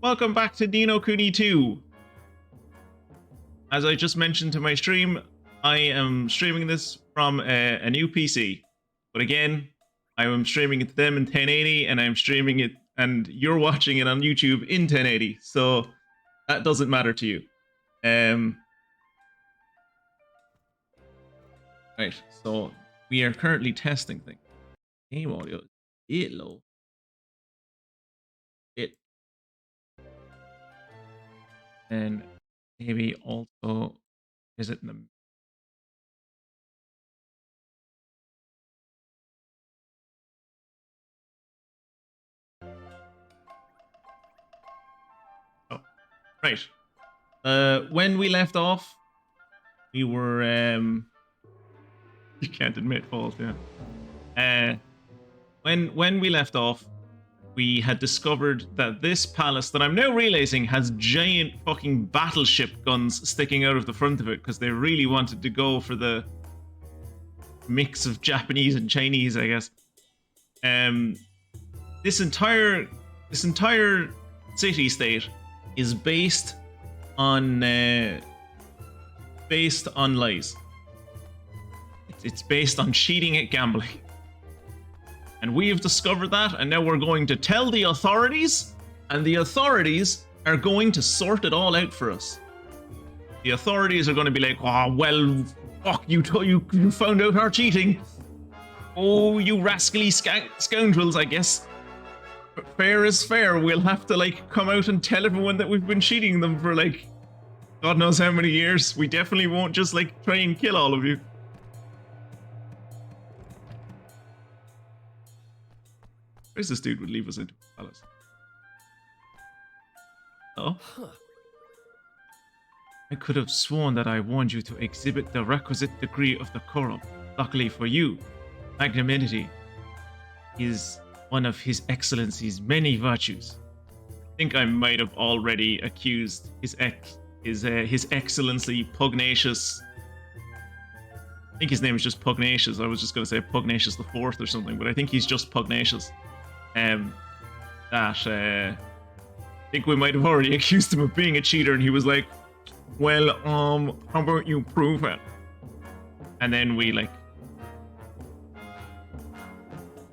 Welcome back to Dino Kuni 2. As I just mentioned to my stream, I am streaming this from a new PC. But again, I am streaming it to them in 1080, and I'm streaming it, and you're watching it on YouTube in 1080. So that doesn't matter to you. Right, so we are currently testing things. Game audio is a bit low. And maybe also is it in the right. When we left off, we were you can't admit fault, yeah. When we left off, we had discovered that this palace that I'm now realizing has giant fucking battleship guns sticking out of the front of it because they really wanted to go for the mix of Japanese and Chinese, I guess. This entire city state is based on lies. It's based on cheating at gambling. And we have discovered that, and now we're going to tell the authorities, and the authorities are going to sort it all out for us. The authorities are going to be like, oh, well, fuck, you found out our cheating. Oh, you rascally scoundrels, I guess. But fair is fair. We'll have to, like, come out and tell everyone that we've been cheating them for, like, God knows how many years. We definitely won't just, like, try and kill all of you. Where's this dude would leave us into the palace? Oh? I could have sworn that I warned you to exhibit the requisite degree of decorum. Luckily for you, magnanimity is one of His Excellency's many virtues. I think I might have already accused His Excellency Pugnacious. I think his name is just Pugnacious. I was just going to say Pugnacious the Fourth or something, but I think he's just Pugnacious. I think we might have already accused him of being a cheater, and he was like, well, how about you prove it? And then we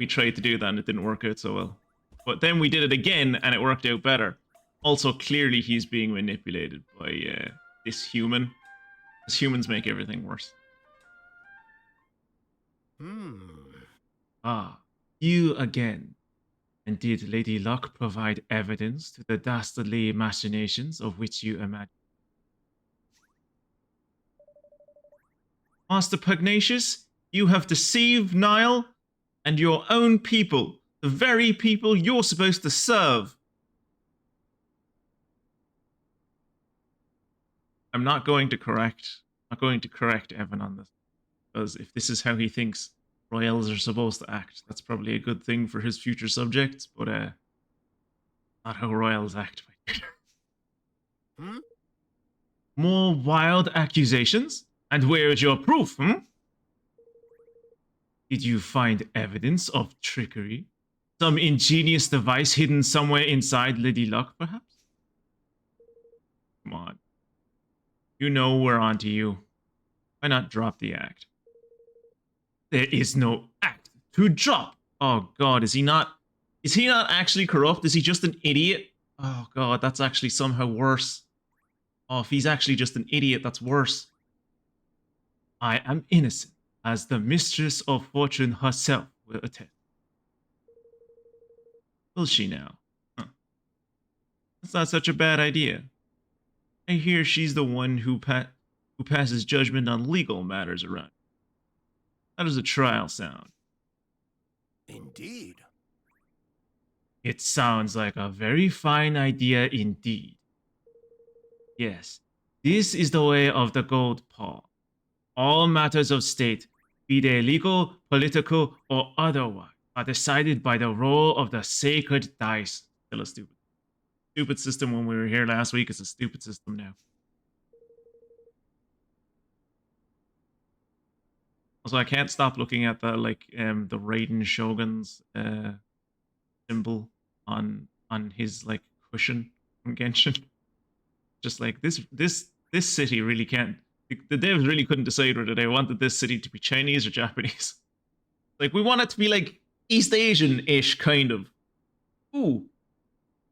tried to do that and it didn't work out so well. But then we did it again and it worked out better. Also, clearly he's being manipulated by this human. Because humans make everything worse. Ah, you again. And did Lady Luck provide evidence to the dastardly machinations of which you imagine? Master Pugnacious, you have deceived Nile and your own people, the very people you're supposed to serve. I'm not going to correct Evan on this, because if this is how he thinks royals are supposed to act, that's probably a good thing for his future subjects, but not how royals act. More wild accusations? And where's your proof, Did you find evidence of trickery? Some ingenious device hidden somewhere inside Lady Luck, perhaps? Come on. You know we're onto you. Why not drop the act? There is no act to drop. Oh God, is he not actually corrupt? Is he just an idiot? Oh God, that's actually somehow worse. Oh, if he's actually just an idiot, that's worse. I am innocent, as the mistress of fortune herself will attest. Will she now? Huh. That's not such a bad idea. I hear she's the one who passes judgment on legal matters around. How does a trial sound? Indeed. It sounds like a very fine idea indeed. Yes, this is the way of the Goldpaw. All matters of state, be they legal, political, or otherwise, are decided by the roll of the sacred dice. Still a stupid system when we were here last week. It's a stupid system now. Also, I can't stop looking at the the Raiden Shogun's symbol on his cushion from Genshin. Just like this city really can't. The devs really couldn't decide whether they wanted this city to be Chinese or Japanese. Like, we want it to be like East Asian-ish, kind of. Ooh,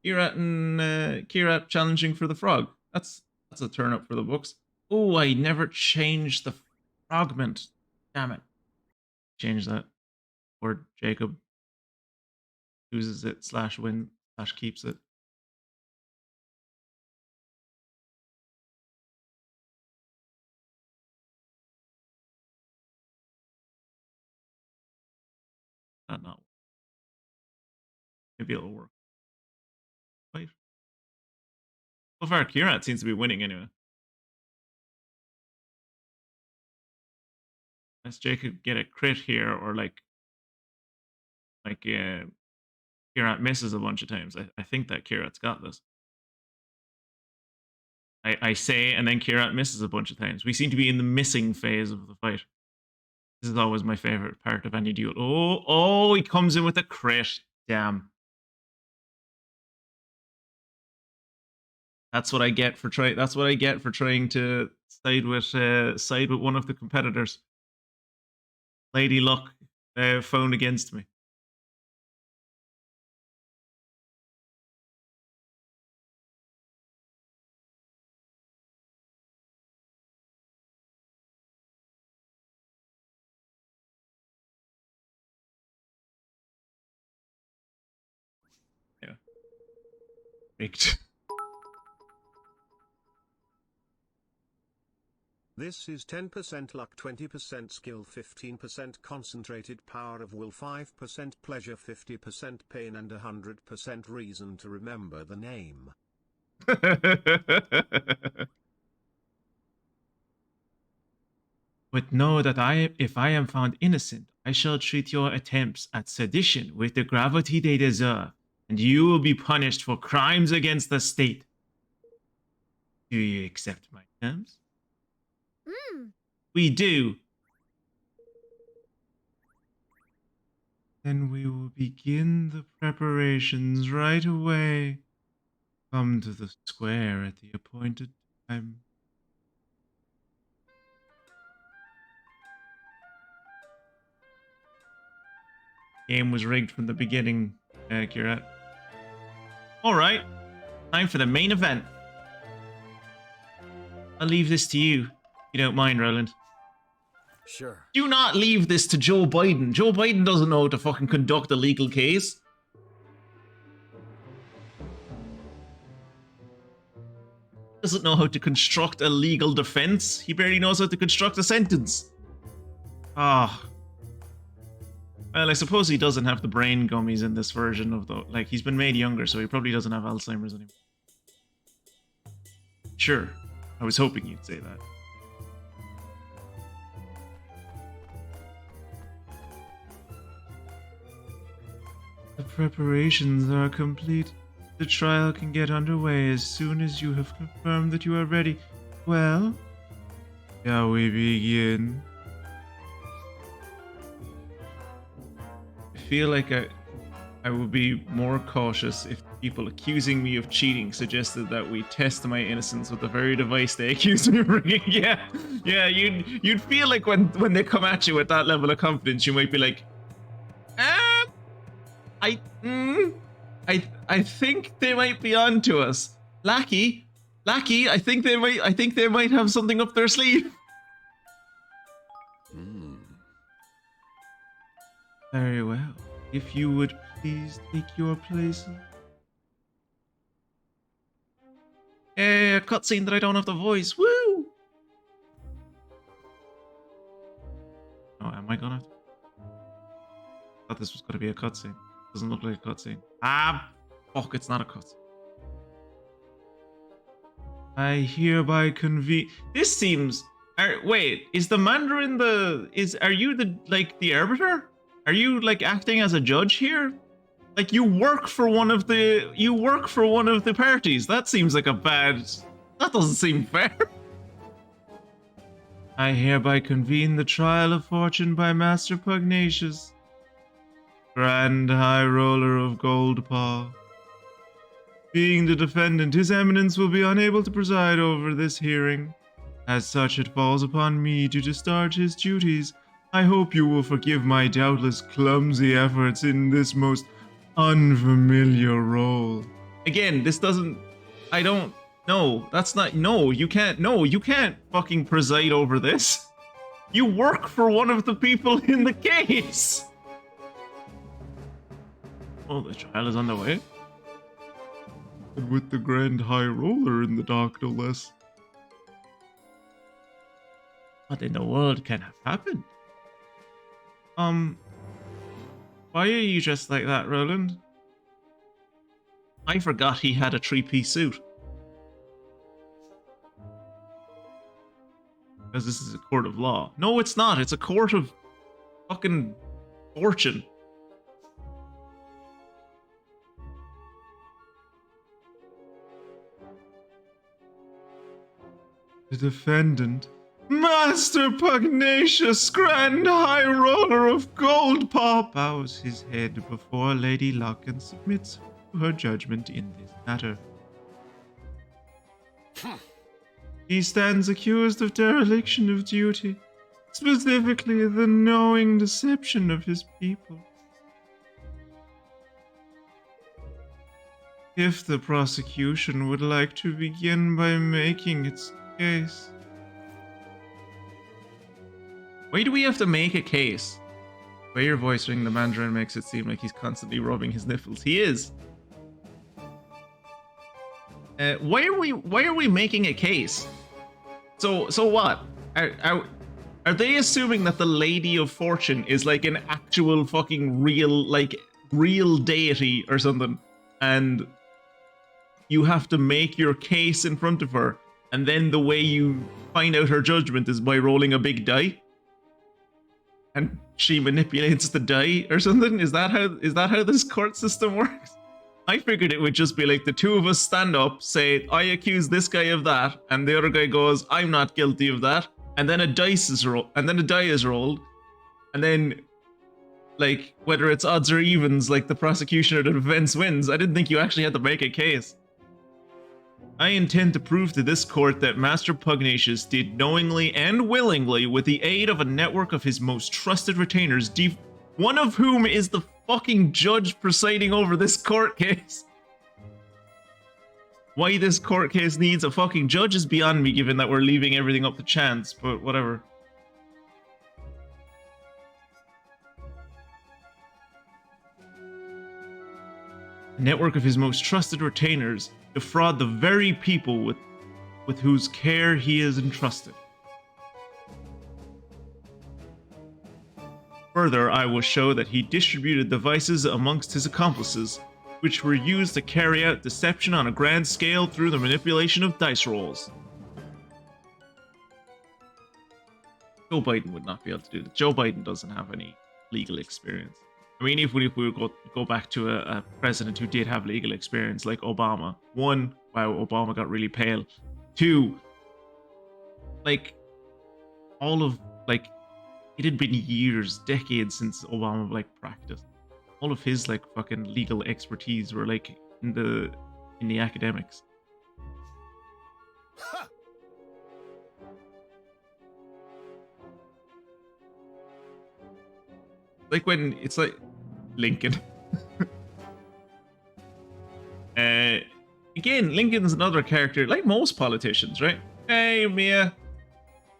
Kirat challenging for the frog. That's a turn up for the books. Oh, I never changed the fragment. Damn it. Change that. Or Jacob loses it, /win, /keeps it. Not. Maybe it'll work. Wait. So far, Kirat seems to be winning anyway. Unless Jacob get a crit here, or like Kirat misses a bunch of times. I think that Kirat's got this. I say, and then Kirat misses a bunch of times. We seem to be in the missing phase of the fight. This is always my favorite part of any duel. Oh, he comes in with a crit. Damn. That's what I get for trying to side with one of the competitors. Lady Luck phone against me. Yeah. Rigged. This is 10% luck, 20% skill, 15% concentrated power of will, 5% pleasure, 50% pain, and 100% reason to remember the name. But know that if I am found innocent, I shall treat your attempts at sedition with the gravity they deserve, and you will be punished for crimes against the state. Do you accept my terms? We do. Then we will begin the preparations right away. Come to the square at the appointed time. Game was rigged from the beginning, Kirat. Alright, time for the main event. I'll leave this to you, if you don't mind, Roland. Sure. Do not leave this to Joe Biden. Joe Biden doesn't know how to fucking conduct a legal case. Doesn't know how to construct a legal defense. He barely knows how to construct a sentence. Ah. Well, I suppose he doesn't have the brain gummies in this version of the... Like, he's been made younger, so he probably doesn't have Alzheimer's anymore. Sure. I was hoping you'd say that. The preparations are complete. The trial can get underway as soon as you have confirmed that you are ready. Well, shall we begin? I feel like I would be more cautious if people accusing me of cheating suggested that we test my innocence with the very device they accuse me of bringing. Yeah, you'd feel like when they come at you with that level of confidence, you might be like, I think they might be on to us. Lackey, I think they might have something up their sleeve. Very well. If you would please take your places. Hey, a cutscene that I don't have the voice. Woo! Oh, am I gonna? I thought this was gonna be a cutscene. Doesn't look like a cutscene. Ah, fuck! It's not a cutscene. I hereby convene. This seems. Wait, is the Mandarin the? Are you the arbiter? Are you like acting as a judge here? Like you work for one of the parties. That seems like a bad. That doesn't seem fair. I hereby convene the trial of fortune by Master Pugnacious, Grand High Roller of Goldpaw. Being the defendant, His Eminence will be unable to preside over this hearing. As such, it falls upon me to discharge his duties. I hope you will forgive my doubtless clumsy efforts in this most unfamiliar role. Again, this doesn't... I don't... No, that's not... No, you can't... No, you can't fucking preside over this. You work for one of the people in the case. Oh, the trial is on the way. And with the Grand High Roller in the dock, no less. What in the world can have happened? Why are you dressed like that, Roland? I forgot he had a three-piece suit. Because this is a court of law. No, it's not. It's a court of fucking fortune. The defendant, Master Pugnacious, Grand High Roller of Goldpaw, bows his head before Lady Luck and submits to her judgment in this matter. He stands accused of dereliction of duty, specifically the knowing deception of his people. If the prosecution would like to begin by making its case. Why do we have to make a case? By your voicing the Mandarin makes it seem like he's constantly rubbing his nipples. He is. Why are we making a case? So what? Are they assuming that the Lady of Fortune is like an actual fucking real deity or something, and you have to make your case in front of her, and then the way you find out her judgment is by rolling a big die? And she manipulates the die or something? Is that how this court system works? I figured it would just be like the two of us stand up, say, I accuse this guy of that, and the other guy goes, I'm not guilty of that, and then a die is rolled, and then like whether it's odds or evens, like the prosecution or the defense wins. I didn't think you actually had to make a case. I intend to prove to this court that Master Pugnacious did knowingly and willingly, with the aid of a network of his most trusted retainers, one of whom is the fucking judge presiding over this court case. Why this court case needs a fucking judge is beyond me, given that we're leaving everything up to chance, but whatever. A network of his most trusted retainers defraud the very people with whose care he is entrusted. Further, I will show that he distributed devices amongst his accomplices, which were used to carry out deception on a grand scale through the manipulation of dice rolls. Joe Biden would not be able to do that. Joe Biden doesn't have any legal experience. I mean, if we go back to a president who did have legal experience, like Obama. One, wow, Obama got really pale. Two, like, it had been years, decades since Obama, like, practiced. All of his, like, fucking legal expertise were, like, in the academics. Huh. Like when it's like Lincoln. Again, Lincoln's another character, like most politicians, right? Hey, Mia,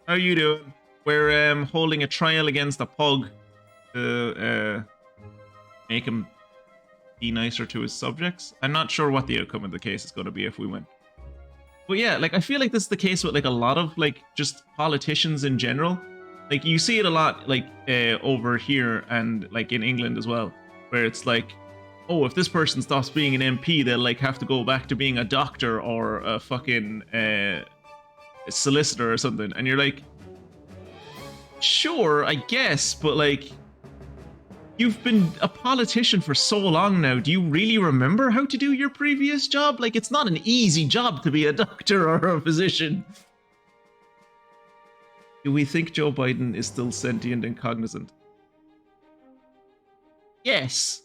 how you doing? We're holding a trial against a pug to make him be nicer to his subjects. I'm not sure what the outcome of the case is going to be if we win. But yeah, like I feel like this is the case with like a lot of like just politicians in general. Like, you see it a lot, like, over here and, like, in England as well, where it's like, oh, if this person stops being an MP, they'll, like, have to go back to being a doctor or a fucking a solicitor or something. And you're like, sure, I guess, but, like, you've been a politician for so long now. Do you really remember how to do your previous job? Like, it's not an easy job to be a doctor or a physician. Do we think Joe Biden is still sentient and cognizant? Yes.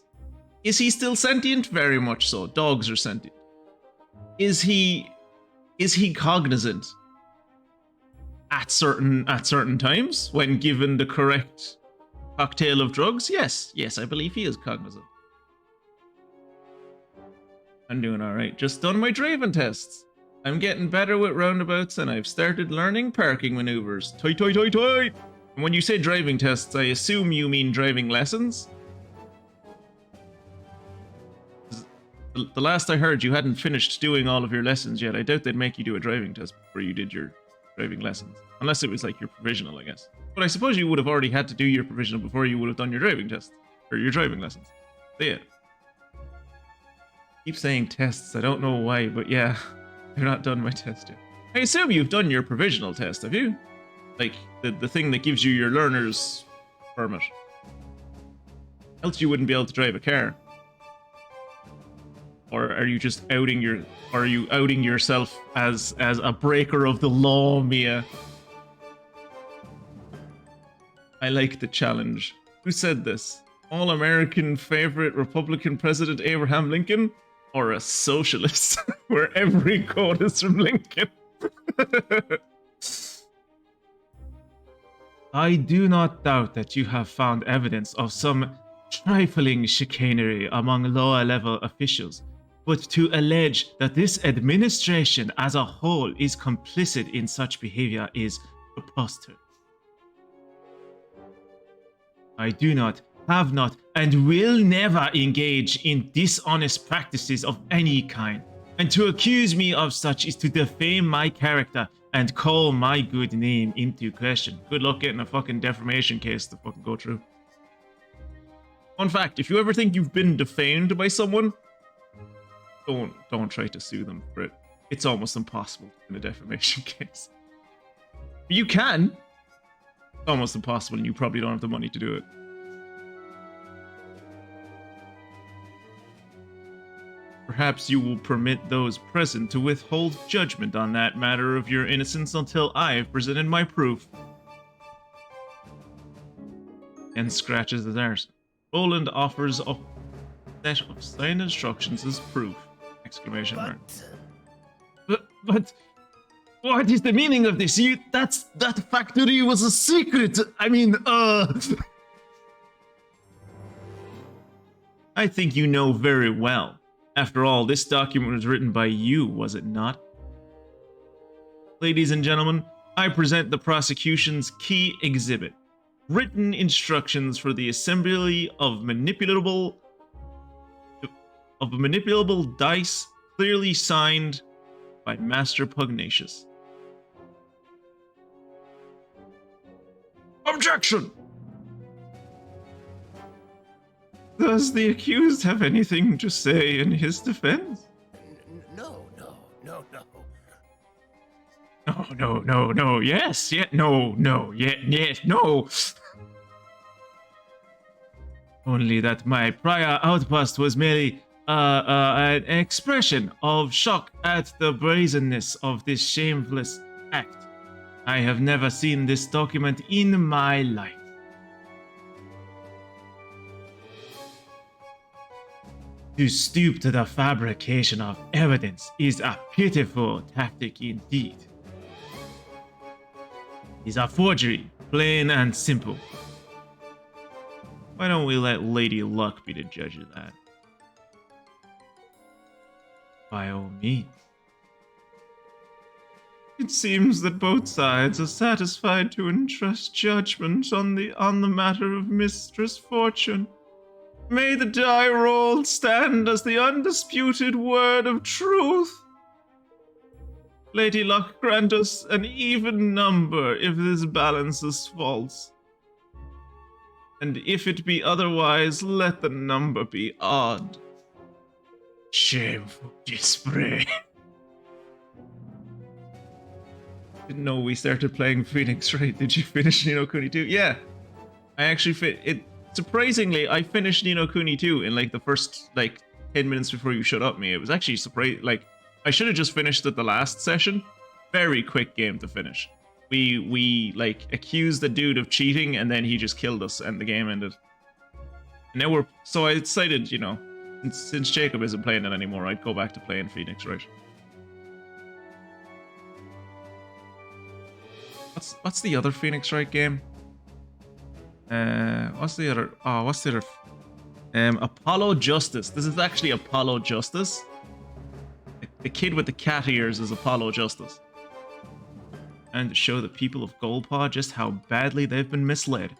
Is he still sentient? Very much so. Dogs are sentient. Is he cognizant at certain times when given the correct cocktail of drugs? Yes, I believe he is cognizant. I'm doing all right. Just done my driving tests. I'm getting better with roundabouts, and I've started learning parking maneuvers. Tight. And when you say driving tests, I assume you mean driving lessons? The last I heard, you hadn't finished doing all of your lessons yet. I doubt they'd make you do a driving test before you did your driving lessons. Unless it was like your provisional, I guess. But I suppose you would have already had to do your provisional before you would have done your driving test. Or your driving lessons. So yeah. Keep saying tests, I don't know why, but yeah. I've not done my test yet. I assume you've done your provisional test, have you? Like, the thing that gives you your learner's permit. Else you wouldn't be able to drive a car. Or are you just outing yourself as a breaker of the law, Mia? I like the challenge. Who said this? All-American favorite Republican President Abraham Lincoln? Or a socialist, where every quote is from Lincoln? I do not doubt that you have found evidence of some trifling chicanery among lower-level officials, but to allege that this administration as a whole is complicit in such behavior is preposterous. I do not, have not, and will never engage in dishonest practices of any kind. And to accuse me of such is to defame my character and call my good name into question. Good luck getting a fucking defamation case to fucking go through. Fun fact, if you ever think you've been defamed by someone, don't try to sue them for it. It's almost impossible in a defamation case. You can. It's almost impossible, and you probably don't have the money to do it. Perhaps you will permit those present to withhold judgment on that matter of your innocence until I have presented my proof. And scratches his arse. Roland offers a set of signed instructions as proof! Exclamation mark. But what is the meaning of this? That factory was a secret. I mean, I think you know very well. After all, this document was written by you, was it not? Ladies and gentlemen, I present the prosecution's key exhibit. Written instructions for the assembly of manipulable dice, clearly signed by Master Pugnacious. Objection! Does the accused have anything to say in his defense? No. No, yes, yes, no. Only that my prior outburst was merely an expression of shock at the brazenness of this shameless act. I have never seen this document in my life. To stoop to the fabrication of evidence is a pitiful tactic indeed. It's a forgery, plain and simple. Why don't we let Lady Luck be the judge of that? By all means. It seems that both sides are satisfied to entrust judgment on the matter of Mistress Fortune. May the die roll stand as the undisputed word of truth. Lady Luck, grant us an even number if this balance is false. And if it be otherwise, let the number be odd. Shameful display. Didn't know we started playing Phoenix, right? Did you finish Ni no Kuni 2? Yeah. I actually surprisingly, I finished Ni no Kuni 2 in like the first 10 minutes before you shut up me. It was actually I should have just finished it the last session. Very quick game to finish. We accused the dude of cheating and then he just killed us and the game ended. And now so I decided, since Jacob isn't playing it anymore, I'd go back to playing Phoenix, right? What's the other Phoenix Wright game? What's the other? Oh, what's the other? Apollo Justice. This is actually Apollo Justice. The kid with the cat ears is Apollo Justice. And to show the people of Goldpaw just how badly they've been misled.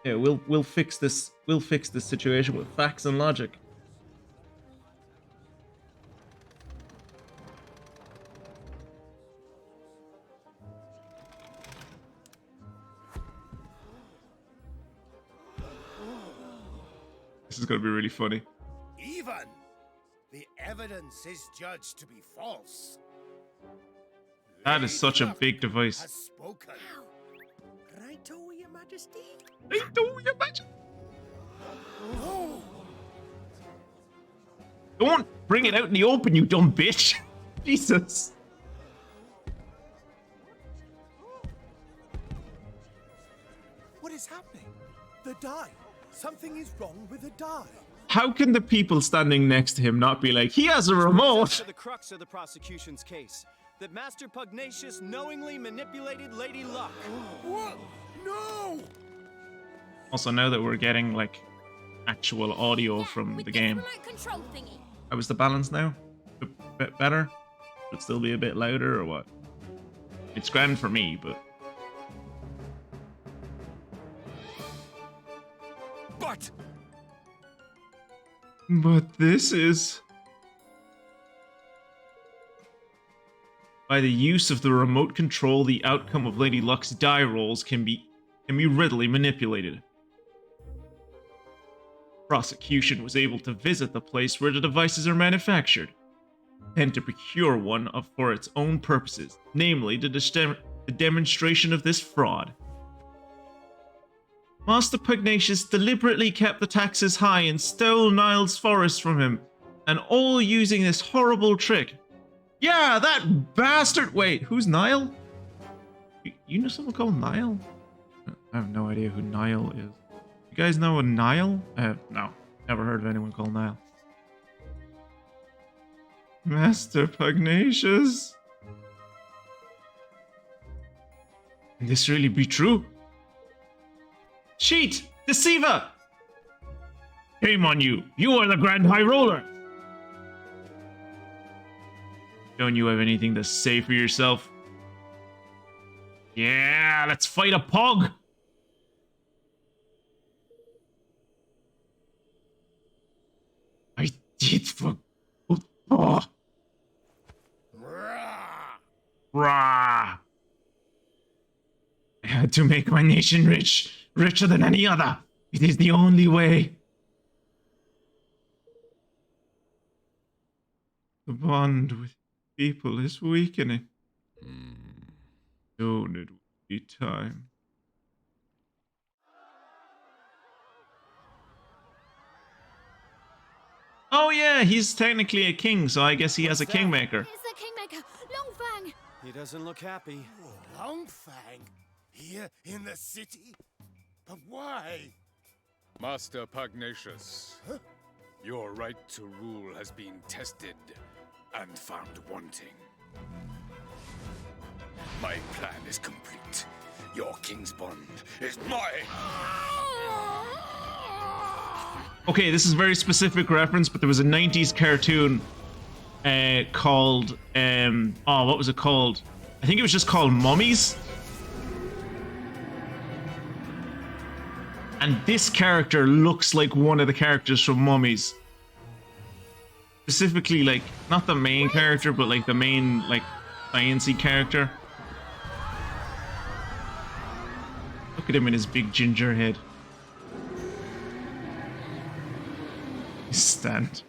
Yeah, we'll fix this. We'll fix this situation with facts and logic. This is gonna be really funny. Even the evidence is judged to be false. That is such a big device. Has spoken. Right, oh, Your Majesty? I do, Your Majesty. No. Don't bring it out in the open, you dumb bitch. Jesus. What is happening? The die. Something is wrong with the die. How can the people standing next to him not be like, he has a remote? To the crux of the prosecution's case, that Master Pugnacious knowingly manipulated Lady Luck. What? No! Also, now that we're getting, like, actual audio from the game. Control thingy. How is the balance now? A bit better? Should it still be a bit louder or what? It's grand for me, but... But this is... By the use of the remote control, the outcome of Lady Luck's die rolls can be readily manipulated. Prosecution was able to visit the place where the devices are manufactured, and to procure one for its own purposes, namely the demonstration of this fraud. Master Pugnacious deliberately kept the taxes high and stole Niall's forest from him, and all using this horrible trick. Yeah, that bastard! Wait, who's Niall? You know someone called Niall? I have no idea who Niall is. You guys know a Niall? No, never heard of anyone called Niall. Master Pugnacious? Can this really be true? Cheat! Deceiver! Shame on you! You are the Grand High Roller! Don't you have anything to say for yourself? Yeah, let's fight a pug! I did for... Oh. Rah! I had to make my nation rich, richer than any other. It is the only way. The bond with people is weakening. Soon it will be time. Oh yeah, he's technically a king, so I guess he has a kingmaker. It's the Kingmaker, Longfang. He doesn't look happy. Longfang? Here in the city? But why? Master Pugnacious, your right to rule has been tested and found wanting. My plan is complete. Your king's bond is mine! Okay, this is a very specific reference, but there was a 90s cartoon called, what was it called? I think it was just called Mummies. And this character looks like one of the characters from Mummies. Specifically, like, not the main character, but like the main, like, science-y character. Look at him in his big ginger head. His stand.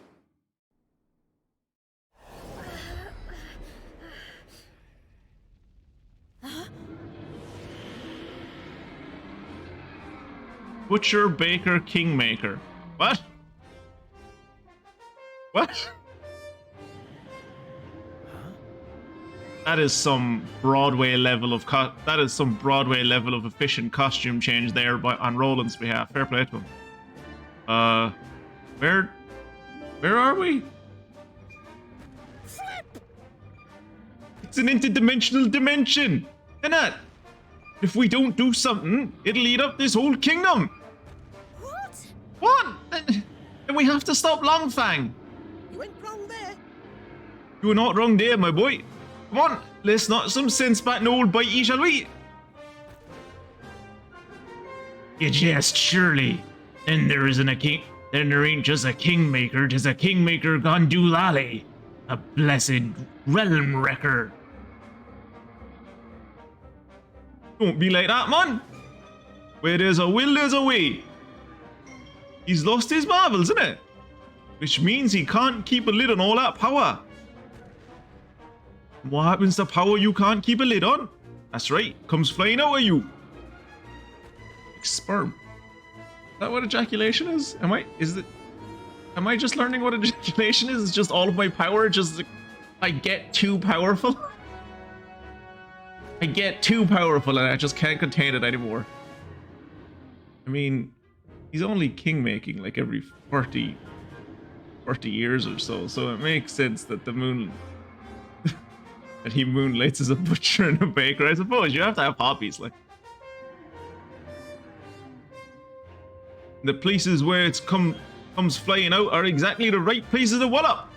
Butcher, baker, kingmaker. What? What? That is some Broadway level of efficient costume change there on Roland's behalf. Fair play to him. Where are we? Flip! It's an interdimensional dimension. And that, if we don't do something, it'll eat up this whole kingdom. What? What? Then we have to stop Longfang. You went wrong there. You were not wrong there, my boy. Come on, let's knock some sense back in old bitey, shall we? You jest, surely. Then there isn't a king. Then there ain't just a kingmaker, 'tis a kingmaker gone doolally. A blessed realm wrecker. Don't be like that, man. Where there's a will, there's a way. He's lost his marbles, isn't it? Which means he can't keep a lid on all that power. What happens to power you can't keep a lid on? That's right, comes flying out of you. Like sperm. Is that what ejaculation is? Am I just learning what ejaculation is? It's just all of my power, just I get too powerful. I get too powerful and I just can't contain it anymore. I mean, he's only king-making like every 40 years or so, so it makes sense that the moon... that he moonlights as a butcher and a baker. I suppose you have to have hobbies, like. The places where it's comes flying out are exactly the right places to wallop.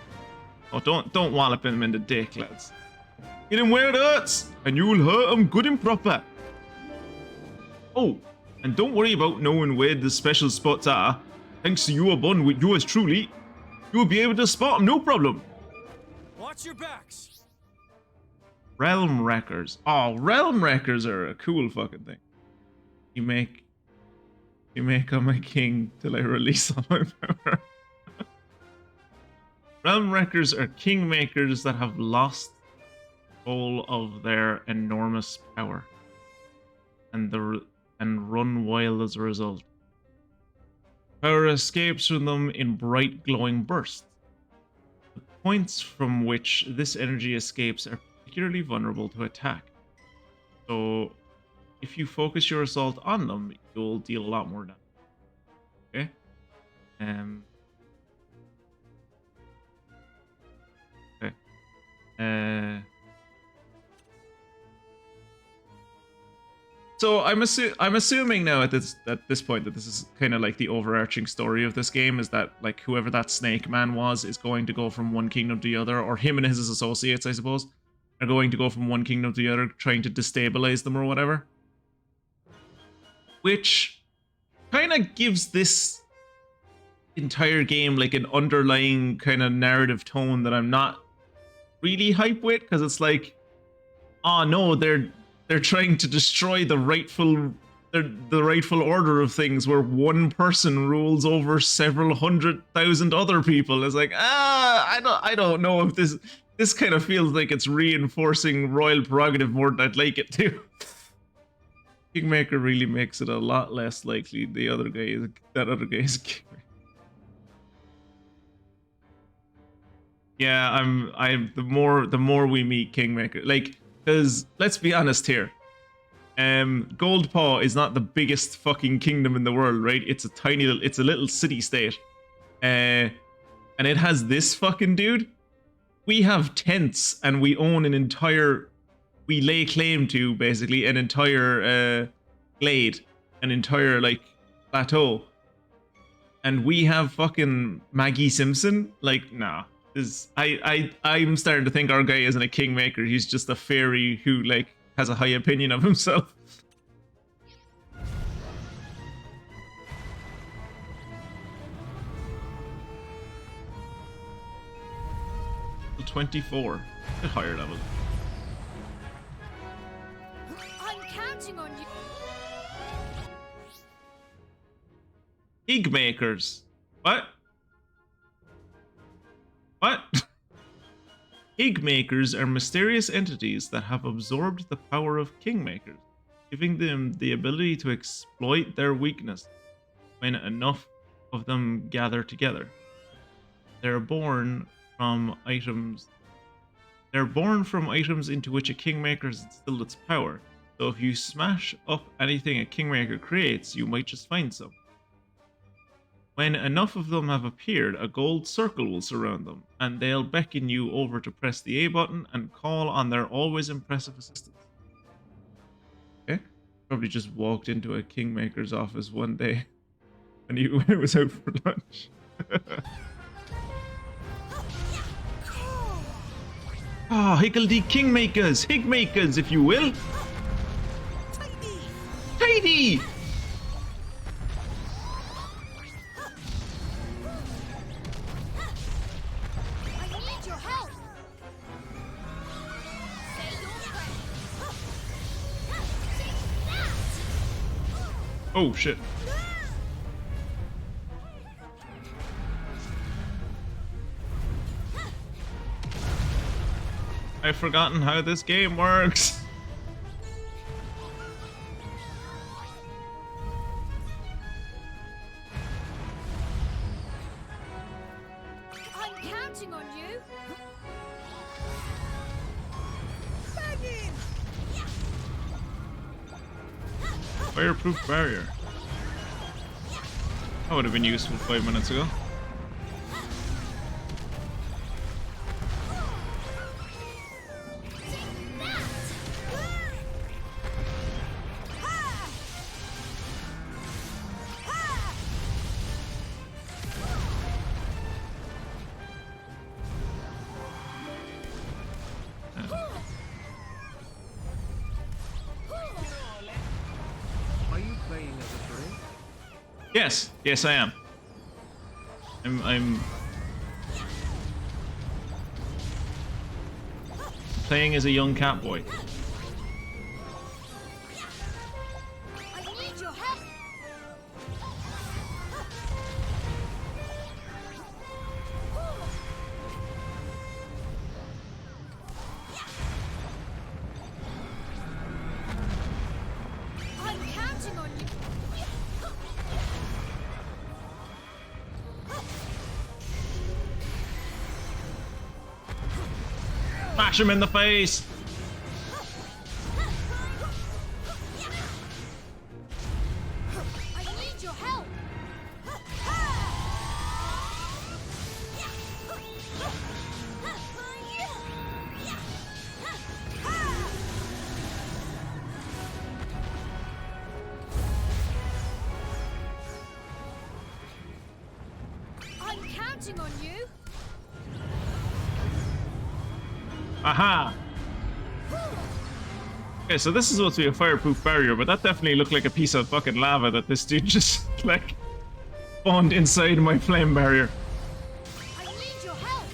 Oh, don't wallop him in the dick, lads. Hit him where it hurts, and you'll hurt him good and proper. Oh, and don't worry about knowing where the special spots are. Thanks to your bond with yours truly, you'll be able to spot them, no problem. Watch your backs. Realm Wreckers. Oh, Realm Wreckers are a cool fucking thing. You make on my king till I release all my power. Realm Wreckers are kingmakers that have lost all of their enormous power and run wild as a result. Power escapes from them in bright glowing bursts. The points from which this energy escapes are particularly vulnerable to attack. So if you focus your assault on them, you'll deal a lot more damage. Okay? Okay. So I'm assuming now at this point that this is kind of like the overarching story of this game, is that like whoever that snake man was is going to go from one kingdom to the other, or him and his associates, I suppose, are going to go from one kingdom to the other, trying to destabilize them or whatever. Which kind of gives this entire game like an underlying kind of narrative tone that I'm not really hype with, because it's like, oh no, they're trying to destroy the rightful order of things where one person rules over several 100,000 other people. It's like, I don't know if this kind of feels like it's reinforcing royal prerogative more than I'd like it to. Kingmaker really makes it a lot less likely that other guy is a kingmaker. Yeah, I'm the more we meet Kingmaker, like, because let's be honest here, Goldpaw is not the biggest fucking kingdom in the world, right? It's a little city state, and it has this fucking dude. We have tents, and we own we lay claim to basically an entire glade, an entire like plateau, and we have fucking Maggie Simpson. Like, nah. I'm starting to think our guy isn't a kingmaker. He's just a fairy who like has a high opinion of himself. 24 at higher level. I'm counting on you. Pig makers. What? What? Pig makers are mysterious entities that have absorbed the power of kingmakers, giving them the ability to exploit their weakness when enough of them gather together. They're born from items into which a kingmaker has instilled its power. So if you smash up anything a kingmaker creates, you might just find some. When enough of them have appeared, a gold circle will surround them, and they'll beckon you over to press the A button and call on their always impressive assistance. Okay? Probably just walked into a kingmaker's office one day when he was out for lunch. Ah, higgledy kingmakers, higmakers, if you will. Tidy! I need your help. Say your prayers. Oh shit. I've forgotten how this game works. I'm counting on you. Fireproof barrier. That would have been useful 5 minutes ago. Are you playing as a drink? Yes, I am. I'm playing as a young cat boy. I need your help. I'm counting on you. Smash him in the face! I need your help. I'm counting on you. Aha! Okay, so this is supposed to be a fireproof barrier, but that definitely looked like a piece of fucking lava that this dude just, like, spawned inside my flame barrier. I need your help.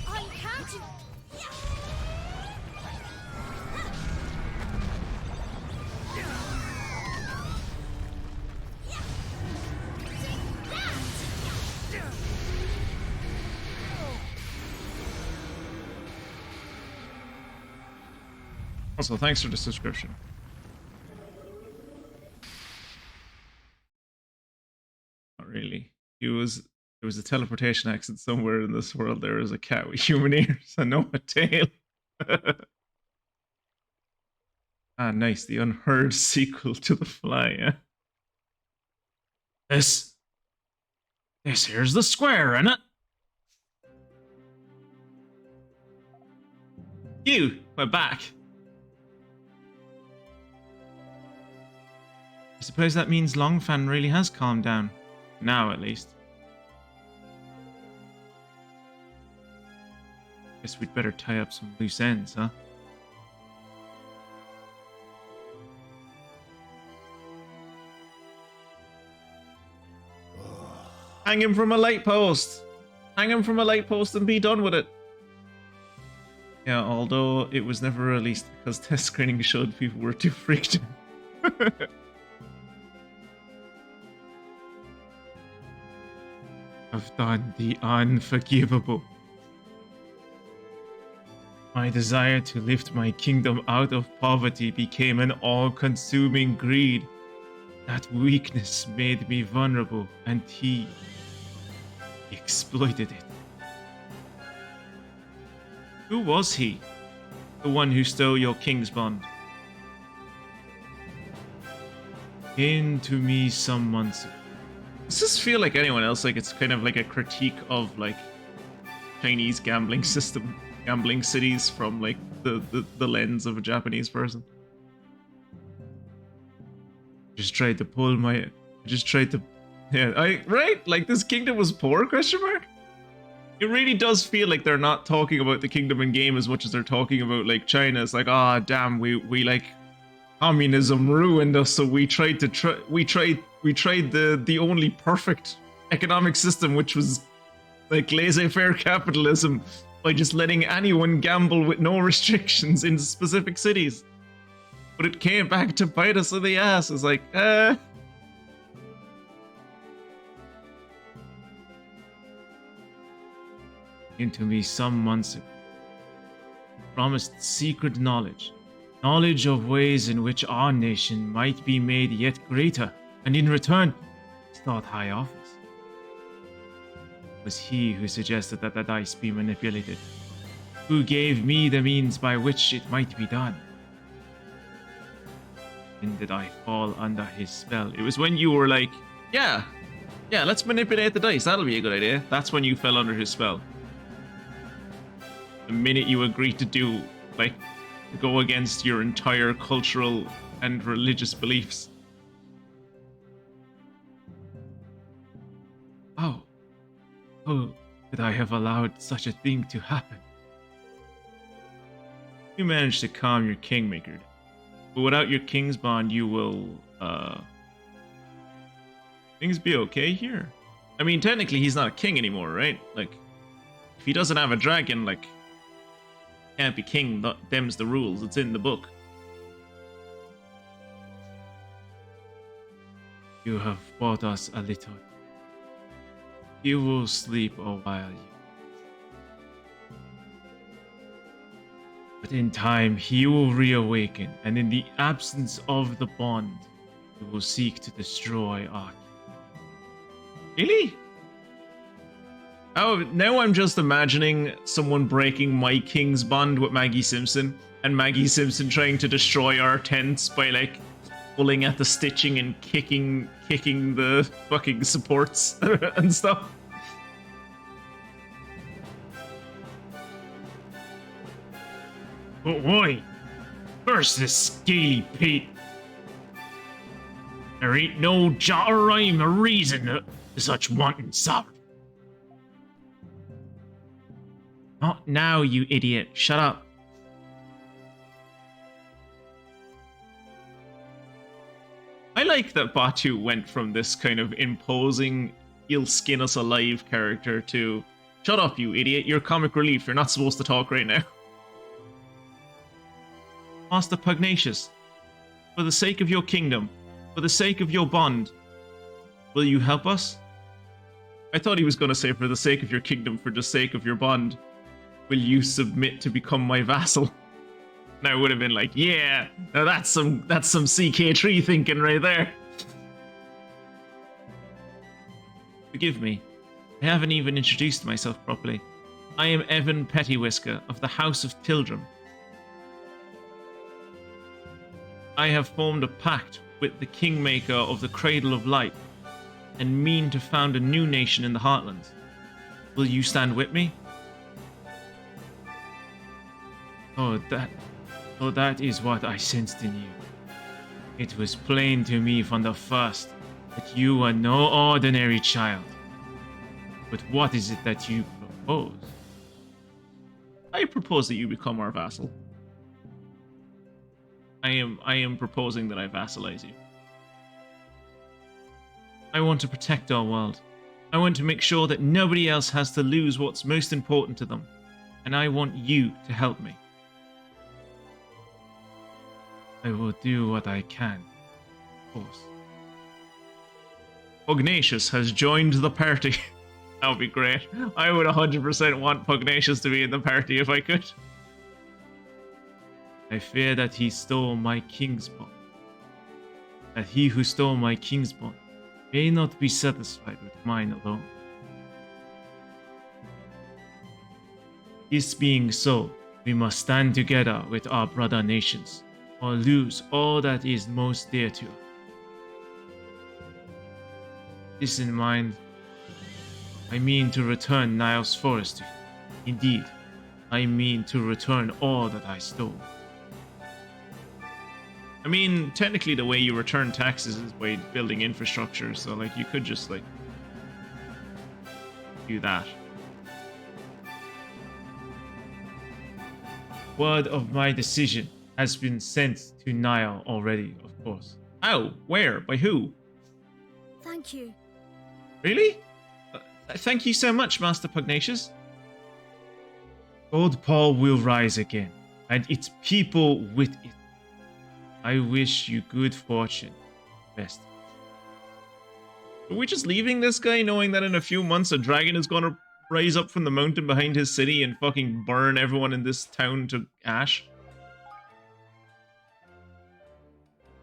I'm counting. Also, thanks for the subscription. Not really. There was a teleportation accident somewhere in this world. There is a cat with human ears and no a tail. Ah, nice. The unheard sequel to The Fly, yeah? This here's the square, innit? You, we're back. I suppose that means Longfan really has calmed down. Now, at least. Guess we'd better tie up some loose ends, huh? Hang him from a light post! Hang him from a light post and be done with it! Yeah, although it was never released because test screening showed people were too freaked out. I've done the unforgivable. My desire to lift my kingdom out of poverty became an all-consuming greed. That weakness made me vulnerable, and he He exploited it. Who was he? The one who stole your king's bond? Came to me some months ago. Does this feel like anyone else? Like it's kind of like a critique of like Chinese gambling system, gambling cities from like the lens of a Japanese person. Right? Like this kingdom was poor, question mark? It really does feel like they're not talking about the kingdom in game as much as they're talking about like China. It's like, ah, damn, we like communism ruined us, so we tried the only perfect economic system, which was like laissez-faire capitalism, by just letting anyone gamble with no restrictions in specific cities. But it came back to bite us in the ass. It's like, into me some months ago. Promised secret knowledge. Knowledge of ways in which our nation might be made yet greater, and in return, sought high office. It was he who suggested that the dice be manipulated, who gave me the means by which it might be done. When did I fall under his spell? It was when you were like, yeah, let's manipulate the dice, that'll be a good idea. That's when you fell under his spell. The minute you agreed to do, like, to go against your entire cultural and religious beliefs. Oh, could I have allowed such a thing to happen? You managed to calm your kingmaker, but without your king's bond, you will, things be okay here? I mean, technically, he's not a king anymore, right? Like, if he doesn't have a dragon, like, can't be king, them's the rules, it's in the book. You have bought us a little. You will sleep a while yet. But in time he will reawaken, and in the absence of the bond, he will seek to destroy our king. Really? Oh, now I'm just imagining someone breaking my king's bond with Maggie Simpson, and Maggie Simpson trying to destroy our tents by like pulling at the stitching and kicking the fucking supports and stuff. But why? Curse this scaly pate. There ain't no jot or rhyme or reason to such wanton sovereignty. Not now, you idiot. Shut up. I like that Batu went from this kind of imposing, he'll skin us alive character to, shut up, you idiot. You're comic relief. You're not supposed to talk right now. Master Pugnacious, for the sake of your kingdom, for the sake of your bond, will you help us? I thought he was going to say, for the sake of your kingdom, for the sake of your bond, will you submit to become my vassal? And I would have been like, yeah, now that's some CK3 thinking right there. Forgive me, I haven't even introduced myself properly. I am Evan Pettywhisker of the House of Tildrum. I have formed a pact with the Kingmaker of the Cradle of Light and mean to found a new nation in the Heartlands. Will you stand with me? Oh, that is what I sensed in you. It was plain to me from the first that you are no ordinary child. But what is it that you propose? I propose that you become our vassal. I am proposing that I vassalize you. I want to protect our world. I want to make sure that nobody else has to lose what's most important to them. And I want you to help me. I will do what I can, of course. Pugnacious has joined the party. That would be great. I would 100% want Pugnacious to be in the party if I could. I fear that he stole my king's bond. That he who stole my king's bond may not be satisfied with mine alone. This being so, we must stand together with our brother nations, or lose all that is most dear to us. This in mind, I mean to return Niall's forest to you. Indeed, I mean to return all that I stole. I mean, technically the way you return taxes is by building infrastructure, so like you could just like do that. Word of my decision has been sent to Niall already, of course. How? Where? By who? Thank you. Really? Thank you so much, Master Pugnacious. Goldpaw will rise again, and its people with it. I wish you good fortune. Best. Are we just leaving this guy knowing that in a few months a dragon is going to rise up from the mountain behind his city and fucking burn everyone in this town to ash?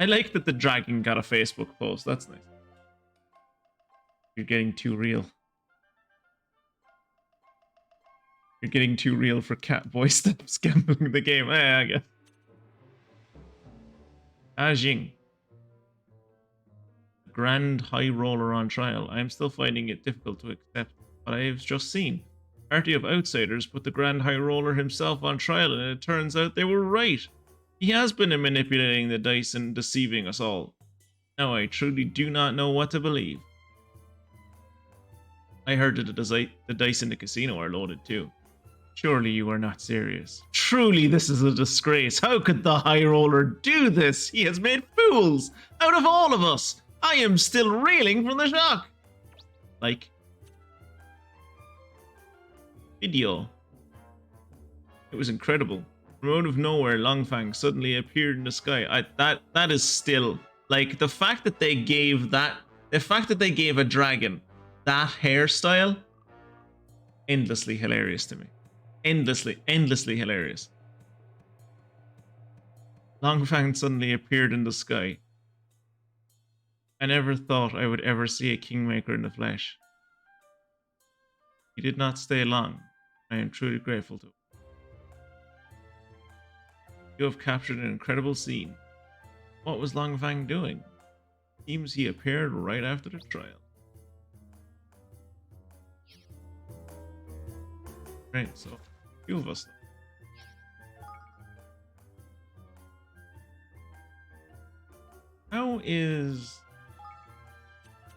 I like that the dragon got a Facebook post. That's nice. You're getting too real. You're getting too real for Catboy steps gambling the game. I guess. Ajing. Grand High Roller on trial. I am still finding it difficult to accept what I have just seen. A party of outsiders put the Grand High Roller himself on trial, and it turns out they were right. He has been manipulating the dice and deceiving us all. Now I truly do not know what to believe. I heard that the dice in the casino are loaded too. Surely you are not serious. Truly this is a disgrace. How could the High Roller do this? He has made fools out of all of us. I am still reeling from the shock. Like. Video. It was incredible. From out of nowhere, Longfang suddenly appeared in the sky. That is still like the fact that they gave a dragon that hairstyle, endlessly hilarious to me. Endlessly hilarious. Longfang suddenly appeared in the sky. I never thought I would ever see a kingmaker in the flesh. He did not stay long. I am truly grateful to him. You have captured an incredible scene. What was Longfang doing? Seems he appeared right after the trial. Right, so a few of us.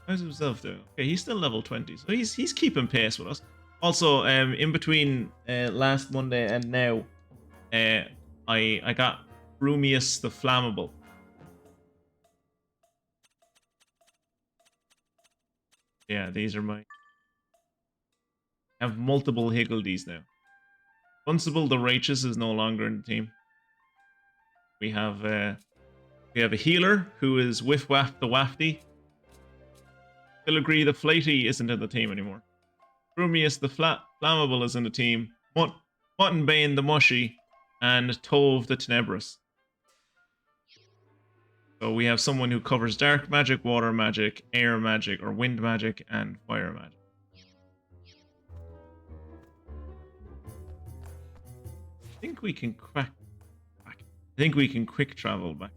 How's himself doing? Okay, he's still level 20, so he's keeping pace with us. Also, in between last Monday and now, I got Rumius the Flammable. Yeah, these are mine. I have multiple Higgledies now. Dunstable the Righteous is no longer in the team. We have a healer who is Whiff Waff the Wafty. Filigree the Flighty isn't in the team anymore. Rumius the Flammable is in the team. Muttonbane the Mushy, and Tove the Tenebrous. So we have someone who covers dark magic, water magic, air magic, or wind magic, and fire magic. I think we can crack back. I think we can quick travel back.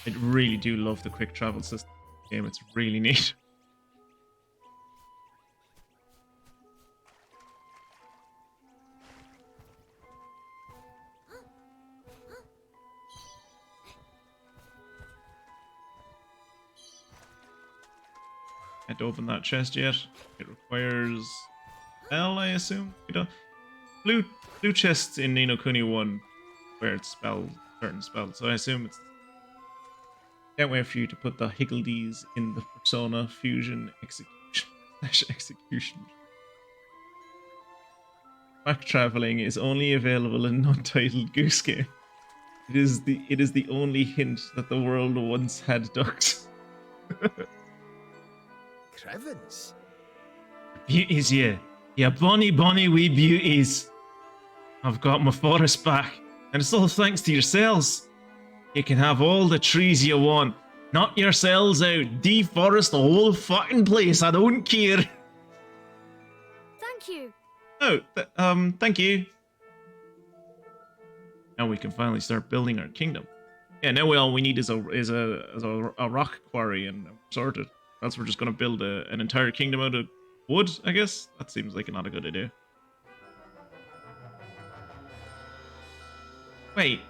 I really do love the quick travel system in the game. It's really neat. Can't open that chest yet. It requires spell, I assume. We don't. Blue chests in Ni no Kuni 1 where it's certain spells. So I assume it's. Can't wait for you to put the Higgledies in the Persona Fusion execution. Back traveling is only available in non-titled Goose Game. It is the only hint that the world once had ducks. Crevens. Beauties, yeah. Yeah, bonny wee beauties. I've got my forest back, and it's all thanks to yourselves. You can have all the trees you want. Knock yourselves out. Deforest the whole fucking place. I don't care. Thank you. Oh, thank you. Now we can finally start building our kingdom. Yeah, now all we need is a rock quarry and we're sorted. Else we're just gonna build an entire kingdom out of wood, I guess. That seems like not a good idea. Wait,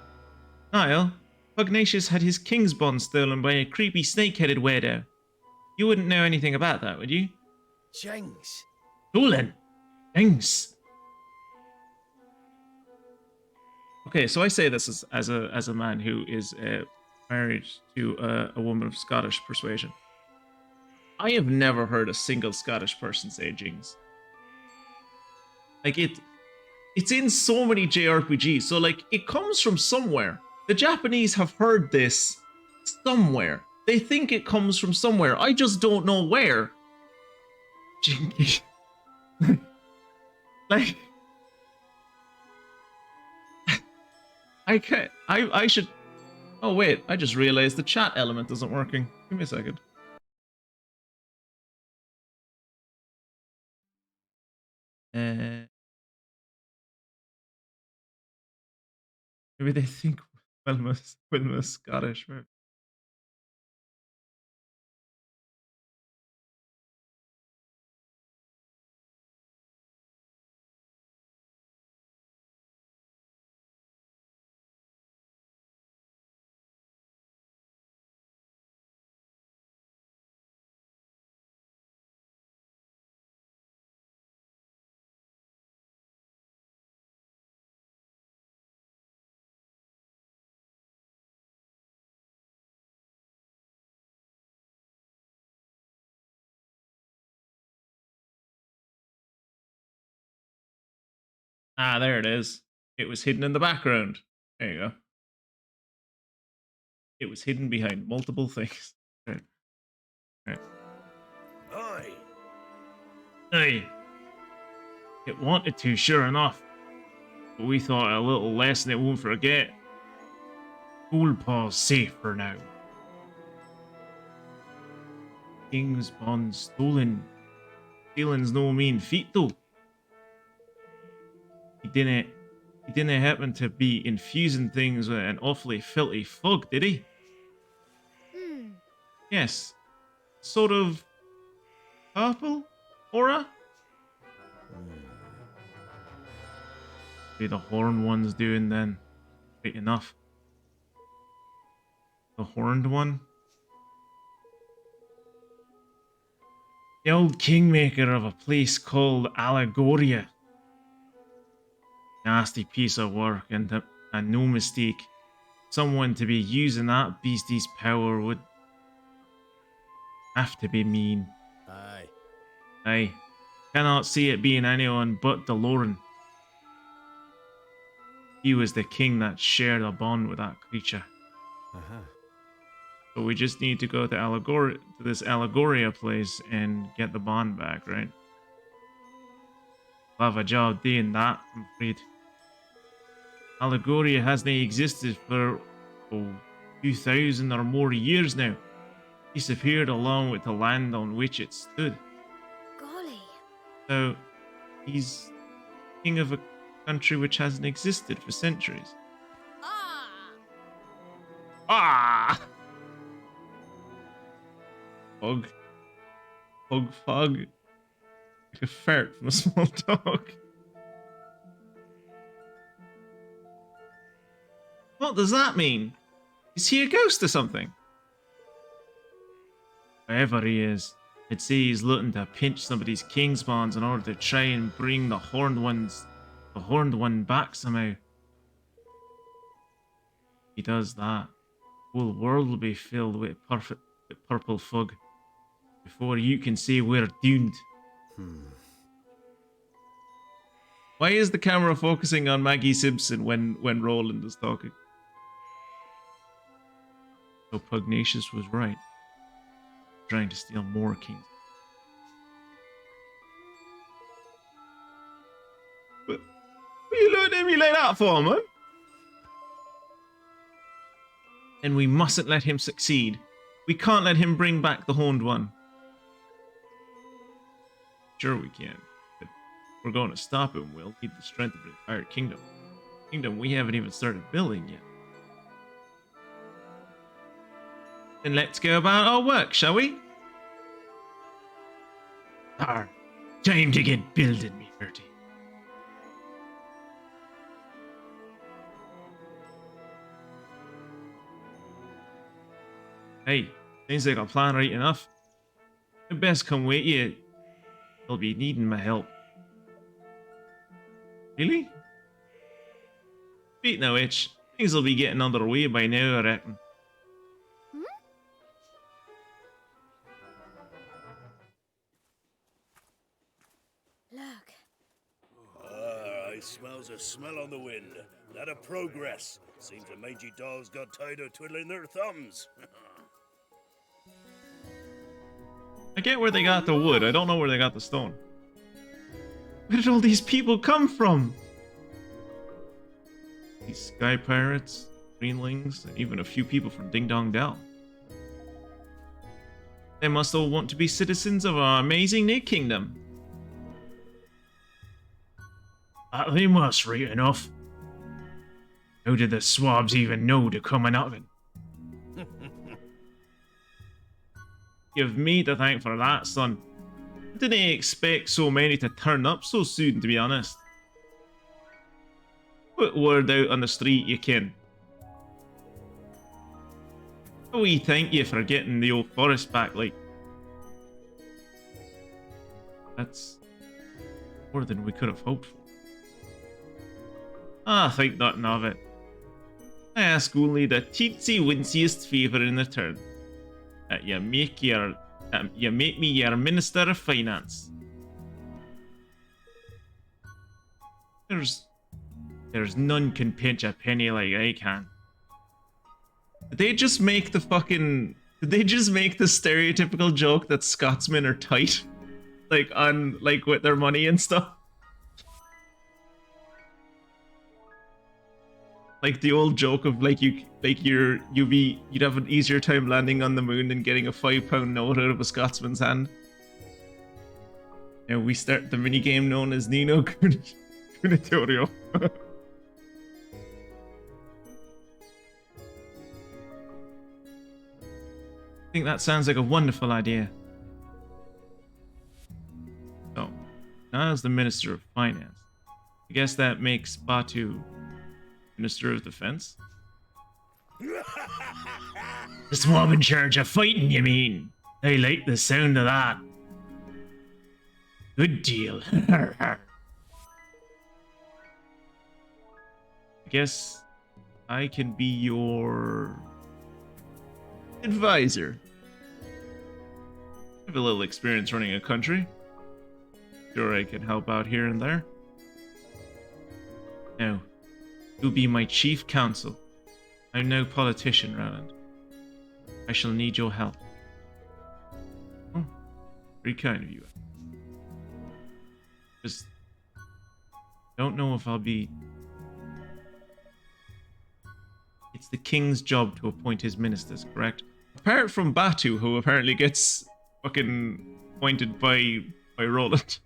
Niall, Pugnacious had his king's bond stolen by a creepy snake-headed weirdo. You wouldn't know anything about that, would you? James. Stolen? Thanks. Okay, so I say this as a man who is married to a woman of Scottish persuasion. I have never heard a single Scottish person say Jings. Like it's in so many JRPGs, so like it comes from somewhere. The Japanese have heard this somewhere. They think it comes from somewhere. I just don't know where. Jinky. Like I should. Oh wait, I just realized the chat element isn't working. Give me a second. Maybe they think Wilma's Scottish. Right? Ah, there it is. It was hidden in the background. There you go. It was hidden behind multiple things. Right. Right. Aye. Hey. It wanted to, sure enough. But we thought a little lesson it won't forget. Goldpaw's safe for now. King's bond stolen. Stealing's no mean feat though. He didn't happen to be infusing things with an awfully filthy fog, did he? Yes. Sort of purple aura? Be the horn one's doing then. Right enough. The horned one? The old kingmaker of a place called Allegoria. Nasty piece of work and no mistake. Someone to be using that beastie's power would have to be mean. Aye. I cannot see it being anyone but DeLorean. He was the king that shared a bond with that creature. So we just need to go to this Allegoria place and get the bond back, right? We'll have a job doing that, I'm afraid. Allegoria hasn't existed for 2,000 or more years now. Disappeared along with the land on which it stood. Golly. So, he's king of a country which hasn't existed for centuries. Ah! Fog. Fog. Like a fart from a small dog. What does that mean? Is he a ghost or something? Wherever he is, I'd say he's looking to pinch somebody's king spawns in order to try and bring the horned one back somehow. If he does that, the whole world will be filled with purple fog. Before you can say we're doomed. Why is the camera focusing on Maggie Simpson when Roland is talking? So Pugnacious was right. Trying to steal more kings. What are you looking at me like that for, man? And we mustn't let him succeed. We can't let him bring back the Horned One. Sure we can. But we're going to stop him, we'll keep the strength of the entire kingdom. Kingdom we haven't even started building yet. Then let's go about our work, shall we? Time to get building, me Bertie. Hey, seems like a plan right enough. I best come with you. You'll be needing my help. Really? Speaking of which, things will be getting underway by now, I reckon. Look. I smells a smell on the wind. That a progress. Seems the mangy dolls got tired of twiddling their thumbs. I get where they got the wood, I don't know where they got the stone. Where did all these people come from? These sky pirates, greenlings, and even a few people from Ding Dong Dell. They must all want to be citizens of our amazing new kingdom. They must, right enough. How did the swabs even know to come out of it? Give me to thank for that, son. I didn't expect so many to turn up so soon, to be honest. Put word out on the street, you can. We thank you for getting the old forest back, like. That's more than we could have hoped for. Think nothing of it. I ask only the teensy-winsiest favour in return. That you make me your Minister of Finance. There's none can pinch a penny like I can. Did they just make the stereotypical joke that Scotsmen are tight? Like with their money and stuff? Like the old joke of you'd have an easier time landing on the moon than getting a £5 note out of a Scotsman's hand. Now we start the minigame known as Nino Kunitorio. I think that sounds like a wonderful idea. So, now as the Minister of Finance, I guess that makes Batu Minister of Defense? The swab in charge of fighting, you mean? I like the sound of that. Good deal. I guess I can be your advisor. I have a little experience running a country. Sure, I can help out here and there. Now, you'll be my chief counsel. I'm no politician, Roland. I shall need your help. Oh, very kind of you. Just don't know if I'll be... It's the king's job to appoint his ministers, correct? Apart from Batu, who apparently gets fucking appointed by Roland.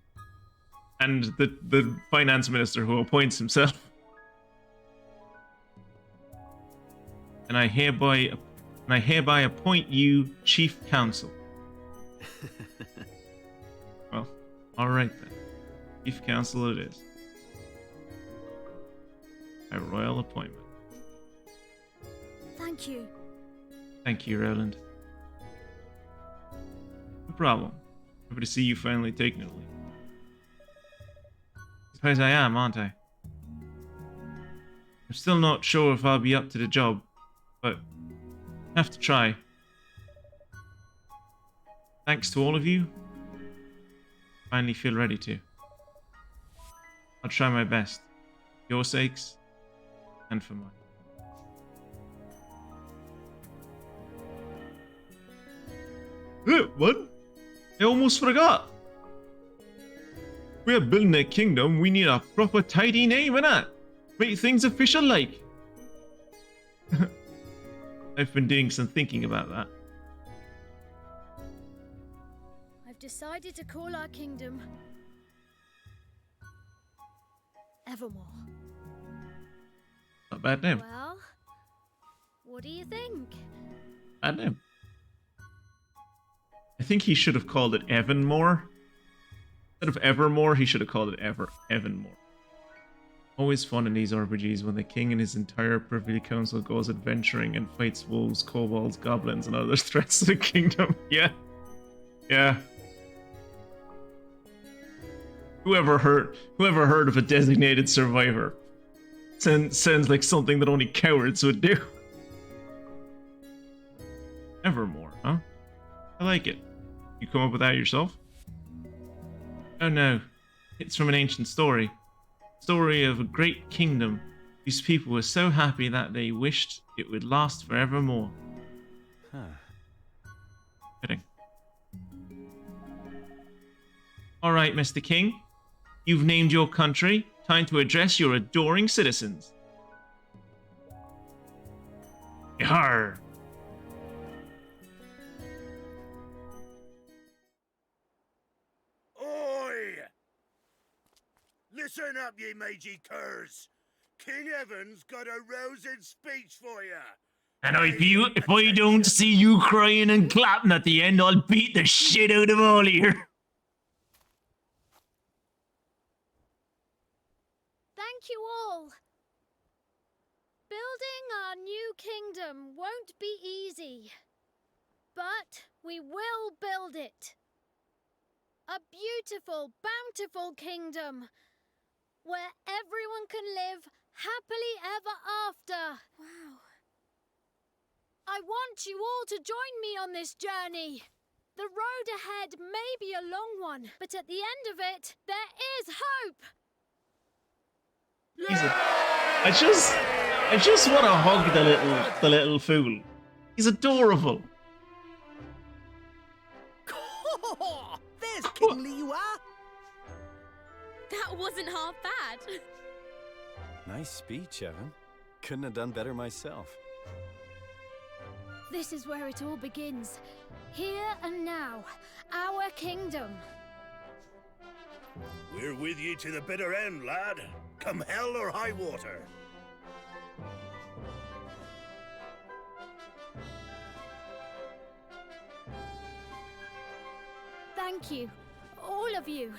And the finance minister who appoints himself. And I hereby appoint you chief counsel. Well, all right then. Chief counsel it is. A royal appointment. Thank you. Thank you, Roland. No problem. Happy to see you finally taking a lead. Suppose I am, aren't I? I'm still not sure if I'll be up to the job, but I have to try. Thanks to all of you, I finally feel ready to. I'll try my best. For your sakes, and for mine. What? I almost forgot. We're building a kingdom, we need a proper tidy name, innit? Make things official like. I've been doing some thinking about that. I've decided to call our kingdom Evermore. Not a bad name. Well, what do you think? Bad name. I think he should have called it Evanmore. Instead of Evermore, he should have called it Evanmore. Always fun in these RPGs when the king and his entire privy council goes adventuring and fights wolves, kobolds, goblins, and other threats to the kingdom. Yeah. Yeah. Whoever heard of a designated survivor? Sounds like something that only cowards would do. Evermore, huh? I like it. You come up with that yourself? Oh no. It's from an ancient story. Story of a great kingdom whose people were so happy that they wished it would last forevermore. Huh. Fitting. Alright, Mr. King. You've named your country. Time to address your adoring citizens. Yarr! Oi! Listen up, ye mangy curs. King Evan's got a rousing speech for you. And if I don't see you crying and clapping at the end, I'll beat the shit out of all of you. Thank you all. Building our new kingdom won't be easy, but we will build it. A beautiful, bountiful kingdom where everyone can live happily ever after. Wow. I want you all to join me on this journey. The road ahead may be a long one, but at the end of it, there is hope. I just want to hug the little fool. He's adorable. There's kingly you are. That wasn't half bad. Nice speech, Evan. Couldn't have done better myself. This is where it all begins. Here and now, our kingdom. We're with you to the bitter end, lad. Come hell or high water. Thank you, all of you.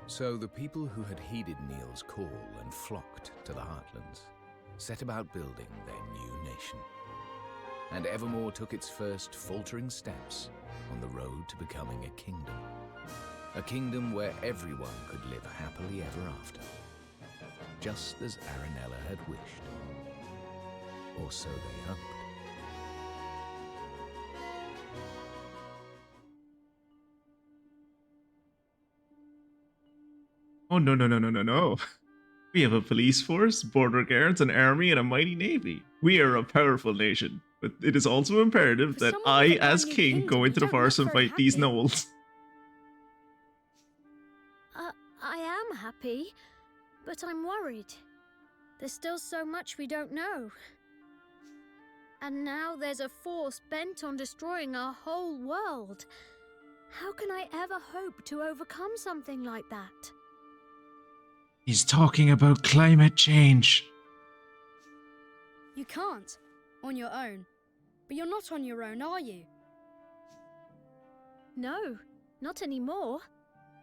So the people who had heeded Neil's call and flocked to the Heartlands set about building their new nation. And Evermore took its first faltering steps on the road to becoming a kingdom. A kingdom where everyone could live happily ever after. Just as Aranella had wished. Or so they hoped. Oh, no. We have a police force, border guards, an army, and a mighty navy. We are a powerful nation, but it is also imperative that I, as king, go into the forest and fight these gnolls. I am happy, but I'm worried. There's still so much we don't know. And now there's a force bent on destroying our whole world. How can I ever hope to overcome something like that? He's talking about climate change. You can't, on your own. But you're not on your own, are you? No, not anymore.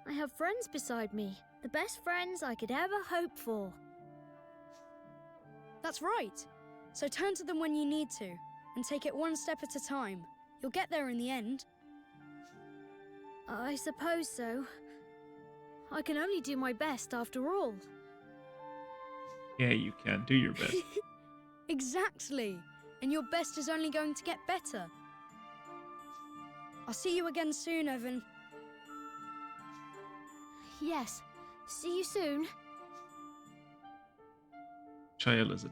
I have friends beside me. The best friends I could ever hope for. That's right. So turn to them when you need to, and take it one step at a time. You'll get there in the end. I suppose so. I can only do my best after all. Yeah, you can. Do your best. Exactly. And your best is only going to get better. I'll see you again soon, Evan. Yes. See you soon. Child is it?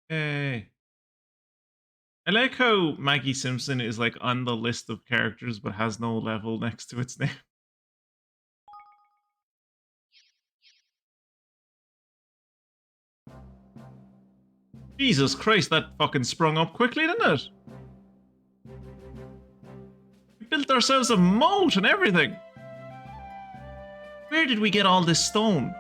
Hey. I like how Maggie Simpson is like on the list of characters but has no level next to its name. Jesus Christ, that fucking sprung up quickly, didn't it? We built ourselves a moat and everything. Where did we get all this stone?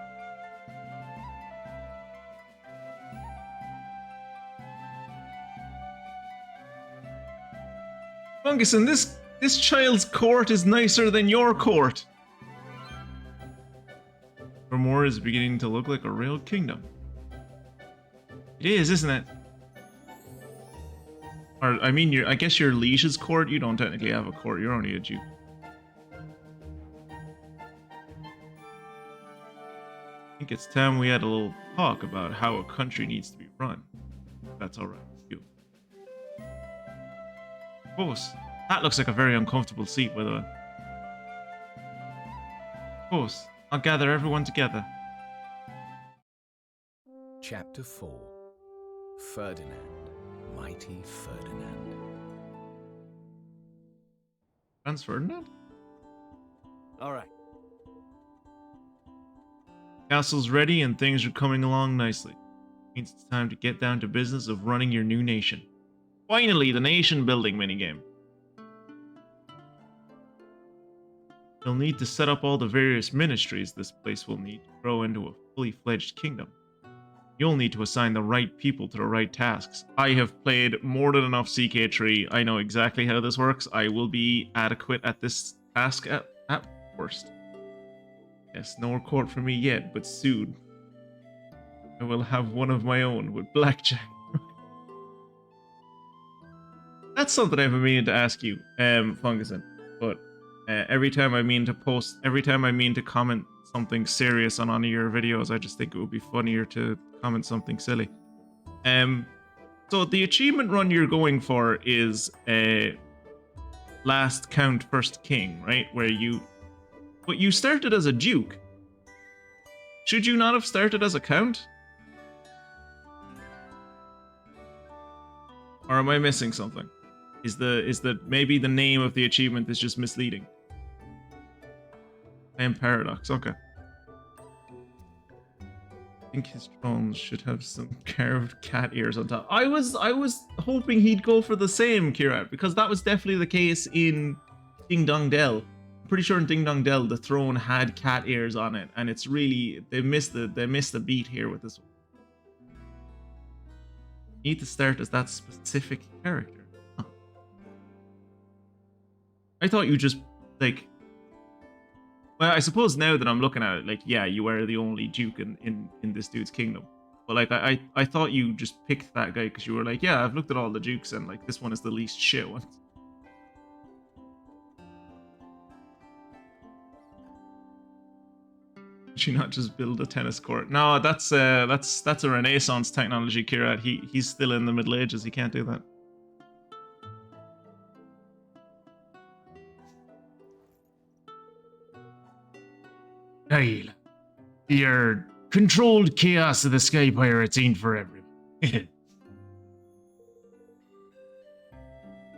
Funguson, this child's court is nicer than your court. Vermore is beginning to look like a real kingdom. It is, isn't it? Or, I mean, I guess your liege's court, you don't technically have a court, you're only a duke. I think it's time we had a little talk about how a country needs to be run. That's alright with you. Of course. That looks like a very uncomfortable seat, by the way. Of course. I'll gather everyone together. Chapter 4. Ferdinand, mighty Ferdinand. Franz Ferdinand? All right. Castle's ready and things are coming along nicely. Means it's time to get down to business of running your new nation. Finally, the nation building minigame. You'll need to set up all the various ministries this place will need to grow into a fully fledged kingdom. You'll need to assign the right people to the right tasks. I have played more than enough CK3. I know exactly how this works. I will be adequate at this task at worst. Yes, no court for me yet, but soon. I will have one of my own with blackjack. That's something I've been meaning to ask you, Funguson. But every time I mean to comment something serious on one of your videos, I just think it would be funnier to comment something silly. So the achievement run you're going for is last count first king, right? But you started as a duke. Should you not have started as a count? Or am I missing something? Is the maybe the name of the achievement is just misleading? I am Paradox, okay. I think his throne should have some carved cat ears on top. I was hoping he'd go for the same, Kirat, because that was definitely the case in Ding Dong Dell. I'm pretty sure in Ding Dong Dell the throne had cat ears on it, and it's really they missed the beat here with this one. You need to start as that specific character. Huh. I thought you just like. Well, I suppose now that I'm looking at it, like, yeah, you are the only duke in this dude's kingdom. But like, I thought you just picked that guy because you were like, yeah, I've looked at all the dukes and like this one is the least shit one. Did you not just build a tennis court? No, that's a Renaissance technology, Kirat. He's still in the Middle Ages. He can't do that. Kyle, your controlled chaos of the Sky Pirates ain't for everyone.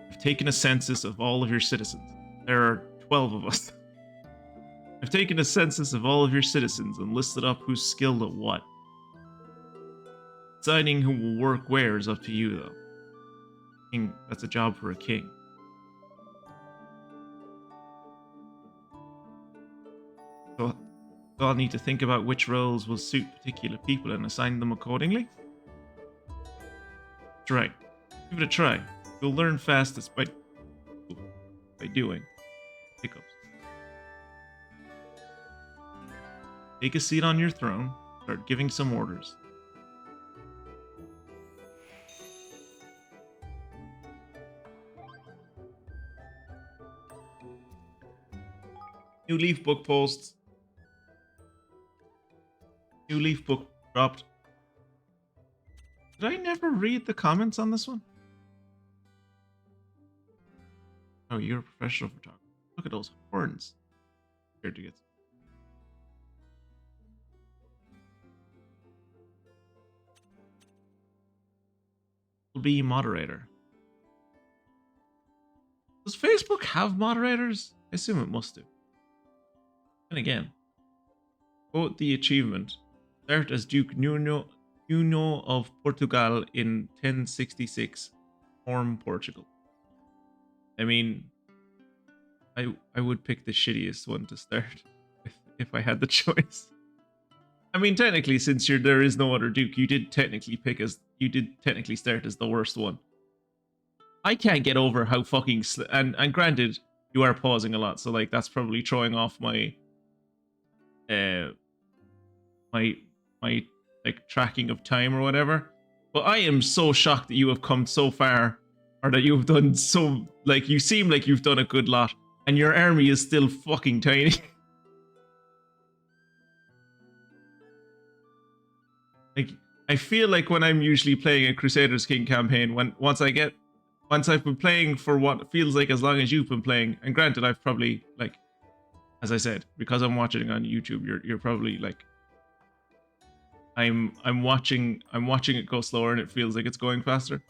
I've taken a census of all of your citizens. There are 12 of us. I've taken a census of all of your citizens and listed up who's skilled at what. Deciding who will work where is up to you, though. King, that's a job for a king. So I'll need to think about which roles will suit particular people and assign them accordingly. Try. Give it a try. You'll learn fastest by doing. Hiccups. Take a seat on your throne. Start giving some orders. New leaf book posts. New leaf book dropped. Did I never read the comments on this one? Oh, you're a professional photographer. Look at those horns. Scared to get. Will be moderator. Does Facebook have moderators? I assume it must do. And again, quote the achievement. Start as Duke Nuno you know of Portugal in 1066, form Portugal? I mean, I would pick the shittiest one to start if I had the choice. I mean, technically, since there is no other Duke, you did technically start as the worst one. I can't get over how fucking and granted, you are pausing a lot, so like that's probably throwing off my my like tracking of time or whatever. But I am so shocked that you have come so far, or that you've done so, like, you seem like you've done a good lot, and your army is still fucking tiny. Like, I feel like when I'm usually playing a Crusaders King campaign, once I've been playing for what feels like as long as you've been playing, and granted, I've probably, like, as I said, because I'm watching on YouTube, you're probably like, I'm watching it go slower and it feels like it's going faster.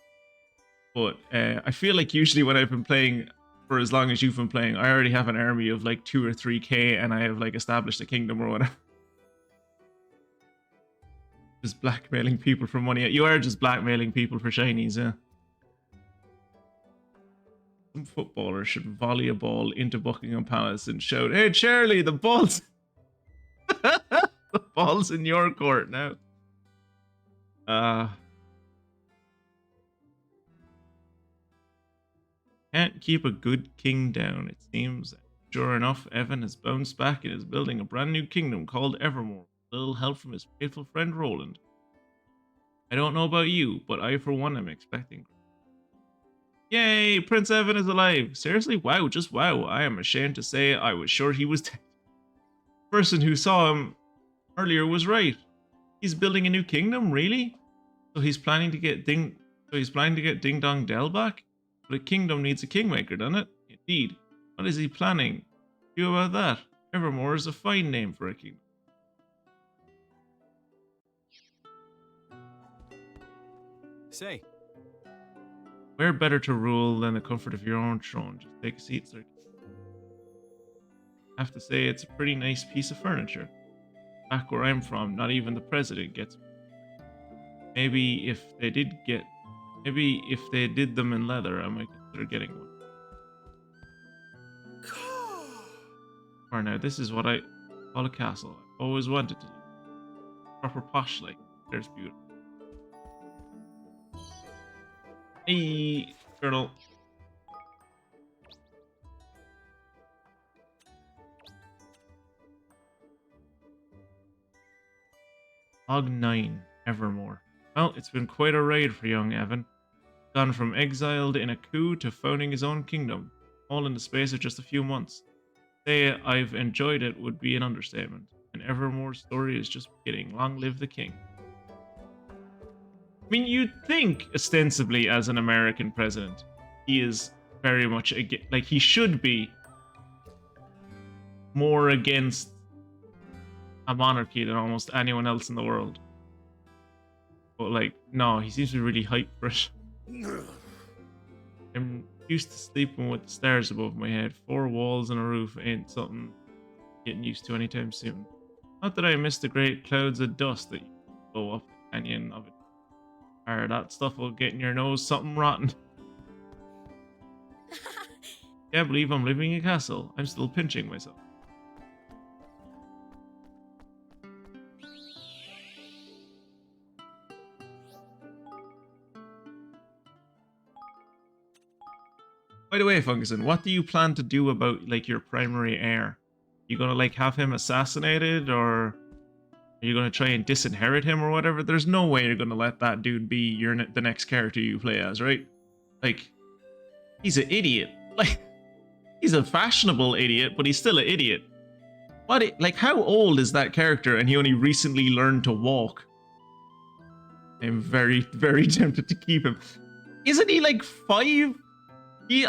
But I feel like usually when I've been playing for as long as you've been playing, I already have an army of like 2 or 3k, and I have like established a kingdom or whatever. Just blackmailing people for money. You are just blackmailing people for shinies, yeah. Some footballer should volley a ball into Buckingham Palace and shout, "Hey Charlie, the ball's the ball's in your court now." Can't keep a good king down, it seems. Sure enough, Evan has bounced back and is building a brand new kingdom called Evermore, with a little help from his faithful friend Roland. I don't know about you, but I for one am expecting. Yay, Prince Evan is alive. Seriously? Wow, just wow. I am ashamed to say I was sure he was dead. The person who saw him earlier was right. He's building a new kingdom, really? So he's planning to get Ding Dong Dell back? But a kingdom needs a kingmaker, doesn't it? Indeed. What is he planning? Do about that? Evermore is a fine name for a kingdom. Say, Where better to rule than the comfort of your own throne? Just take a seat, sir. I have to say, it's a pretty nice piece of furniture. Back where I'm from, not even the president gets one. Maybe if they did them in leather, I might consider getting one. For now, this is what I call a castle. I've always wanted to live. Proper posh, like. There's beautiful. Hey, Colonel. Log 9, Evermore. Well, it's been quite a ride for young Evan. Gone from exiled in a coup to founding his own kingdom, all in the space of just a few months. Say I've enjoyed it would be an understatement. And Evermore's story is just beginning. Long live the king. I mean, you'd think, ostensibly, as an American president, he is very much like, he should be more against a monarchy than almost anyone else in the world. But, like, no, he seems to be really hyped for it. I'm used to sleeping with the stars above my head. 4 walls and a roof ain't something getting used to anytime soon. Not that I miss the great clouds of dust that go up the canyon of it. Or that stuff will get in your nose something rotten. Can't believe I'm living in a castle. I'm still pinching myself. By the way, Funguson, what do you plan to do about, like, your primary heir? You gonna, like, have him assassinated, or are you gonna try and disinherit him or whatever? There's no way you're gonna let that dude be the next character you play as, right? Like, he's an idiot. Like, he's a fashionable idiot, but he's still an idiot. Like, how old is that character and he only recently learned to walk? I'm very, very tempted to keep him. Isn't he like 5?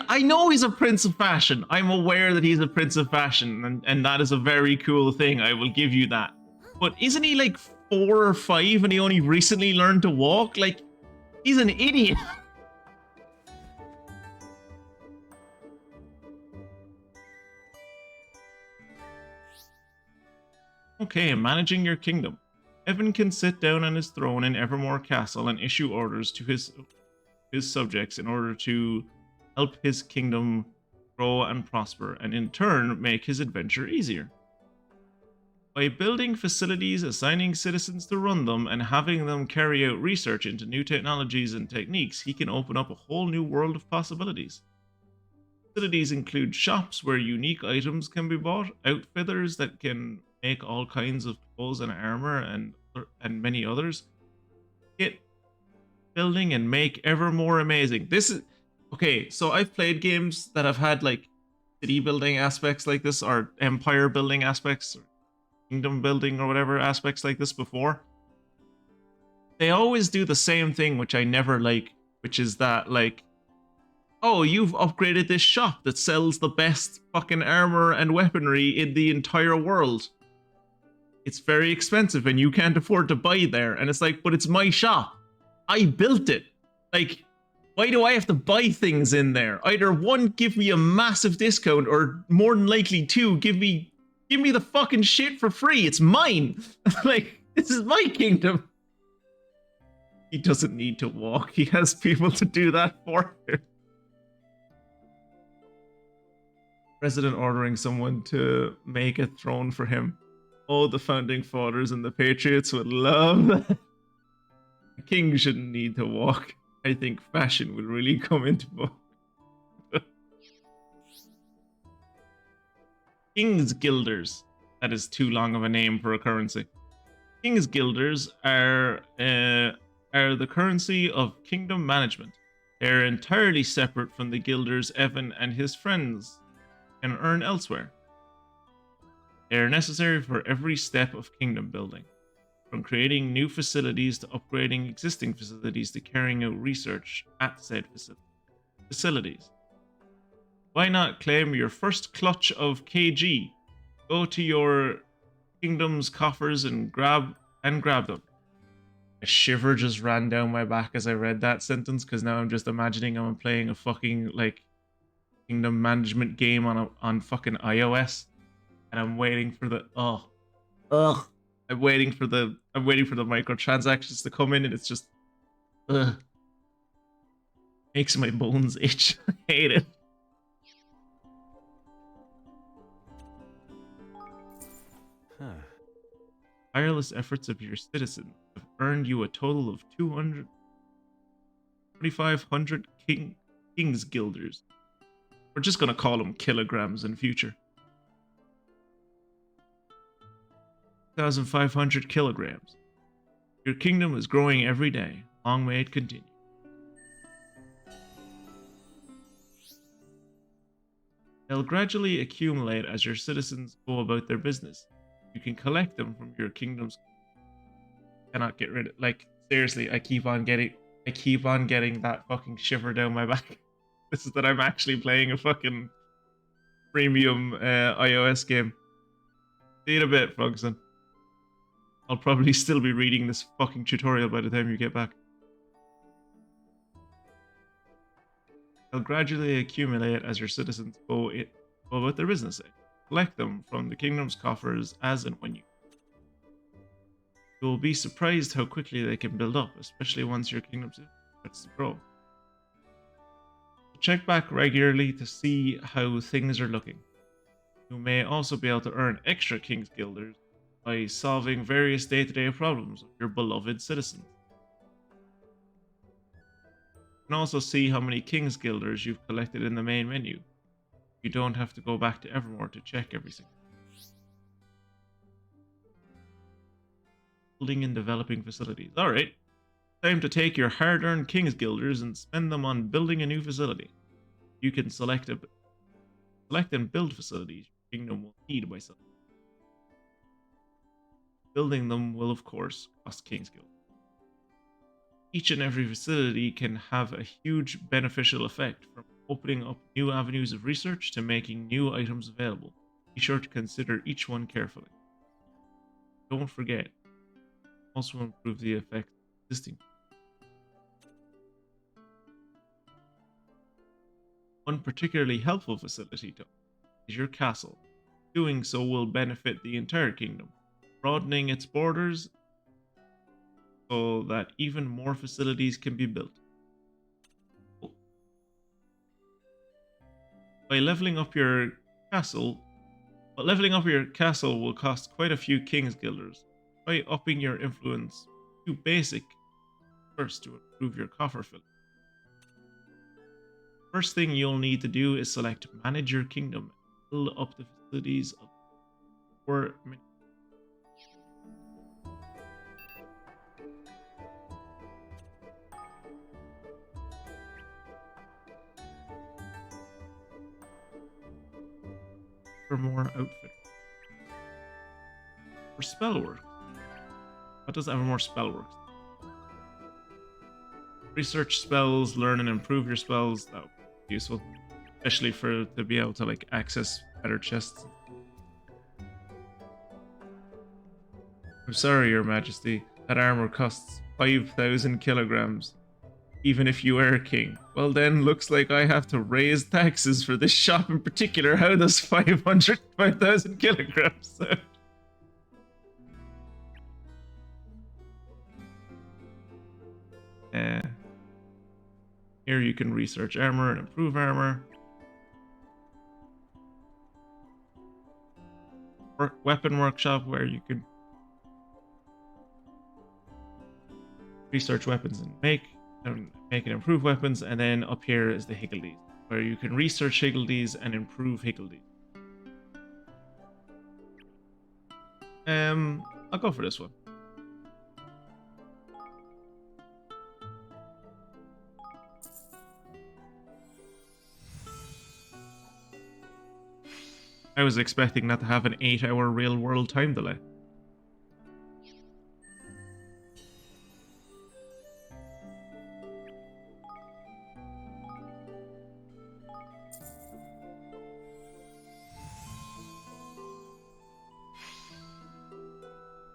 I know he's a prince of fashion. I'm aware that he's a prince of fashion, and that is a very cool thing. I will give you that. But isn't he like 4 or 5 and he only recently learned to walk? Like, he's an idiot. Okay, managing your kingdom. Evan can sit down on his throne in Evermore Castle and issue orders to his subjects in order to help his kingdom grow and prosper, and in turn make his adventure easier. By building facilities, assigning citizens to run them, and having them carry out research into new technologies and techniques, he can open up a whole new world of possibilities. Facilities include shops where unique items can be bought, outfitters that can make all kinds of clothes and armor, and many others. Kit building and make ever more amazing. This is okay. So I've played games that have had like city building aspects like this, or empire building aspects, or kingdom building or whatever aspects like this before. They always do the same thing, which I never like, which is that like, oh, you've upgraded this shop that sells the best fucking armor and weaponry in the entire world. It's very expensive and you can't afford to buy there. And it's like, but it's my shop. I built it. Like, why do I have to buy things in there? Either one, give me a massive discount, or more than likely two, give me the fucking shit for free. It's mine. Like, this is my kingdom. He doesn't need to walk. He has people to do that for him. President ordering someone to make a throne for him. Oh, the founding fathers and the patriots would love that. The king shouldn't need to walk. I think fashion will really come into vogue. King's Guilders. That is too long of a name for a currency. King's Guilders are the currency of kingdom management. They're entirely separate from the guilders Evan and his friends can earn elsewhere. They are necessary for every step of kingdom building, from creating new facilities to upgrading existing facilities to carrying out research at said facilities. Why not claim your first clutch of KG? Go to your kingdom's coffers and grab them. A shiver just ran down my back as I read that sentence, because now I'm just imagining I'm playing a fucking like kingdom management game on fucking iOS, and I'm waiting for the I'm waiting for the microtransactions to come in, and it's just makes my bones itch. I hate it. Tireless efforts of your citizens have earned you a total of 2,500 King's Guilders. We're just gonna call them kilograms in future. 2,500 kilograms. Your kingdom is growing every day. Long may it continue. They'll gradually accumulate as your citizens go about their business. You can collect them from your kingdoms. Cannot get rid of, like, seriously, I keep on getting that fucking shiver down my back. This is that I'm actually playing a fucking premium iOS game. See you in a bit, Frogson. I'll probably still be reading this fucking tutorial by the time you get back. They'll gradually accumulate as your citizens go about their business. Collect them from the kingdom's coffers as and when you. You will be surprised how quickly they can build up, especially once your kingdom starts to grow. Check back regularly to see how things are looking. You may also be able to earn extra King's Guilders by solving various day-to-day problems of your beloved citizens. You can also see how many King's Guilders you've collected in the main menu. You don't have to go back to Evermore to check every single. Building and developing facilities. Alright. Time to take your hard-earned King's Guilders and spend them on building a new facility. You can select and build facilities your kingdom will need by selling. Building them will, of course, cost King's Guild. Each and every facility can have a huge beneficial effect, from opening up new avenues of research to making new items available. Be sure to consider each one carefully. Don't forget, also improve the effect of existing. One particularly helpful facility to is your castle. Doing so will benefit the entire kingdom. Broadening its borders so that even more facilities can be built. By leveling up your castle, but leveling up your castle will cost quite a few King's Guilders. By upping your influence to basic first to improve your coffer fill. First thing you'll need to do is select Manage Your Kingdom and build up the facilities of 4 minutes. For more outfit. For spellwork. What does Evermore Spellwork? Research spells, learn and improve your spells. That would be useful. Especially to be able to like access better chests. I'm sorry, Your Majesty. That armor costs 5,000 kilograms. Even if you are king. Well then, looks like I have to raise taxes for this shop in particular. How does 5,000 kilograms sound? Here you can research armor and improve armor. Weapon workshop where you can research weapons and make and improve weapons, and then up here is the Higgledies, where you can research Higgledies and improve Higgledies. I'll go for this one. I was expecting that to have an 8-hour real-world time delay.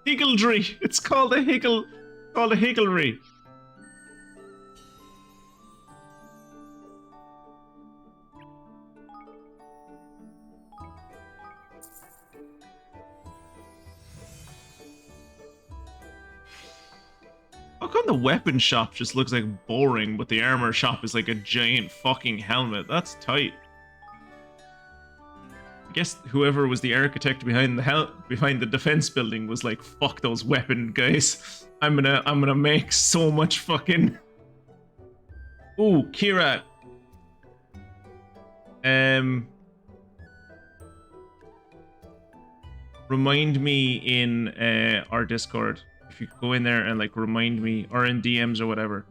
Higgledry! It's called a higglery. How come the weapon shop just looks like boring, but the armor shop is like a giant fucking helmet? That's tight. I guess whoever was the architect behind the defense building was like, fuck those weapon guys. I'm gonna make so much fucking. Ooh, Kirat. Remind me in our Discord. If you could go in there and like remind me, or in DMs or whatever,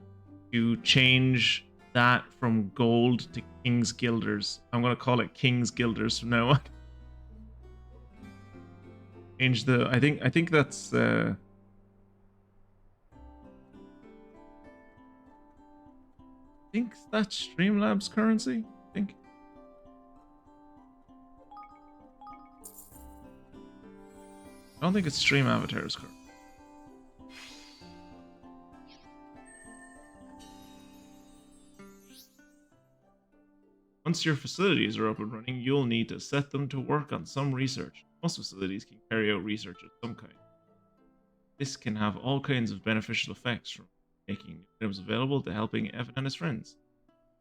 to change that from gold to King's Guilders. I'm gonna call it King's Guilders from now on. Change the. I think that's. I think that's Streamlabs currency. I think. I don't think it's Stream Avatar's currency. Once your facilities are up and running, you'll need to set them to work on some research. Most facilities can carry out research of some kind. This can have all kinds of beneficial effects, from making items available to helping Evan and his friends.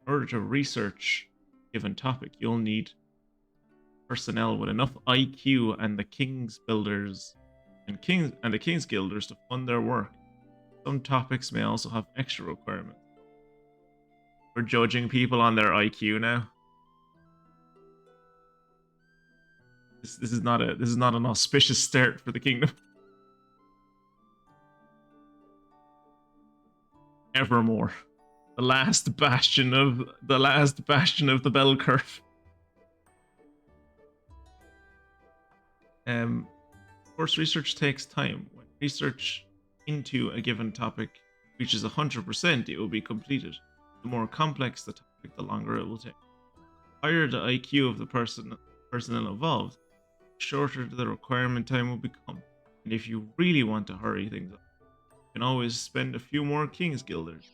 In order to research a given topic, you'll need personnel with enough IQ and the King's Builders and the King's Guilders to fund their work. Some topics may also have extra requirements. We're judging people on their IQ now. This is not an auspicious start for the kingdom. Evermore, the last bastion of the bell curve. Of course, research takes time. When research into a given topic reaches 100%, it will be completed. The more complex the topic, the longer it will take. The higher the IQ of the personnel involved, the shorter the requirement time will become. And if you really want to hurry things up, you can always spend a few more King's Guilders.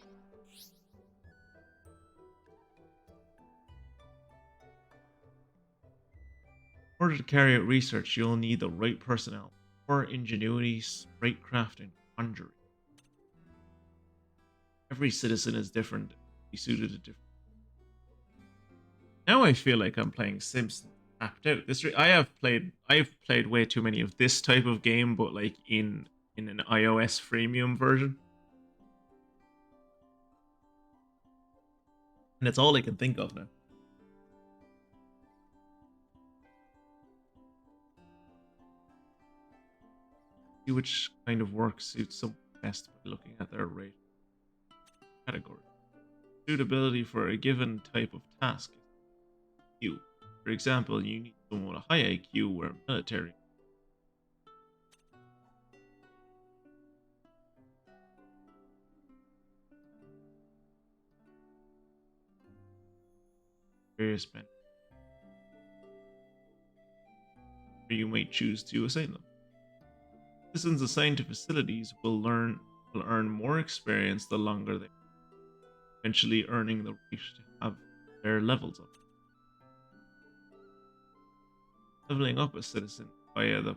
In order to carry out research, you'll need the right personnel, or ingenuity, spritecraft, and conjuring. Every citizen is different. Be suited to different. Now I feel like I'm playing Sims tapped out. I've played way too many of this type of game, but like in an iOS freemium version. And it's all I can think of now. See which kind of work suits someone best by looking at their rate. Category. Suitability for a given type of task. IQ. For example, you need someone with a high IQ or military. Various benefits. Or you might choose to assign them. Citizens assigned to facilities will earn more experience the longer they eventually earning the right to have their levels up. Leveling up a citizen via the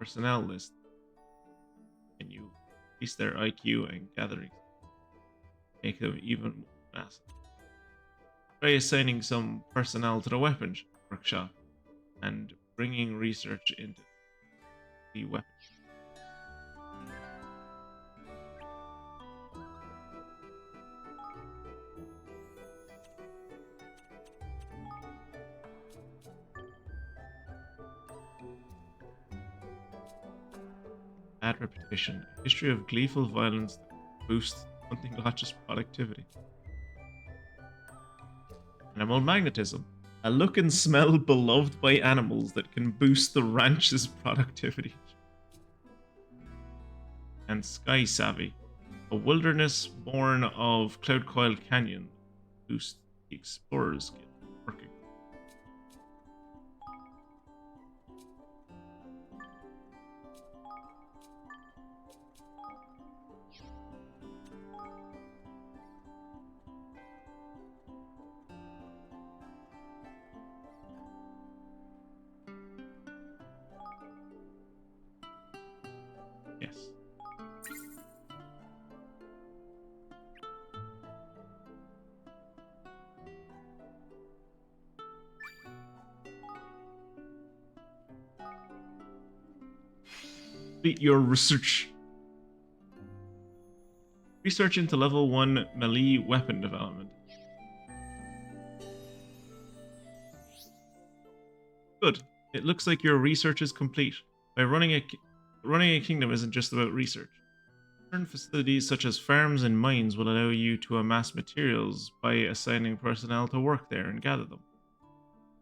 personnel list, and you increase their IQ and gathering, make them even more massive. Try assigning some personnel to the weapons workshop and bringing research into the weapons. Bad reputation. A history of gleeful violence that boosts hunting lodge's productivity. Animal magnetism. A look and smell beloved by animals that can boost the ranch's productivity. And Sky Savvy. A wilderness born of Cloud Coil Canyon that boosts the explorer's skill. Working. Yes. Complete your research. Research into level 1 melee weapon development. Good. It looks like your research is complete. By running a kingdom isn't just about research. Certain facilities such as farms and mines will allow you to amass materials by assigning personnel to work there and gather them.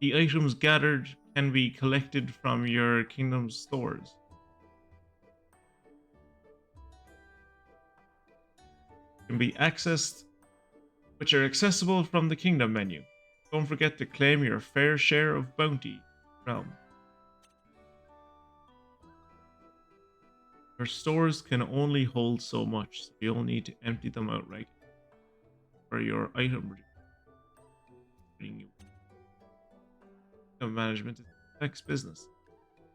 The items gathered can be collected from your kingdom's stores. Can be accessed, which are accessible from the kingdom menu. Don't forget to claim your fair share of bounty realm. Your stores can only hold so much, so you'll need to empty them out regularly for your item reduction. Management is the next business.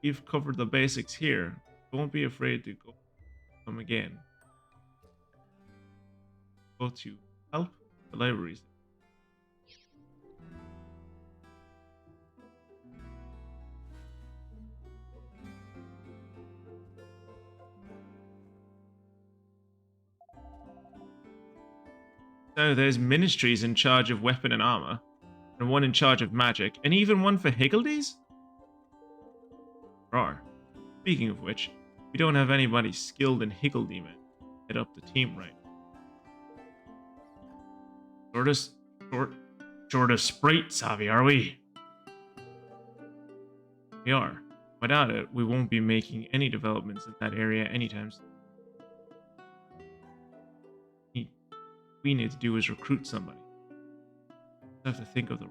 You've covered the basics here. Don't be afraid to go them again. Go to help the libraries. So there's ministries in charge of weapon and armor, and one in charge of magic, and even one for Higgledies? Rar. Speaking of which, we don't have anybody skilled in Higgledy men. Head up the team right. Short of sprite, savvy, are we? We are. Without it, we won't be making any developments in that area anytime soon. We need to do is recruit somebody. I have to think of the.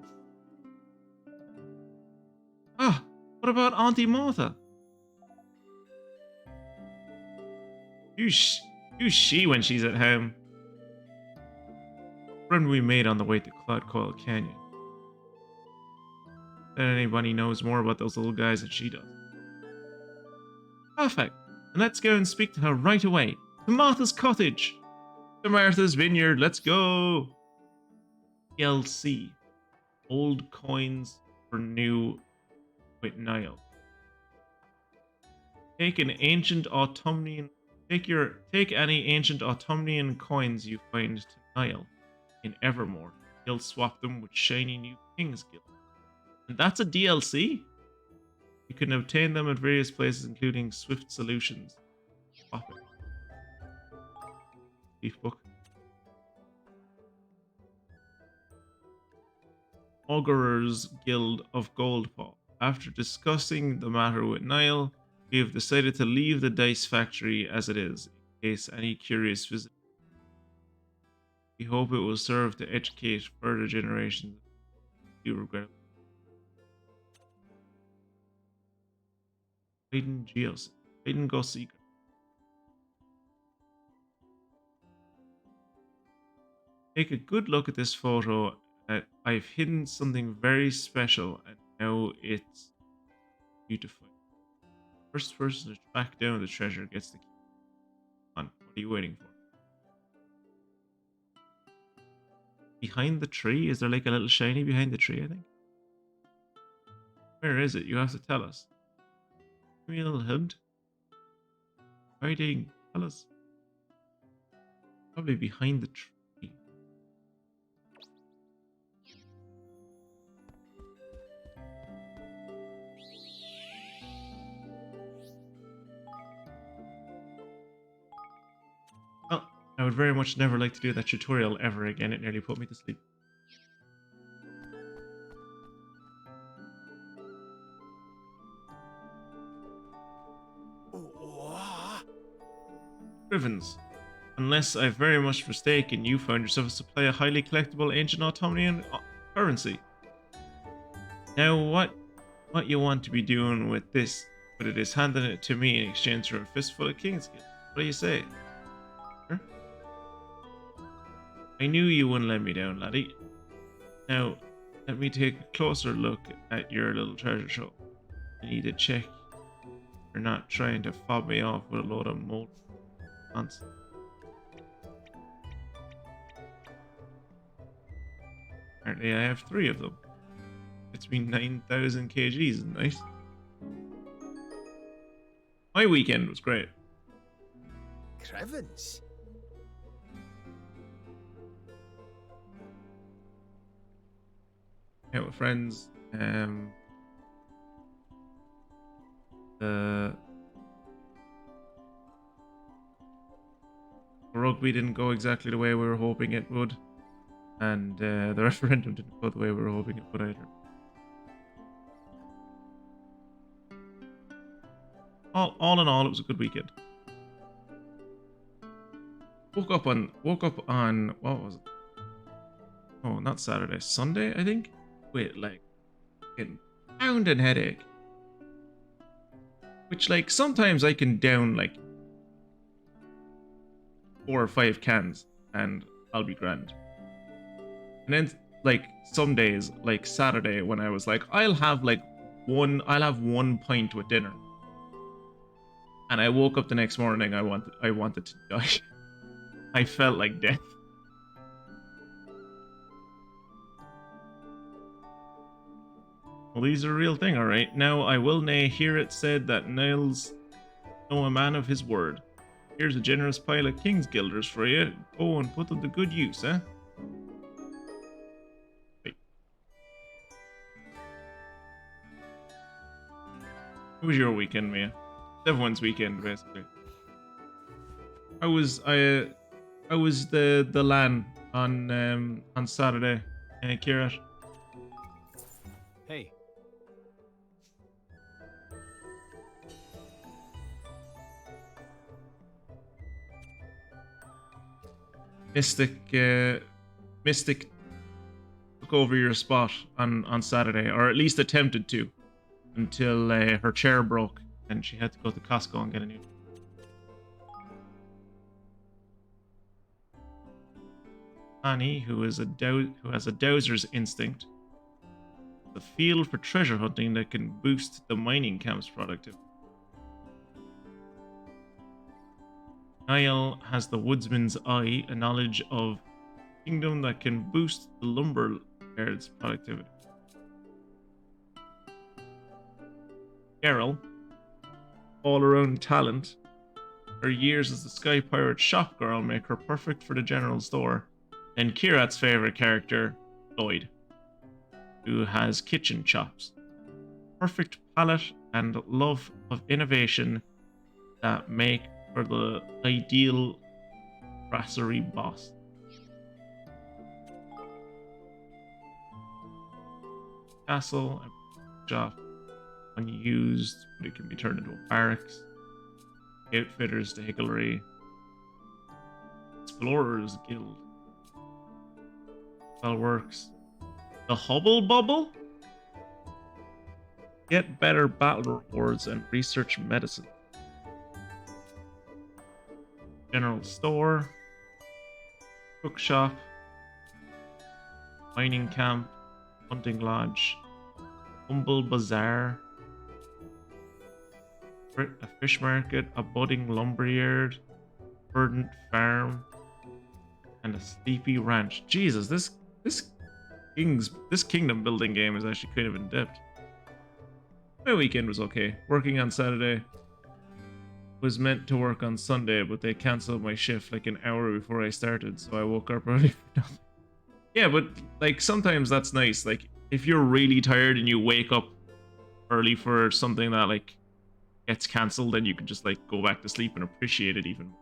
Ah, what about Auntie Martha? Who's she when she's at home? Friend we made on the way to Cloud Coil Canyon. Bet anybody knows more about those little guys than she does. Perfect. And let's go and speak to her right away. To Martha's cottage. to Martha's Vineyard. Let's go. DLC. Old coins for new with Nile. Take an ancient Autumnian. Take any ancient Autumnian coins you find to Nile in Evermore. You'll swap them with shiny new King's Guild. And that's a DLC. You can obtain them at various places, including Swift Solutions. Swap it. Beef book. Augurer's Guild of Goldpaw. After discussing the matter with Niall, we have decided to leave the dice factory as it is, in case any curious visit. We hope it will serve to educate further generations. You regret. Hidden Geos. Hidden Go Secret. Take a good look at this photo. I've hidden something very special, and now it's beautiful. First person to track down the treasure gets the key. Come on, what are you waiting for? Behind the tree? Is there like a little shiny behind the tree, I think? Where is it? You have to tell us. Give me a little hint. Hiding. Tell us. Probably behind the tree. Well, I would very much never like to do that tutorial ever again. It nearly put me to sleep. Rivens. Unless I've very much mistaken, you found yourself a supply of highly collectible ancient Autumnian currency. Now what you want to be doing with this, but it is handing it to me in exchange for a fistful of King's Guild. What do you say? Huh? I knew you wouldn't let me down, laddie. Now, let me take a closer look at your little treasure show. I need to check you're not trying to fob me off with a load of mold nonsense. Apparently I have 3 of them. It's me 9,000 kgs, nice. My weekend was great. Crevens. Out with friends. The rugby didn't go exactly the way we were hoping it would, and the referendum didn't go the way we were hoping it would either. All in all, it was a good weekend. Woke up on what was it? Oh, not Saturday, Sunday, I think. With like a pounding headache, which like sometimes I can down like 4 or 5 cans and I'll be grand. And then like some days, like Saturday, when I was like, I'll have 1 pint with dinner, and I woke up the next morning, I wanted to die. I felt like death. Well, these are a real thing, alright. Now, I will nay hear it said that Niles know a man of his word. Here's a generous pile of King's Guilders for you. Go and put them to good use, eh? Wait. How was your weekend, Mia? Everyone's weekend, basically. I was the LAN on Saturday. Kierat. Hey. Mystic took over your spot on Saturday, or at least attempted to, until her chair broke and she had to go to Costco and get a new. Annie, who has a dowser's instinct, the field for treasure hunting that can boost the mining camp's productivity. Niall has the woodsman's eye, a knowledge of kingdom that can boost the lumber yard's productivity. Geralt, all-around talent. Her years as the Sky Pirate shop girl make her perfect for the general store. And Kirat's favorite character, Lloyd, who has kitchen chops. Perfect palate and love of innovation that make for the ideal brasserie boss. Castle and shop unused, but it can be turned into a barracks. Outfitters to Hickory. Explorers Guild. Spellworks. The Hubble Bubble? Get better battle rewards and research medicine. General store. Cook shop. Mining camp. Hunting lodge. Humble bazaar. A fish market. A budding lumberyard. Verdant farm. And a sleepy ranch. Jesus, this kingdom building game is actually kind of in depth. My weekend was okay. Working on Saturday. Was meant to work on Sunday, but they cancelled my shift like an hour before I started, so I woke up early for nothing. Yeah, but like sometimes that's nice. Like if you're really tired and you wake up early for something that like gets cancelled, then you can just like go back to sleep and appreciate it even.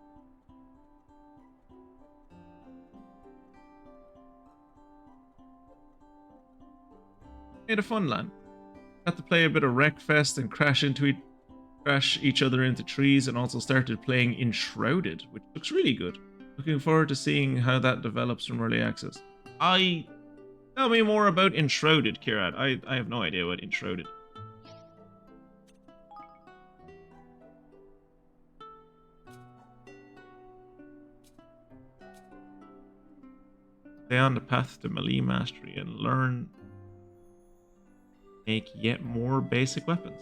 Made a fun LAN. Got to play a bit of Wreckfest and crash each other into trees, and also started playing Enshrouded, which looks really good. Looking forward to seeing how that develops from early access. Tell me more about Enshrouded, Kirat. I have no idea what Enshrouded. Stay on the path to melee mastery and learn make yet more basic weapons.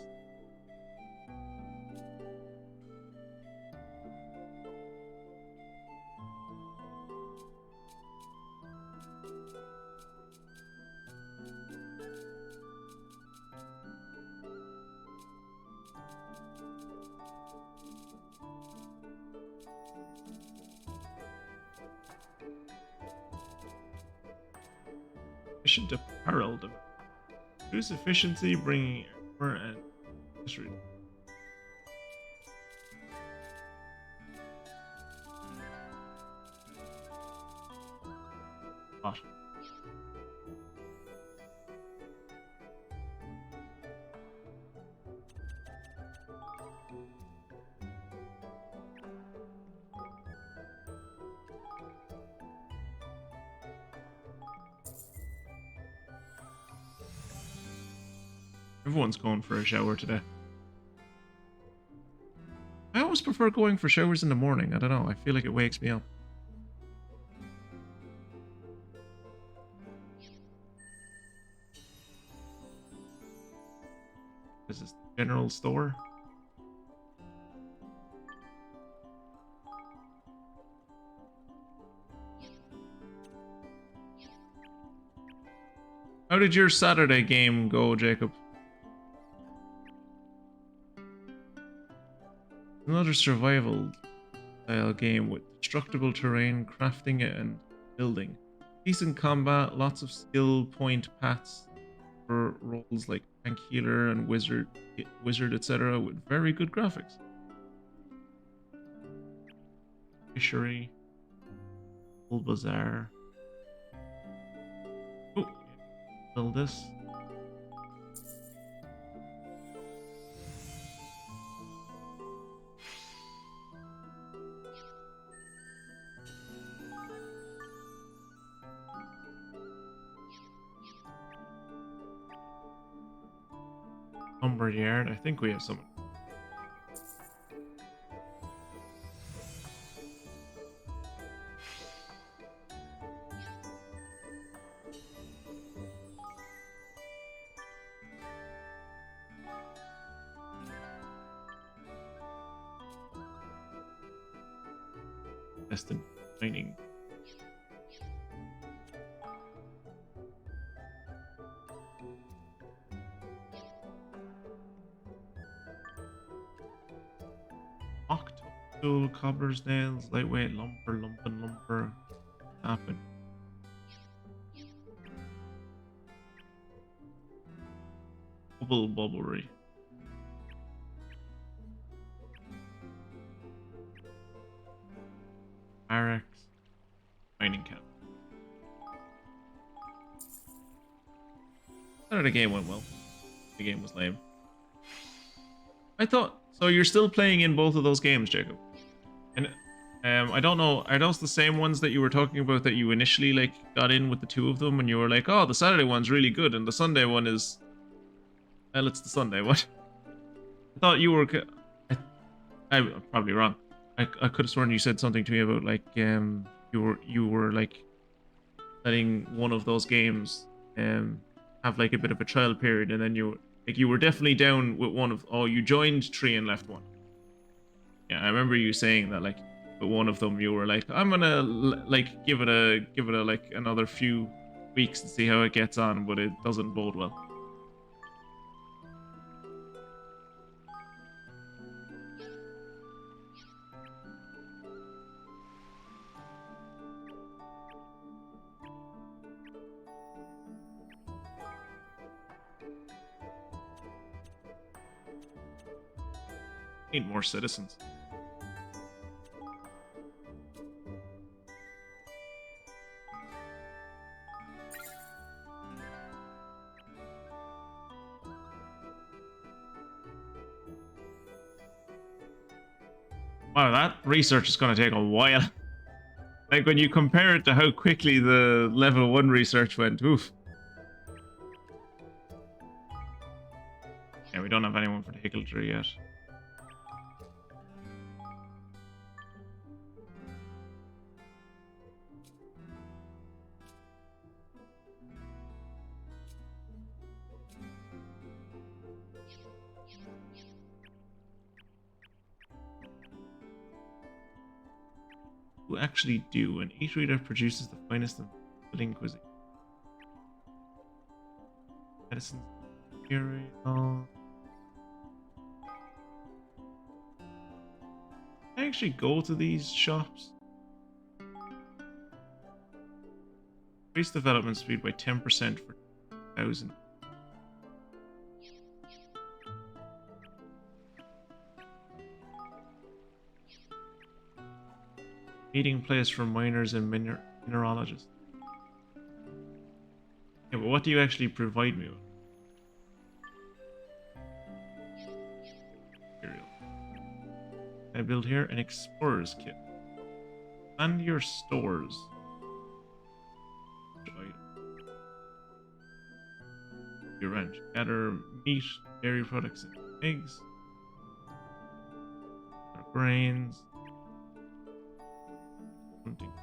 Efficient apparel. Reduce efficiency, bringing armor and history. What? Everyone's going for a shower today. I always prefer going for showers in the morning. I don't know. I feel like it wakes me up. Is this the general store? How did your Saturday game go, Jacob? Another survival style game with destructible terrain, crafting and building. Decent combat, lots of skill point paths for roles like tank healer and wizard etc. with very good graphics. Fishery. Full bazaar. Oh, build this. Lumberyard. I think we have some. Best in training. Octool, cobbler's nails, lightweight lumber, lumber, happen. Bubblery. Barracks. Mining camp. I thought the game went well. The game was lame. I thought... So you're still playing in both of those games, Jacob? And I don't know, are those the same ones that you were talking about that you initially like got in with the two of them and you were like, oh, the Saturday one's really good and the Sunday one is... Well, it's the Sunday, what? I thought you were... I'm probably wrong. I could have sworn you said something to me about like you were like letting one of those games have like a bit of a trial period, and then you were definitely down with one of... Oh, you joined 3 and left 1. Yeah, I remember you saying that like with one of them you were like, I'm gonna like give it a like another few weeks to see how it gets on, but it doesn't bode well. Need more citizens. Wow, that research is going to take a while. Like when you compare it to how quickly the level 1 research went, oof. Yeah, we don't have anyone for the Higgledy yet. Who actually do? An eatery that produces the finest of filling cuisine. Medicine. Cereal. Can I actually go to these shops? Increase development speed by 10% for 1,000. Meeting place for miners and mineralogists. Yeah, but what do you actually provide me with? Material. Can I build here an explorer's kit? And your stores. Your ranch. Gather meat, dairy products, and eggs. Grains. Hunting.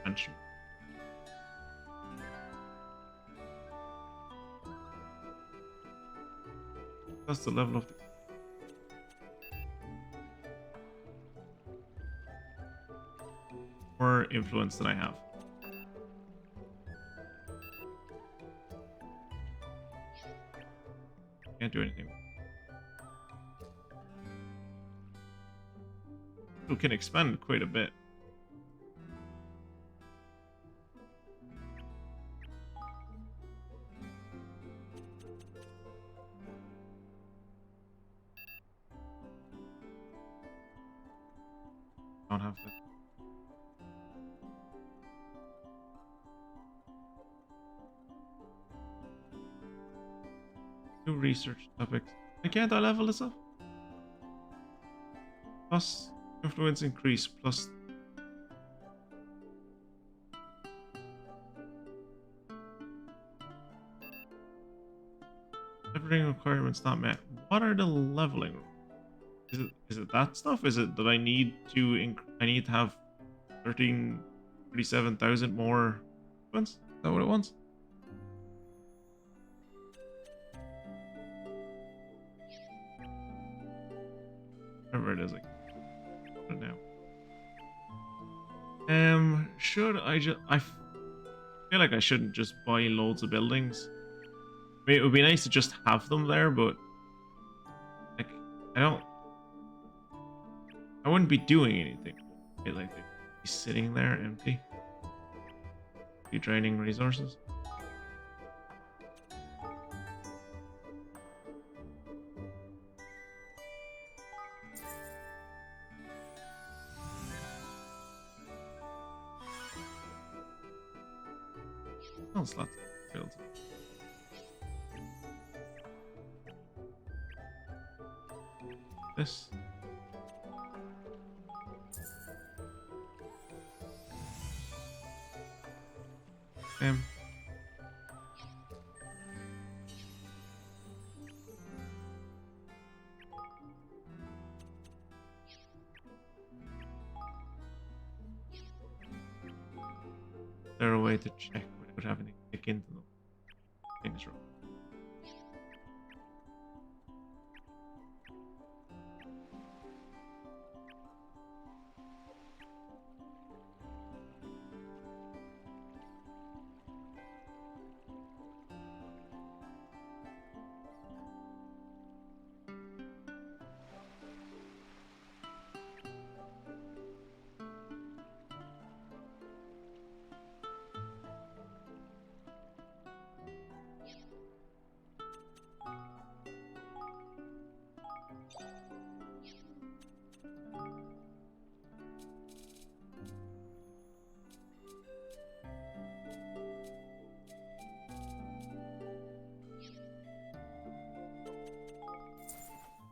Mansion. That's the level of the... More influence than I have. Can't do anything. We can expand quite a bit. Don't have that. New research topics. Can't I level this up? Plus influence increase plus. Leveling requirements not met. What are the leveling? Is it that stuff? Is it that I need to have 37,000 more influence? that what it wants? Whatever it is, like, put it now. Should I just? I feel like I shouldn't just buy loads of buildings. I mean, it would be nice to just have them there, but like, I wouldn't be doing anything. Like, they'd be sitting there empty, be draining resources. Oh, slots filled. This. Is there a way to check without having to click into them? Things wrong.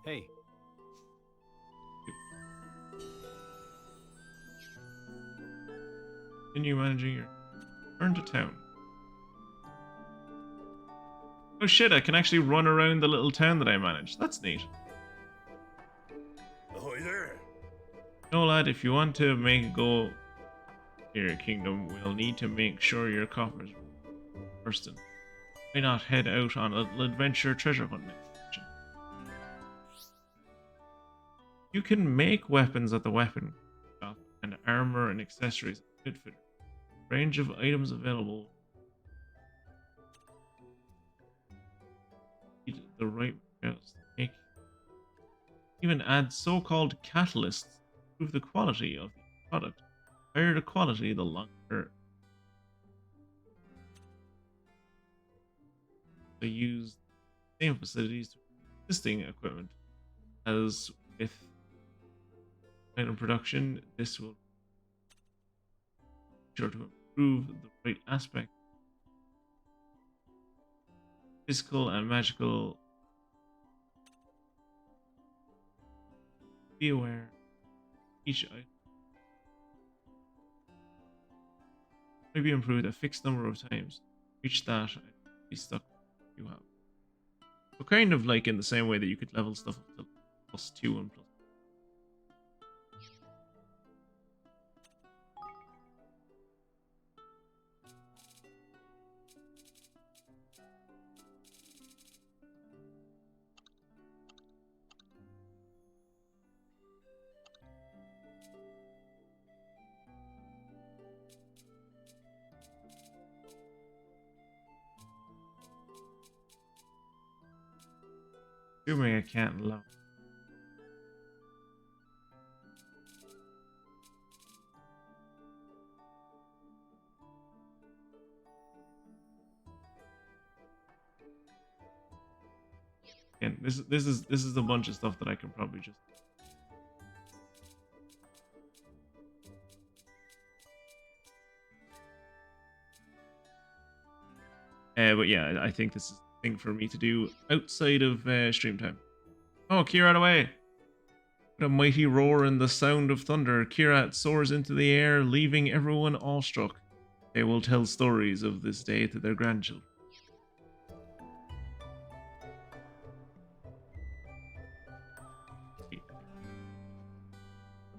Hey, Continue managing your return to town. Oh shit, I can actually run around the little town that I managed. That's neat. Ahoy there! No lad, if you want to make a go to your kingdom, we'll need to make sure your coffers are bursting. Why not head out on a little adventure treasure hunt next mission? You can make weapons at the weapon shop and armor and accessories at Outfitter. Range of items available. Need the right materials to make. Even add so-called catalysts to improve the quality of the product. The higher the quality, the longer they use the same facilities to existing equipment. As with item production, this will be sure to improve the right aspect. Physical and magical. Be aware each item may be improved a fixed number of times. Reach that and be stuck you have. So kind of like in the same way that you could level stuff up to +2 and +. Assuming I can't load. And this is a bunch of stuff that I can probably just. But yeah, I think this is the thing for me to do outside of stream time. Oh, Kirat away! With a mighty roar and the sound of thunder, Kirat soars into the air, leaving everyone awestruck. They will tell stories of this day to their grandchildren.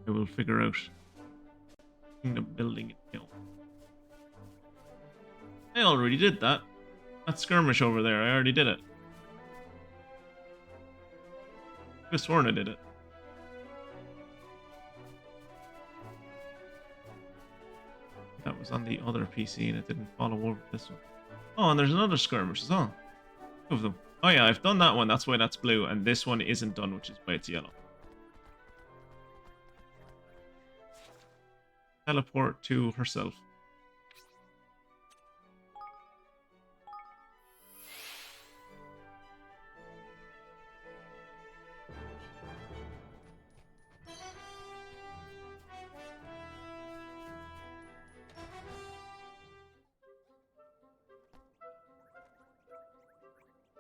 I will figure out kingdom building it now. I already did that. That skirmish over there, I already did it. I could have sworn I did it. That was on the other PC and it didn't follow over this one. Oh, and there's another skirmish as well. Two of them. Oh yeah, I've done that one, that's why that's blue, and this one isn't done, which is why it's yellow. Teleport to herself.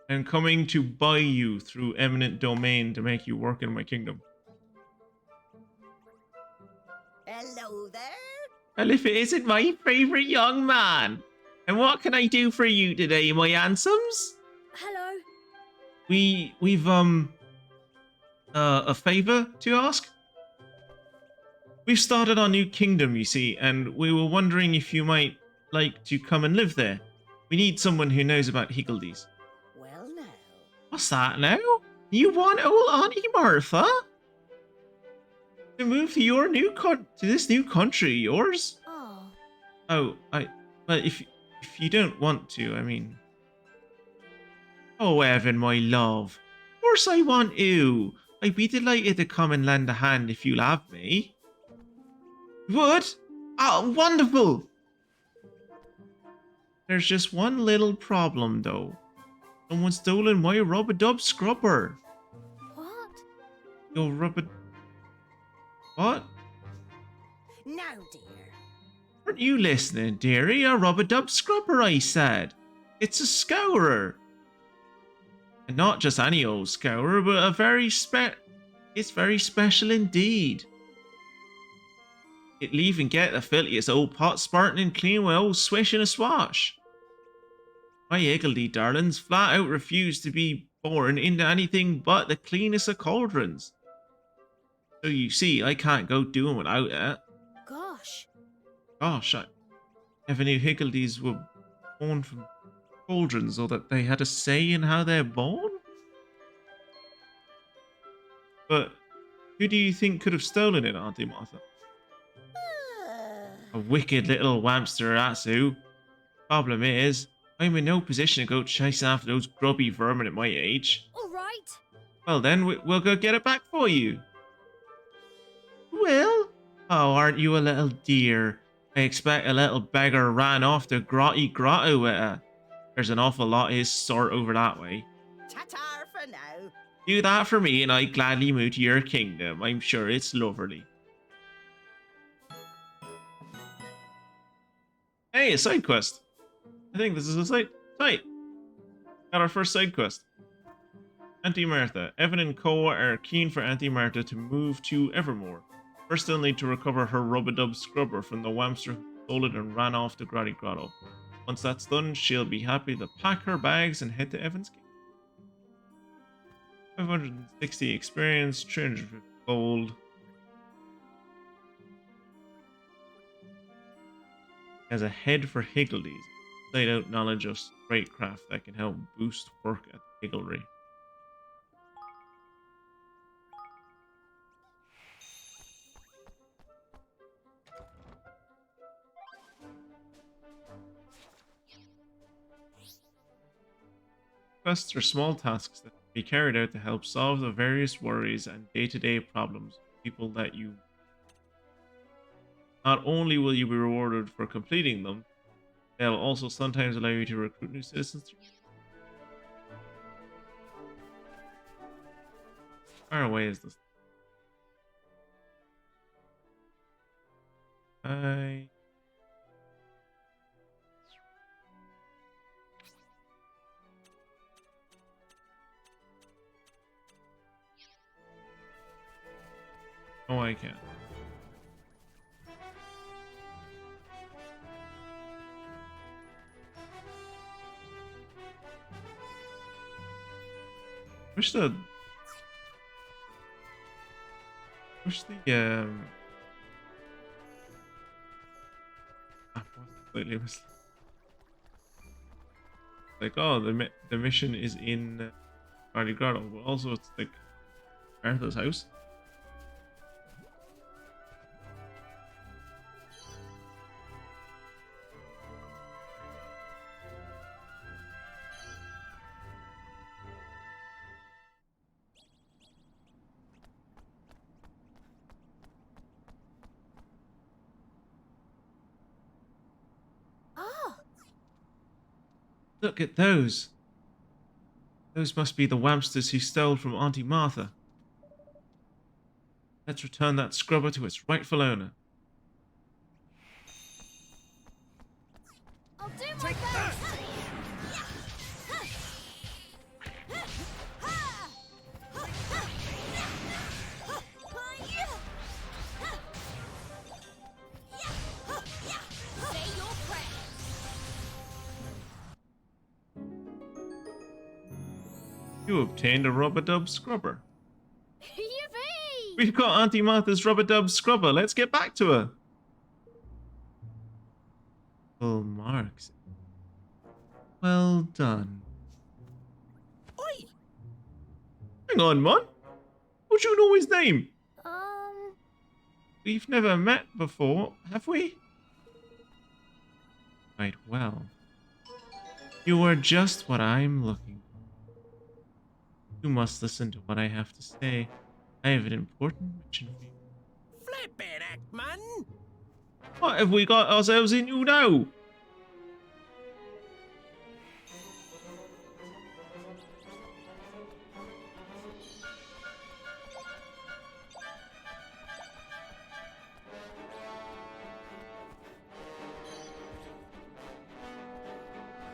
I'm coming to buy you through eminent domain to make you work in my kingdom. Hello there. Well, if it isn't my favorite young man. And what can I do for you today, my handsomes? Hello. We've a favor to ask. We've started our new kingdom, you see, and we were wondering if you might like to come and live there. We need someone who knows about higgledies. Well, now. What's that now? You want old Auntie Martha to move to your new to this new country, yours? Oh. Oh, but if you don't want to, I mean. Oh, Evan, my love. Of course I want to. I'd be delighted to come and lend a hand if you'll have me. Would? Oh, wonderful. There's just one little problem, though. Someone's stolen my rub-a-dub scrubber. What? Your What? Now, dear. Aren't you listening, dearie? A rub-a-dub scrubber, I said. It's a scourer. And not just any old scourer, but it's very special indeed. It'll even get the filthiest old pot sparkling clean with old swish and a swash. My higgledy darlings flat out refuse to be born into anything but the cleanest of cauldrons. So you see, I can't go doing without it. Gosh. Gosh, I never knew higgledies were born from cauldrons or that they had a say in how they're born. But who do you think could have stolen it, Auntie Martha? A wicked little wampster, that's who. Problem is, I'm in no position to go chasing after those grubby vermin at my age. All right. Well then, we'll go get it back for you. Will? Oh, aren't you a little dear? I expect a little beggar ran off to Grotty Grotto with her. There's an awful lot of his sort over that way. Ta-ta for now. Do that for me and I'd gladly move to your kingdom. I'm sure it's lovely. Hey, a side quest. I think this is a side. Got our first side quest. Auntie Martha. Evan and Co are keen for Auntie Martha to move to Evermore. First, they'll need to recover her rub-a-dub scrubber from the wampster who stole it and ran off to Grotty Grotto. Once that's done, she'll be happy to pack her bags and head to Evan's Kingdom. 560 experience, 350 gold. Has a head for higgledies. Laid out knowledge of statecraft that can help boost work at higglery. Quests are small tasks that can be carried out to help solve the various worries and day-to-day problems of people that you. Not only will you be rewarded for completing them, they'll also sometimes allow you to recruit new citizens. How far away is this? Oh, I can't. Wish the slightly misleading. like, oh, the mission is in Barley Grotto, but also it's like Martha's house. Oh, Look at those. Those must be the Wamsters who stole from Auntie Martha. Let's return that scrubber to its rightful owner. I'll do my best! Say your prayers! You obtained a rub-a-dub scrubber. Yippee! We've got Auntie Martha's rub-a-dub scrubber. Let's get back to her. Full marks. Well done. oi! Hang on, man. Don't you know his name? Um, We've never met before, have we? Right, well. You are just what I'm looking for. You must listen to what I have to say. I have an important mission for you. Flippin' heck, man! What have we got ourselves into now?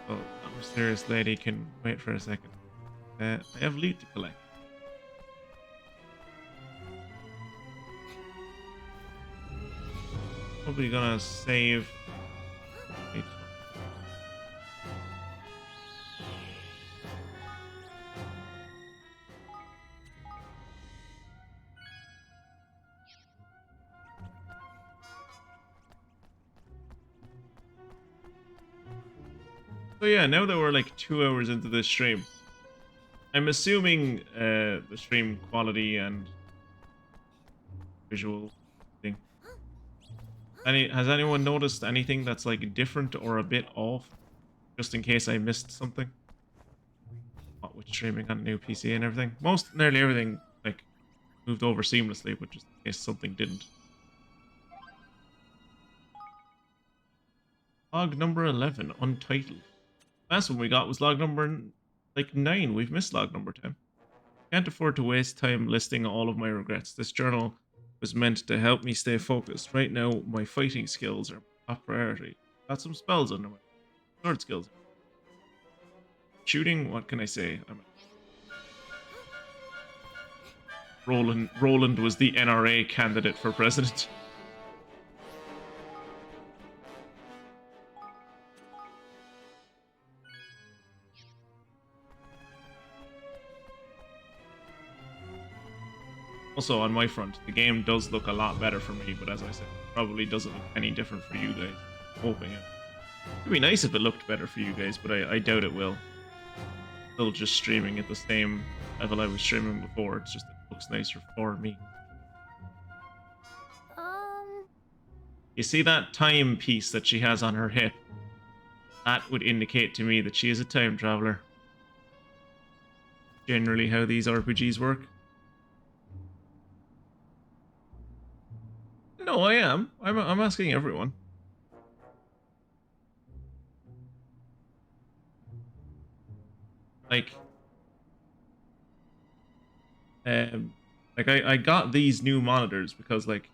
Oh, our mysterious lady can wait for a second. I have loot to collect. Probably gonna save. Wait. So yeah, now that we're like 2 hours into this stream, I'm assuming the stream quality and visual thing. Has anyone noticed anything that's like different or a bit off? Just in case I missed something. What with streaming on a new PC and everything. Nearly everything like moved over seamlessly, but just in case something didn't. Log number 11, untitled. Last one we got was log number like 9. We've missed log number 10. Can't afford to waste time listing all of my regrets. This journal was meant to help me stay focused. Right now, my fighting skills are top priority. Got some spells under my sword skills. Shooting, what can I say? Roland was the NRA candidate for president. Also, on my front, the game does look a lot better for me, but as I said, it probably doesn't look any different for you guys. Hoping it. It'd be nice if it looked better for you guys, but I doubt it will. Still just streaming at the same level I was streaming before, it's just it looks nicer for me. You see that time piece that she has on her hip? That would indicate to me that she is a time traveler. Generally how these RPGs work. No, I am. I'm asking everyone. Like I got these new monitors because like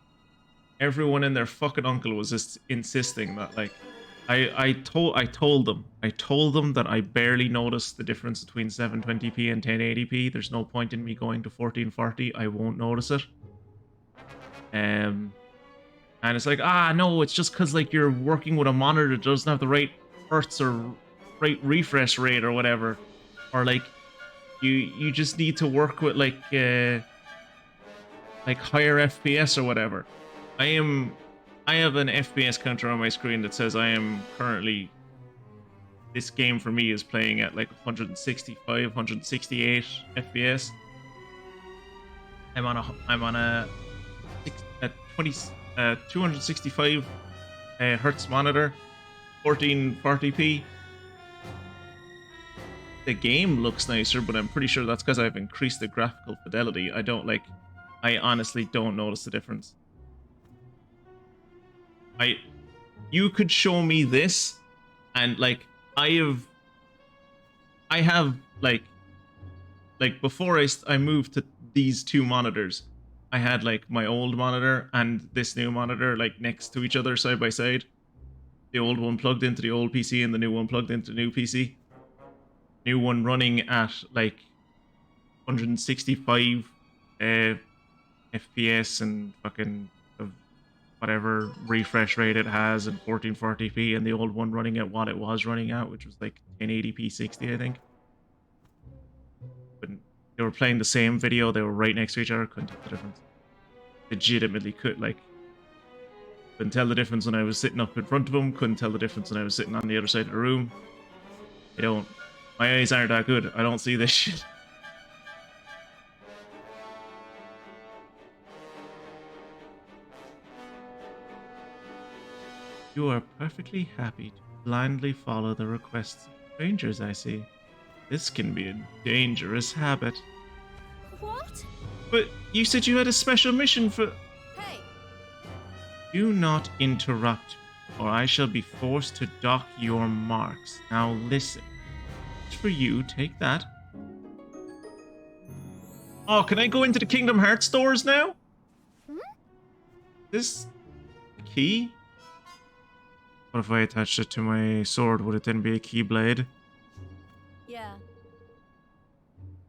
everyone and their fucking uncle was just insisting that like I told them that I barely noticed the difference between 720p and 1080p. There's no point in me going to 1440. I won't notice it. And it's like, no, it's just because like you're working with a monitor that doesn't have the right hertz or right refresh rate or whatever, or like you just need to work with like higher FPS or whatever. I have an FPS counter on my screen that says I am currently this game for me is playing at like 165, 168 FPS. I'm on a 265 hertz monitor, 1440p. The game looks nicer, but I'm pretty sure that's because I've increased the graphical fidelity. I honestly don't notice the difference. You could show me this, and like I have like before I moved to these two monitors, I had like my old monitor and this new monitor like next to each other side by side. The old one plugged into the old PC and the new one plugged into the new PC. New one running at like 165 FPS and fucking whatever refresh rate it has and 1440p, and the old one running at what it was running at, which was like 1080p 60, I think. But they were playing the same video, they were right next to each other, couldn't tell the difference. Legitimately couldn't tell the difference when I was sitting up in front of them, couldn't tell the difference when I was sitting on the other side of the room. My eyes aren't that good, I don't see this shit. You are perfectly happy to blindly follow the requests of strangers, I see. This can be a dangerous habit. What? But you said you had a special mission for... Hey! Do not interrupt, or I shall be forced to dock your marks. Now listen. It's for you, take that. Oh, can I go into the Kingdom Hearts stores now? Hmm? This key? What if I attached it to my sword? Would it then be a keyblade? Yeah.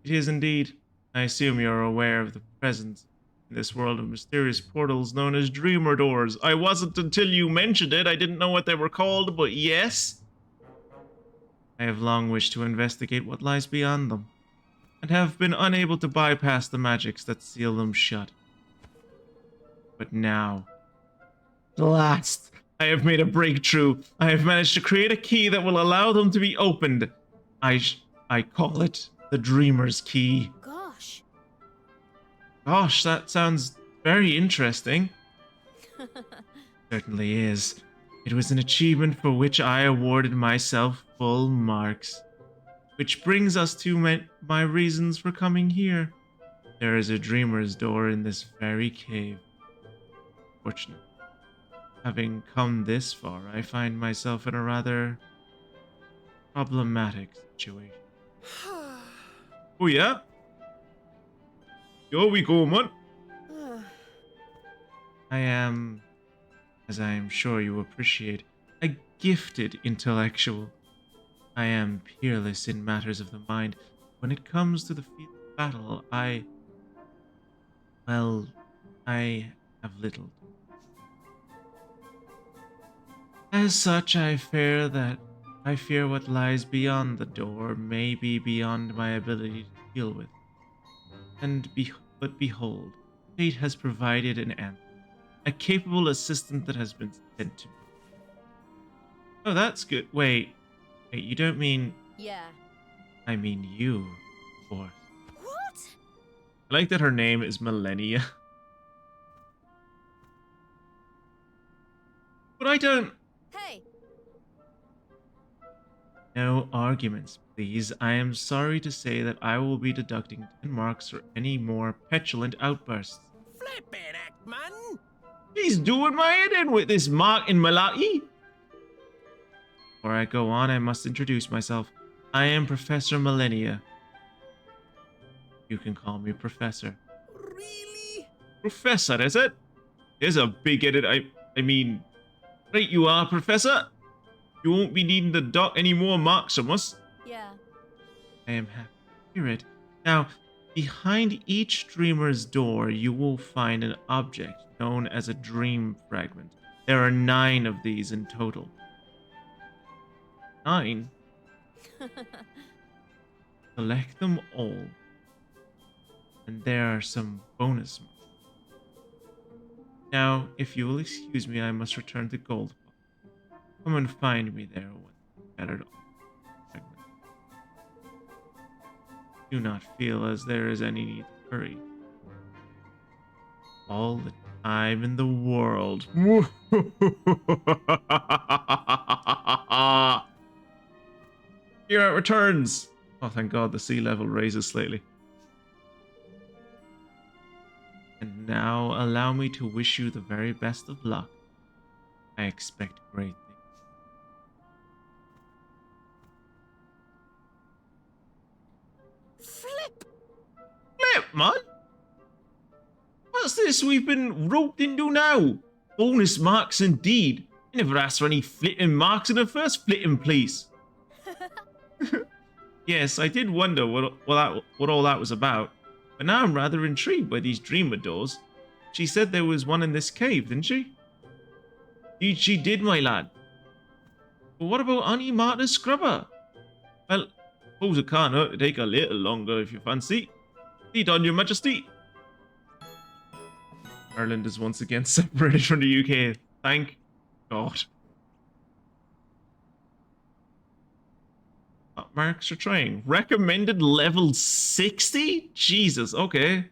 It is indeed. I assume you are aware of the presence in this world of mysterious portals known as Dreamer Doors. I wasn't until you mentioned it. I didn't know what they were called, but yes. I have long wished to investigate what lies beyond them, and have been unable to bypass the magics that seal them shut. But now, at last, I have made a breakthrough. I have managed to create a key that will allow them to be opened. I call it the Dreamer's Key. Gosh. Gosh, that sounds very interesting. Certainly is. It was an achievement for which I awarded myself full marks. Which brings us to my reasons for coming here. There is a Dreamer's Door in this very cave. Fortunately, having come this far, I find myself in a rather problematic situation. Oh yeah? Here we go, man. I am, as I am sure you appreciate, a gifted intellectual. I am peerless in matters of the mind. When it comes to the field of battle, I have little. As such, I fear what lies beyond the door may be beyond my ability to deal with. But behold, fate has provided an answer. A capable assistant that has been sent to me. Oh, that's good. Wait, you don't mean... Yeah. I mean you, of course. What? I like that her name is Millennia. But I don't... Hey! No arguments, please. I am sorry to say that I will be deducting 10 marks for any more petulant outbursts. Flippin' act, man! He's doing my head in with this mark in Malai. Before I go on, I must introduce myself. I am Professor Millennia. You can call me Professor. Really? Professor, is it? There's a big-headed... I mean... Right you are, Professor. You won't be needing to dock any more marks from us. Yeah. I am happy to hear it. Now, behind each dreamer's door, you will find an object known as a dream fragment. There are 9 of these in total. 9? Collect them all. And there are some bonus marks. Now, if you will excuse me, I must return to Goldpaw. Come and find me there when better. Do not feel as there is any need to hurry. All the time in the world. Here it returns. Oh, thank God the sea level raises slightly. And now allow me to wish you the very best of luck. I expect great things. Flip! Flip, man! What's this we've been roped into now? Bonus marks indeed. I never asked for any flitting marks in the first flitting place. Yes, I did wonder what all that was about, but now I'm rather intrigued by these dreamer doors. She said there was one in this cave, didn't she? She did, my lad. But what about Auntie Marta's scrubber? Well, suppose it can't hurt to take a little longer if you fancy. Lead on, your majesty. Ireland is once again separated from the UK. Thank God. Marks are trying. Recommended level 60? Jesus, okay.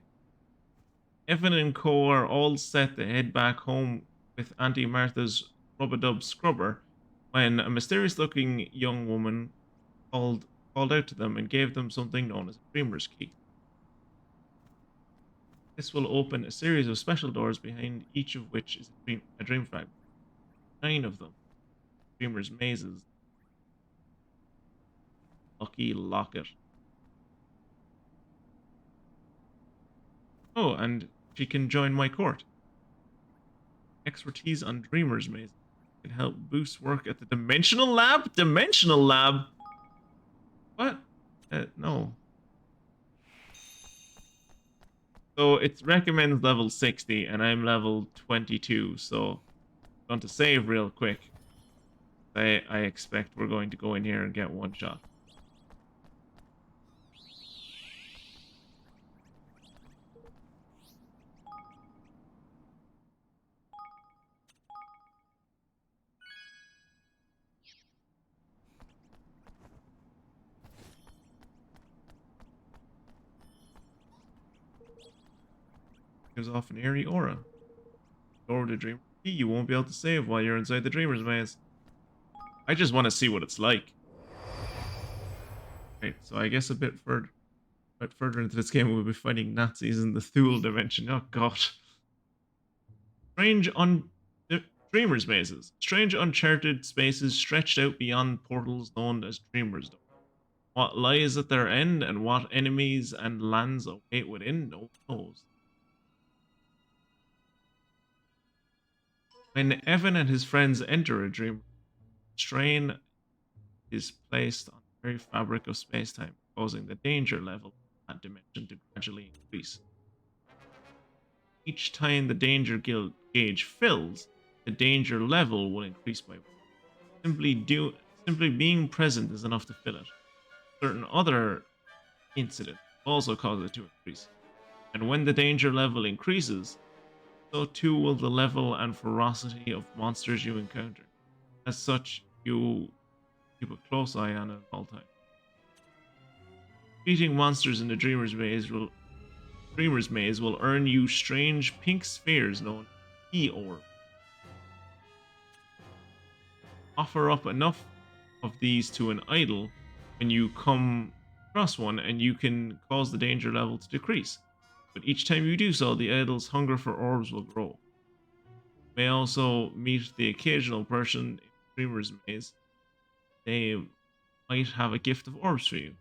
Evan and Co are all set to head back home with Auntie Martha's rub-a-dub scrubber when a mysterious-looking young woman called out to them and gave them something known as a dreamer's key. This will open a series of special doors behind each of which is a dream fragment. 9 of them. Dreamer's mazes. Lucky locket. Oh, and she can join my court. Expertise on Dreamer's Maze can help boost work at the Dimensional Lab? Dimensional Lab? What? No. So it recommends level 60 and I'm level 22, so I'm going to save real quick. I expect we're going to go in here and get one shot. Gives off an eerie aura. Door to Dreamer Key, you won't be able to save while you're inside the Dreamer's Maze. I just want to see what it's like. Right, so I guess a bit further into this game we'll be fighting Nazis in the Thule dimension. Oh god. Dreamer's Mazes. Strange uncharted spaces stretched out beyond portals known as Dreamer's Door. What lies at their end and what enemies and lands await within, no one knows. When Evan and his friends enter a dream, strain is placed on the very fabric of space-time, causing the danger level of that dimension to gradually increase. Each time the danger gauge fills, the danger level will increase by 1. Simply being present is enough to fill it. Certain other incidents also cause it to increase. And when the danger level increases, so too will the level and ferocity of monsters you encounter. As such, you keep a close eye on it at all times. Defeating monsters in the Dreamer's Maze will earn you strange pink spheres known as key orb. Offer up enough of these to an idol when you come across one and you can cause the danger level to decrease. But each time you do so, the idol's hunger for orbs will grow. You may also meet the occasional person in Dreamer's Maze. They might have a gift of orbs for you,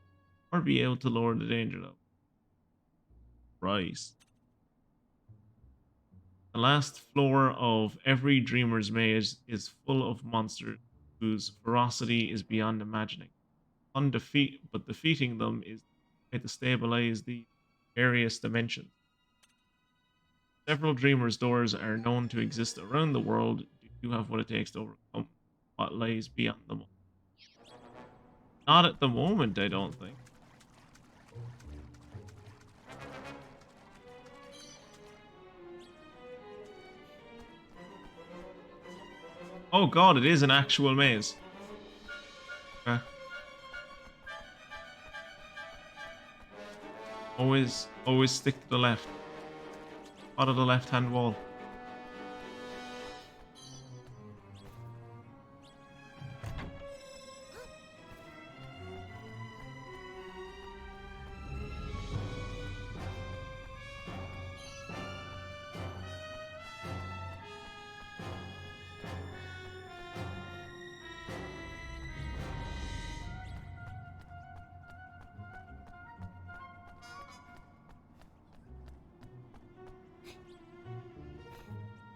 or be able to lower the danger level. Right. The last floor of every Dreamer's Maze is full of monsters whose ferocity is beyond imagining. But defeating them is a way to stabilize the various dimensions. Several Dreamer's doors are known to exist around the world. You have what it takes to overcome what lies beyond them. Not at the moment, I don't think. Oh god, it is an actual maze. Okay. Always stick to the left. Out of the left-hand wall.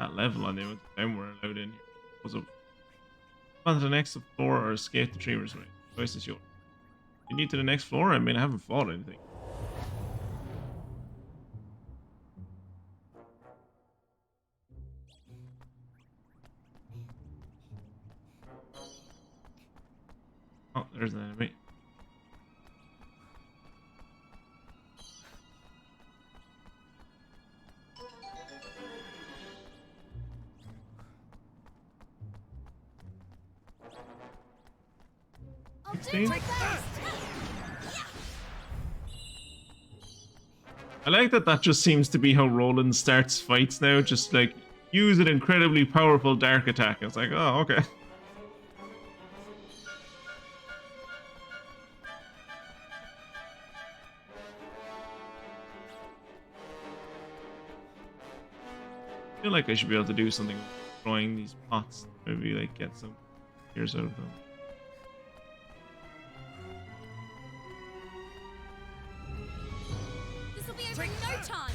That level on them were allowed in here. Was up. On to the next floor or escape the Dreamer's Way. Choice is yours. You need to the next floor? I mean, I haven't fought anything. Oh, there's an enemy. I like that just seems to be how Roland starts fights now, just like use an incredibly powerful dark attack. It's like, oh, okay. I feel like I should be able to do something with throwing these pots, maybe like get some tears out of them. Take no time.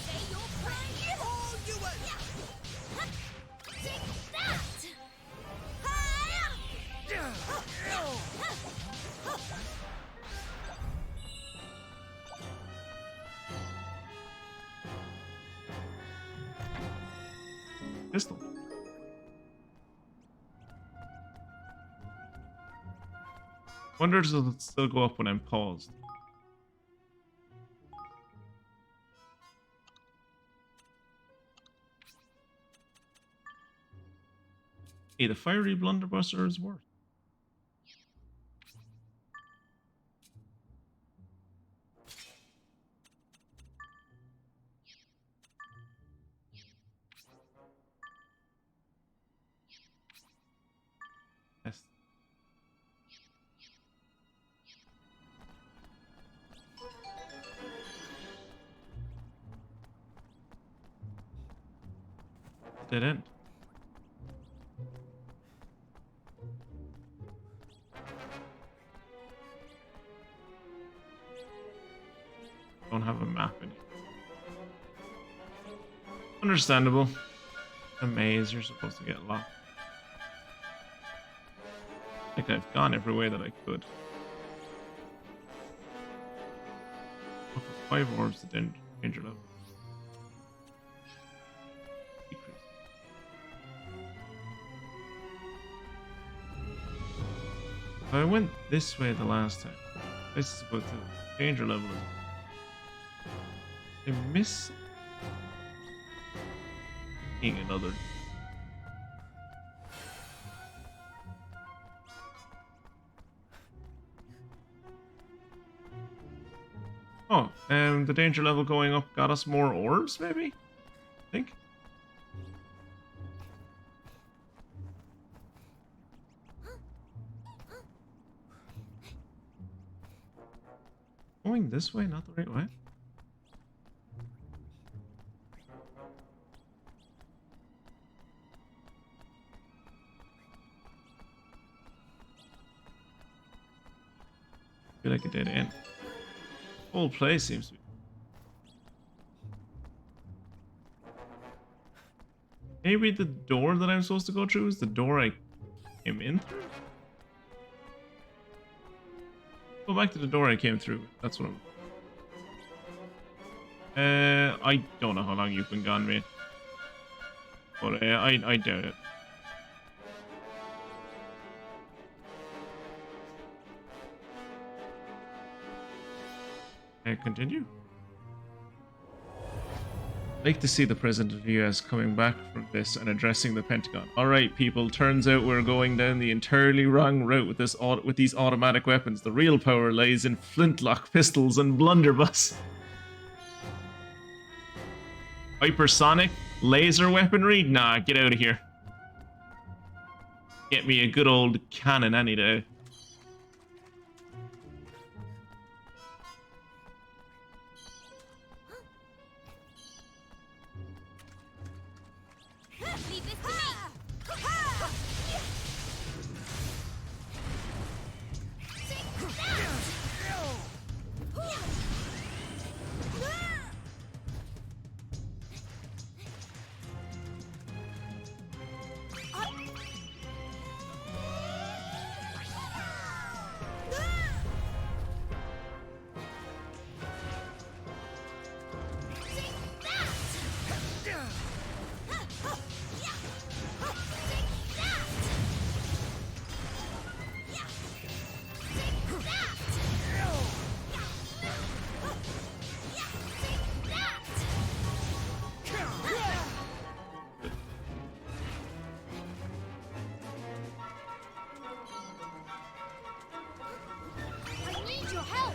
Say your prayer. Oh, you were. Take that. Pistol. Wonder does it still go up when I'm paused? Hey, the fiery blunderbuster is worth. Yes. Dead end. Don't have a map in here. Understandable. A maze, you're supposed to get locked. I think I've gone every way that I could. Oh, for 5 orbs, the danger level. Decrease. I went this way the last time. This is about the danger level. I miss being another. Oh, the danger level going up got us more orbs, maybe? I think. Going this way, not the right way. I feel like a dead end. Whole place seems to be. Maybe the door that I'm supposed to go through is the door I came in through? Go back to the door I came through. That's what I'm... I don't know how long you've been gone, mate. But I doubt it. Continue. Like to see the president of the US coming back from this and addressing the Pentagon. All right, people. Turns out we're going down the entirely wrong route with these automatic weapons. The real power lies in flintlock pistols and blunderbuss. Hypersonic laser weaponry? Nah, get out of here. Get me a good old cannon any day. Leave this to me. I need your help.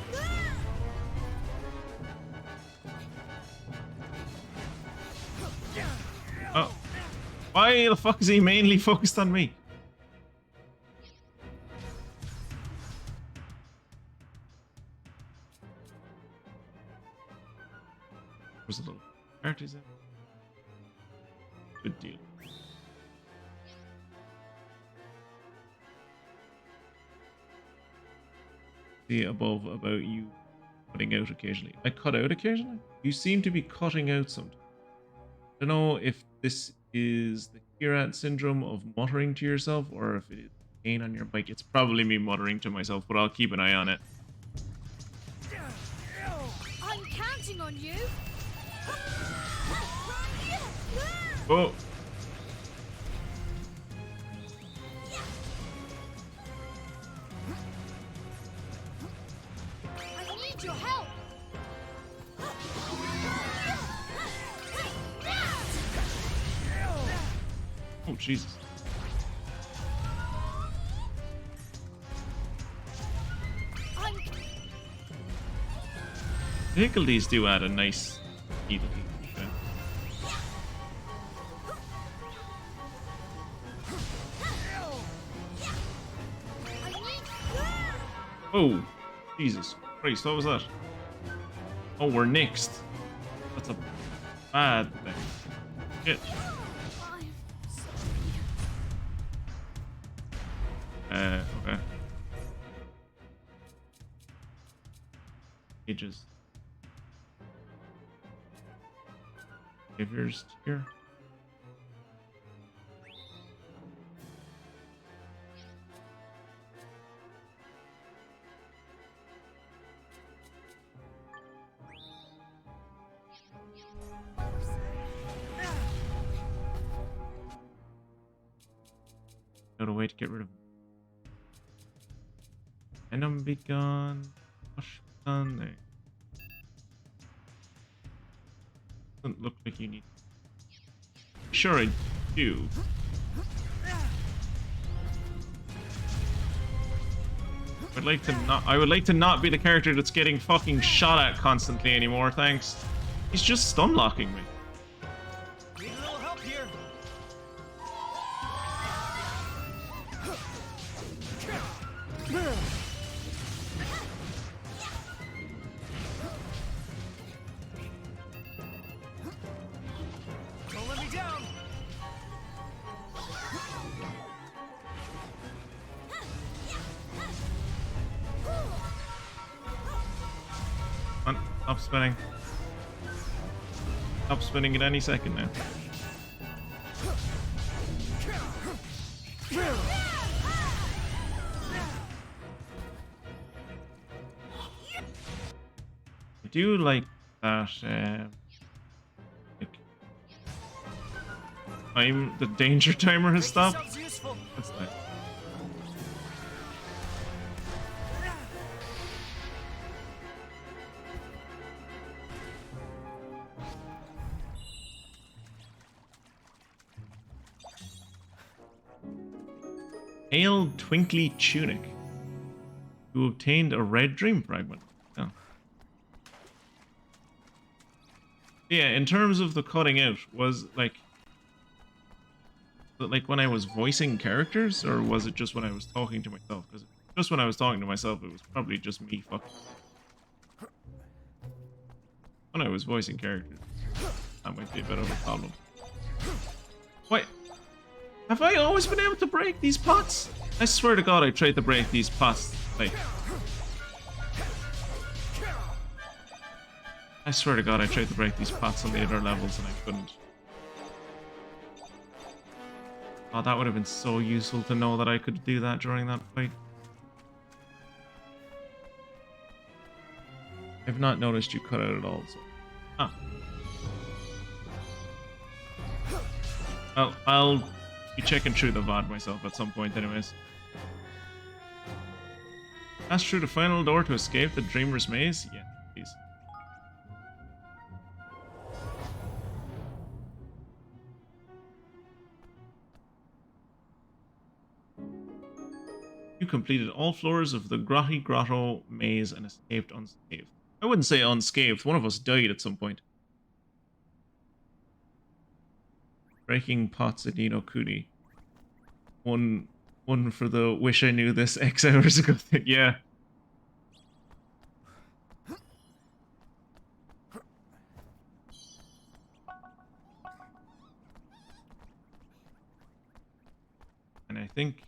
Oh. Why the fuck is he mainly focused on me? There's a little characters there. Good deal. See above about you cutting out occasionally. I cut out occasionally? You seem to be cutting out sometimes. I don't know if this is the Kirat syndrome of muttering to yourself or if it is pain on your mic. It's probably me muttering to myself, but I'll keep an eye on it. I'm counting on you. Oh! I need your help. Oh, Jesus. Difficulties do add a nice evil. Oh, Jesus Christ, what was that? Oh, we're next. That's a bad thing. Shit. Okay. Ages. Behaviors here. Got a way to get rid of him. Venom be gone. Hush be gone. There. Doesn't look like you need. Sure, I do. I would like to not be the character that's getting fucking shot at constantly anymore. Thanks. He's just stun locking me. Need a little help here. Don't let me down. Stop spinning. Stop spinning at any second now. I do like that. Like, the danger timer has stopped. That's nice. Pale twinkly tunic. Who obtained a red dream fragment. Oh. Yeah, in terms of the cutting out, was like when I was voicing characters, or was it just when I was talking to myself? Because just when I was talking to myself, it was probably just me fucking. When I was voicing characters, that might be a bit of a problem. Wait, have I always been able to break these pots? I swear to God, I tried to break these pots. Like, I swear to God, I tried to break these pots on the other levels and I couldn't. Oh, that would have been so useful to know that I could do that during that fight. I've not noticed you cut out at all, so... Ah. Well, I'll be checking through the VoD myself at some point anyways. Pass through the final door to escape the Dreamer's Maze? Yeah, please. You completed all floors of the Grotto maze and escaped unscathed. I wouldn't say unscathed. One of us died at some point. Breaking pots at Nino Kuni. One for the wish I knew this X hours ago thing. Yeah. And I think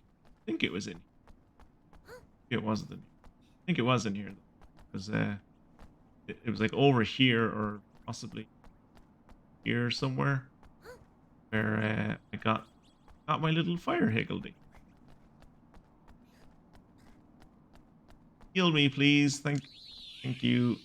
it was in. It wasn't in. I think it was in here though. It was it was like over here or possibly here somewhere where I got my little fire higgledy. Heal me, please. Thank you.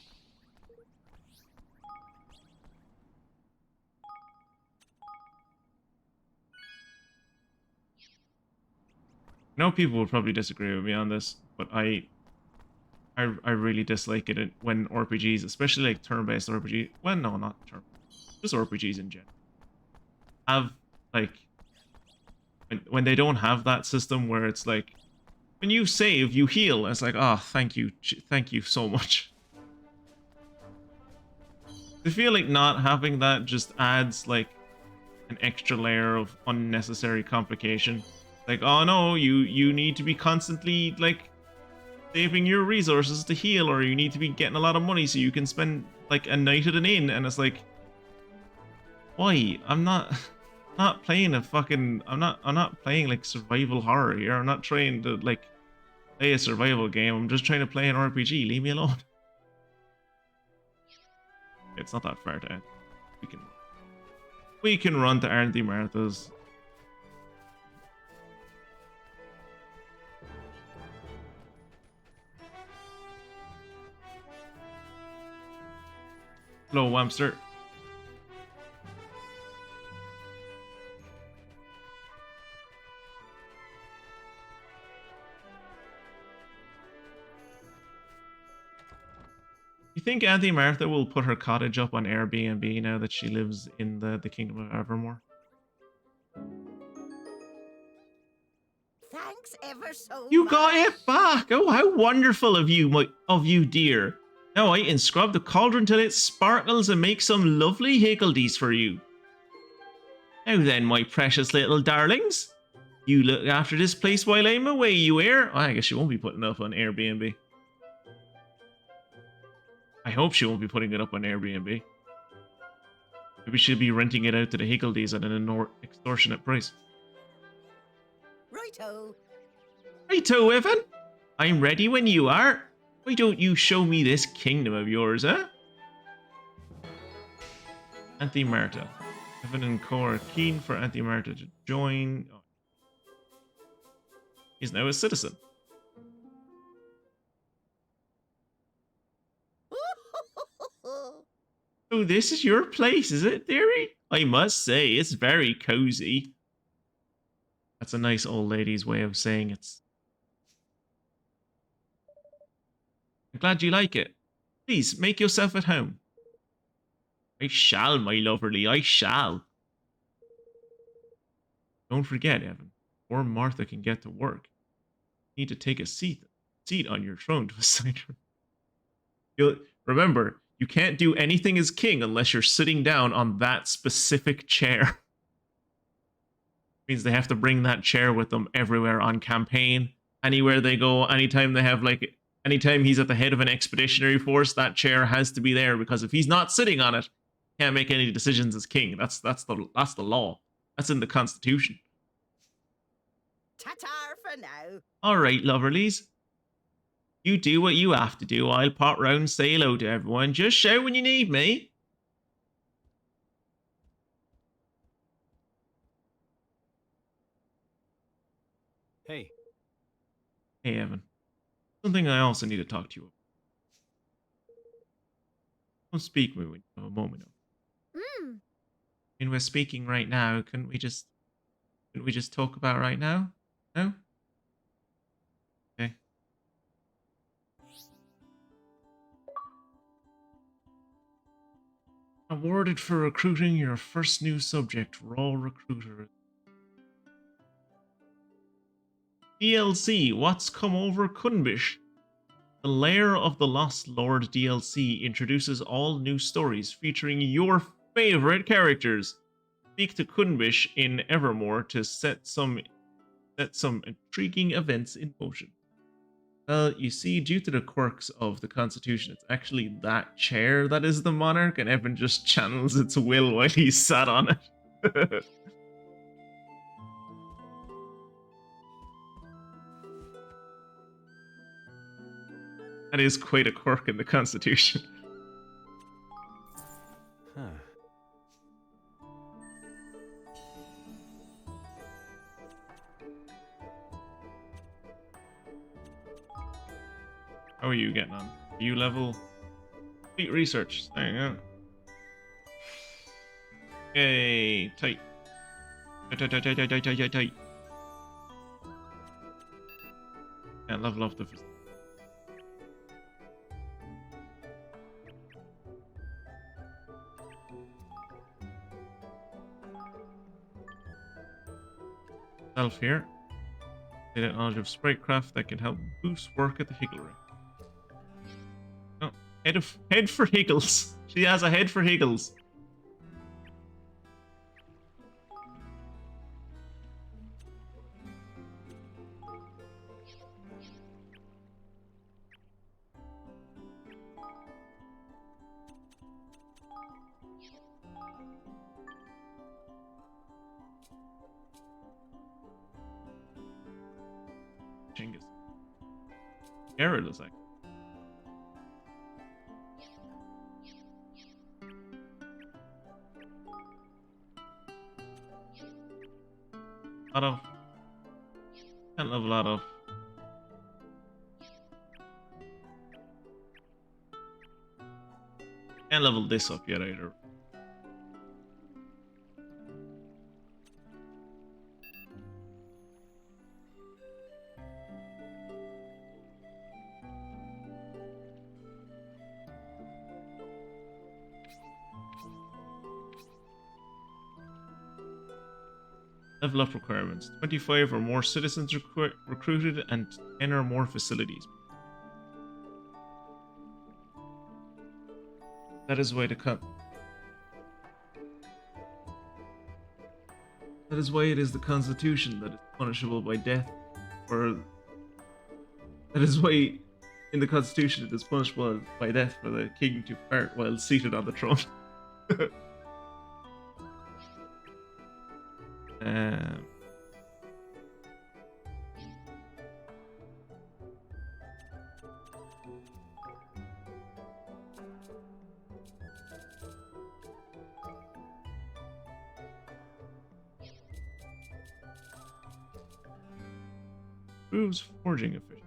I know people will probably disagree with me on this, but I really dislike it when RPGs, especially like turn-based RPG. Well, no, not turn. Just RPGs in general. Have like when they don't have that system where it's like when you save, you heal. It's like, oh, thank you so much. I feel like not having that just adds like an extra layer of unnecessary complication. Like, oh no, you need to be constantly like saving your resources to heal, or you need to be getting a lot of money so you can spend like a night at an inn, and it's like, why? I'm not playing a fucking I'm not playing like survival horror here. I'm not trying to like play a survival game. I'm just trying to play an RPG. Leave me alone. It's not that far to end. We can run to Auntie Martha's. Hello, Wamster. You think Auntie Martha will put her cottage up on Airbnb now that she lives in the Kingdom of Evermore? Thanks ever so You much. got it back! Oh, how wonderful of you, dear. Now I can scrub the cauldron till it sparkles and make some lovely higgledies for you. Now then, my precious little darlings. You look after this place while I'm away, you hear? Oh, I guess she won't be putting it up on Airbnb. I hope she won't be putting it up on Airbnb. Maybe she'll be renting it out to the higgledies at an extortionate price. Righto. Righto, Evan. I'm ready when you are. Why don't you show me this kingdom of yours, huh? Auntie Marta. Evan and Co are keen for Auntie Marta to join. Oh. He's now a citizen. So this is your place, is it, dearie? I must say, it's very cozy. That's a nice old lady's way of saying it's. I'm glad you like it. Please, make yourself at home. I shall, my loverly, I shall. Don't forget, Evan, before Martha can get to work, need to take a seat on your throne to assign her. You'll remember, you can't do anything as king unless you're sitting down on that specific chair. Means they have to bring that chair with them everywhere on campaign, anywhere they go, anytime they have anytime he's at the head of an expeditionary force, that chair has to be there, because if he's not sitting on it, he can't make any decisions as king. That's the law. That's in the constitution. Ta-ta for now. All right, loverlies. You do what you have to do. I'll pop round, say hello to everyone. Just shout when you need me. Hey. Hey, Evan. Something I also need to talk to you about. Don't speak with me when you have a moment. And we're speaking right now. Couldn't we just talk about right now? No? Okay. Awarded for recruiting your first new subject, Raw Recruiter. DLC, What's Come Over Kunbish? The Lair of the Lost Lord DLC introduces all new stories featuring your favorite characters. Speak to Kunbish in Evermore to set some intriguing events in motion. Well, you see, due to the quirks of the Constitution, it's actually that chair that is the monarch, and Evan just channels its will while he's sat on it. That is quite a quirk in the Constitution. Huh. How are you getting on? U level? Complete research. There you go. Yay, tight. Tight. Can't level up the... Self here. Data knowledge of spritecraft that can help boost work at the Higglery. Oh, head for Higgles. She has a head for Higgles. Genghis. Garrett looks like. Can't level out of. Can't level this up yet either. Level up requirements. 25 or more citizens recruited and 10 or more facilities. That is why That is why it is the Constitution that is punishable by death. Or that is why in the Constitution it is punishable by death for the king to part while seated on the throne. Improves forging efficiency.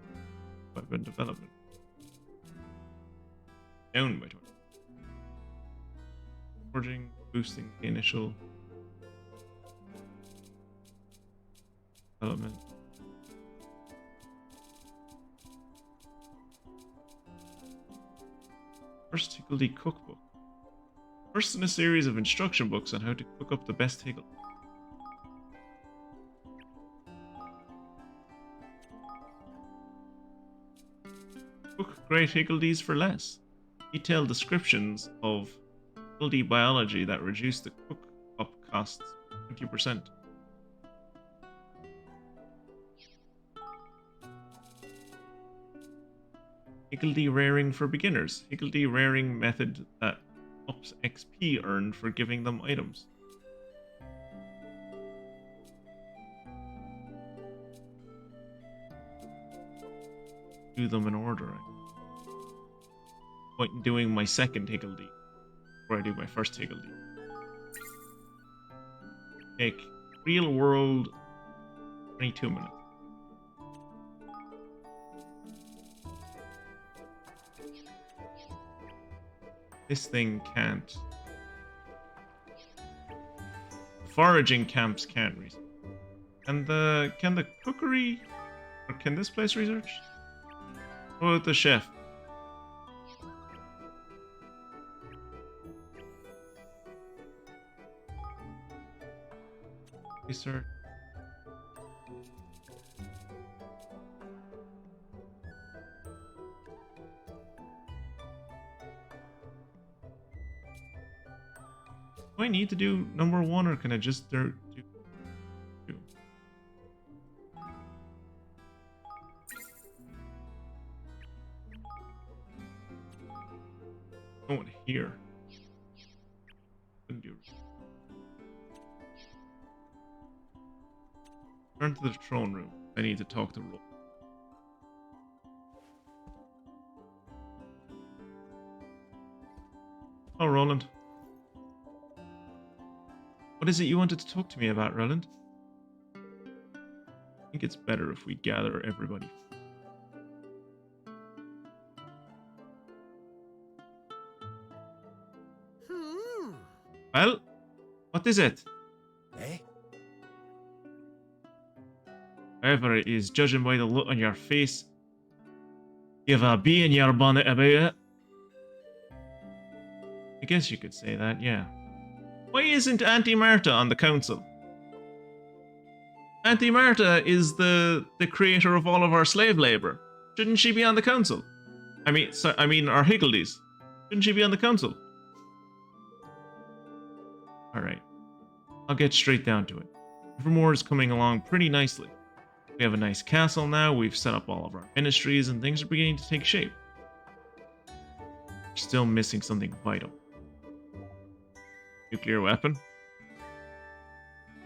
Weapon development. Down by 20. Forging, boosting the initial development. First Higgledy Cookbook. First in a series of instruction books on how to cook up the best Higgle. Cook great higgledies for less. Detailed descriptions of higgledy biology that reduce the cook-up costs 20%. Higgledy raring for beginners. Higgledy raring method that ups XP earned for giving them items. Do them in order. Point in doing my second higgledy before I do my first higgledy. Take real world 22 minutes. This thing can't. Foraging camps can't research. And can the cookery, or can this place research? What about the chef? Research. Do I need to do number 1 or can I just do 2? No one here. Couldn't do. Turn to the throne room. I need to talk to Roland. Oh, Roland. What is it you wanted to talk to me about, Roland? I think it's better if we gather everybody. Well, what is it? Eh? Whatever it is, judging by the look on your face, you've a bee in your bonnet about it. I guess you could say that, yeah. Why isn't Auntie Marta on the council? Auntie Marta is the creator of all of our slave labor. Shouldn't she be on the council? I mean our higgledies. Shouldn't she be on the council? Alright. I'll get straight down to it. Evermore is coming along pretty nicely. We have a nice castle now, we've set up all of our ministries, and things are beginning to take shape. We're still missing something vital. Nuclear weapon?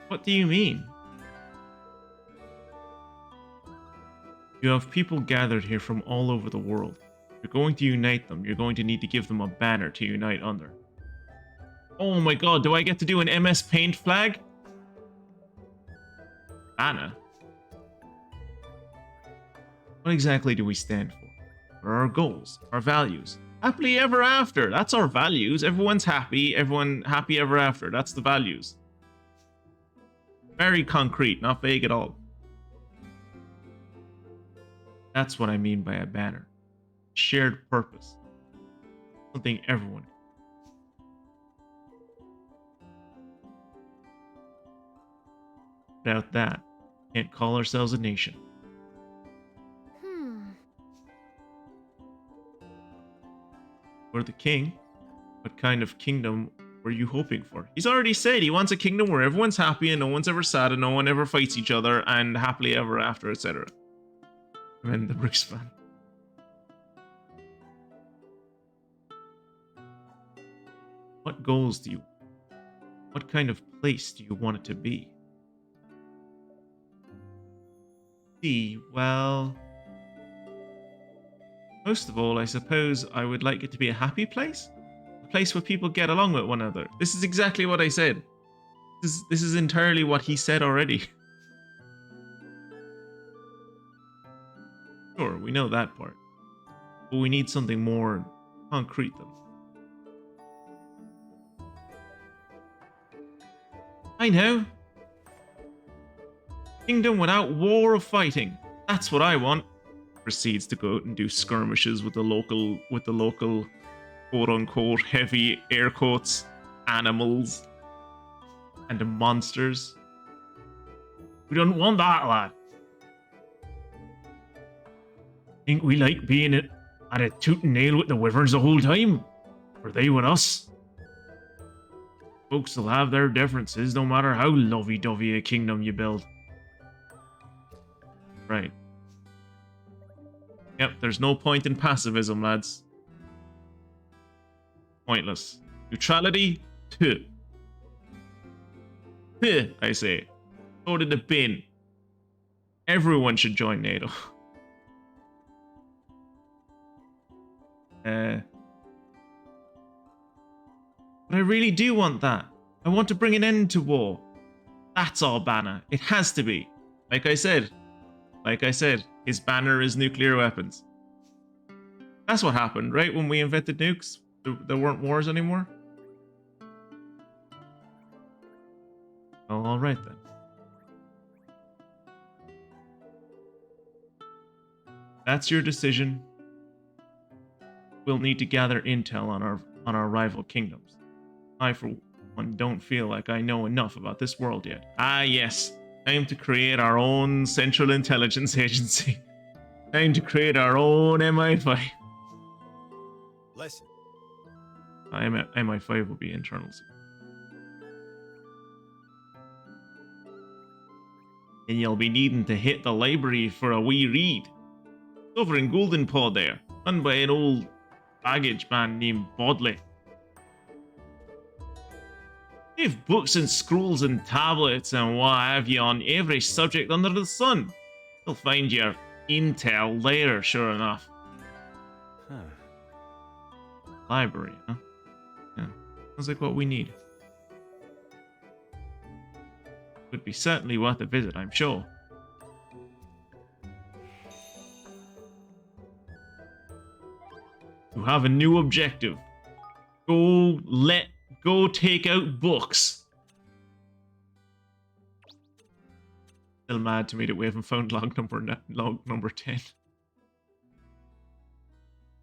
What do you mean? You have people gathered here from all over the world. You're going to unite them. You're going to need to give them a banner to unite under. Oh my god, do I get to do an MS Paint flag? Banner? What exactly do we stand for? What are our goals? Our values? Happily ever after. That's our values. Everyone's happy. Everyone happy ever after. That's the values. Very concrete, not vague at all. That's what I mean by a banner. Shared purpose. Something everyone. Without that, can't call ourselves a nation. We're the king. What kind of kingdom were you hoping for? He's already said he wants a kingdom where everyone's happy and no one's ever sad and no one ever fights each other and happily ever after, etc. I'm the Bricks fan. What goals do you... What kind of place do you want it to be? See, well... Most of all, I suppose I would like it to be a happy place? A place where people get along with one another. This is exactly what I said. This is entirely what he said already. Sure, we know that part. But we need something more concrete than that. I know. Kingdom without war of fighting. That's what I want. Proceeds to go out and do skirmishes with the local quote-unquote heavy air quotes animals and the monsters. We don't want that, lad. Think we like being at a tootin' nail with the wyverns the whole time? Or they with us? Folks will have their differences no matter how lovey-dovey a kingdom you build. Right. Yep, there's no point in pacifism, lads. Pointless. Neutrality? Tuh. Tuh, I say. Go to the bin. Everyone should join NATO. But I really do want that. I want to bring an end to war. That's our banner. It has to be. Like I said, his banner is nuclear weapons. That's what happened, right? When we invented nukes, there weren't wars anymore. Oh, all right then. That's your decision. We'll need to gather intel on our rival kingdoms. I, for one, don't feel like I know enough about this world yet. Ah, yes. Time to create our own Central Intelligence Agency. Time to create our own MI5. Listen. MI5 will be internals. And you'll be needing to hit the library for a wee read. It's over in Goldpaw there, run by an old baggage man named Bodley. They've books and scrolls and tablets and what have you on every subject under the sun. You'll find your intel later, sure enough. Huh. Library, huh? Yeah. Sounds like what we need. Would be certainly worth a visit, I'm sure. You have a new objective. Go take out books. Still mad to me that we haven't found log number 10.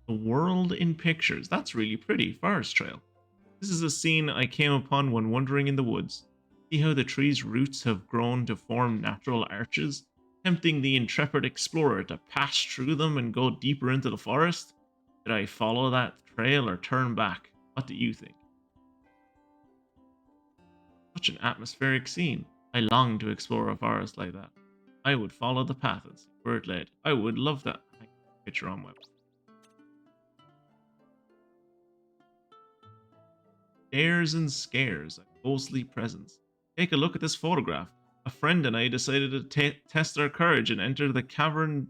The world in pictures. That's really pretty. Forest trail. This is a scene I came upon when wandering in the woods. See how the tree's roots have grown to form natural arches, tempting the intrepid explorer to pass through them and go deeper into the forest? Did I follow that trail or turn back? What do you think? Such an atmospheric scene. I long to explore a forest like that. I would follow the path and see where it led. I would love that. Picture on web. Dares and scares, a ghostly presence. Take a look at this photograph. A friend and I decided to test our courage and enter the cavern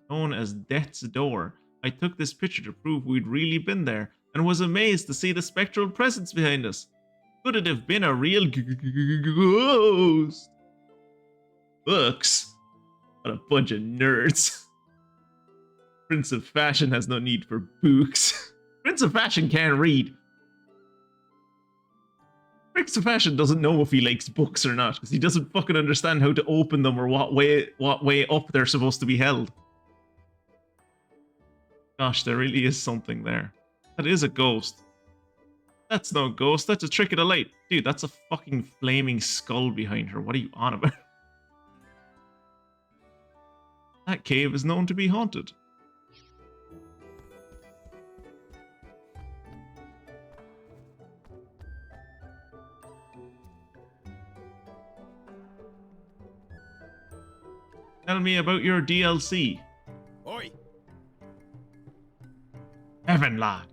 known as Death's Door. I took this picture to prove we'd really been there and was amazed to see the spectral presence behind us. Could it have been a real ghost? Books? What a bunch of nerds. Prince of Fashion has no need for books. Prince of Fashion can't read. Prince of Fashion doesn't know if he likes books or not, because he doesn't fucking understand how to open them or what way up they're supposed to be held. Gosh, there really is something there. That is a ghost. That's no ghost, that's a trick of the light. Dude, that's a fucking flaming skull behind her. What are you on about? That cave is known to be haunted. Tell me about your DLC. Oi! Evan, lad.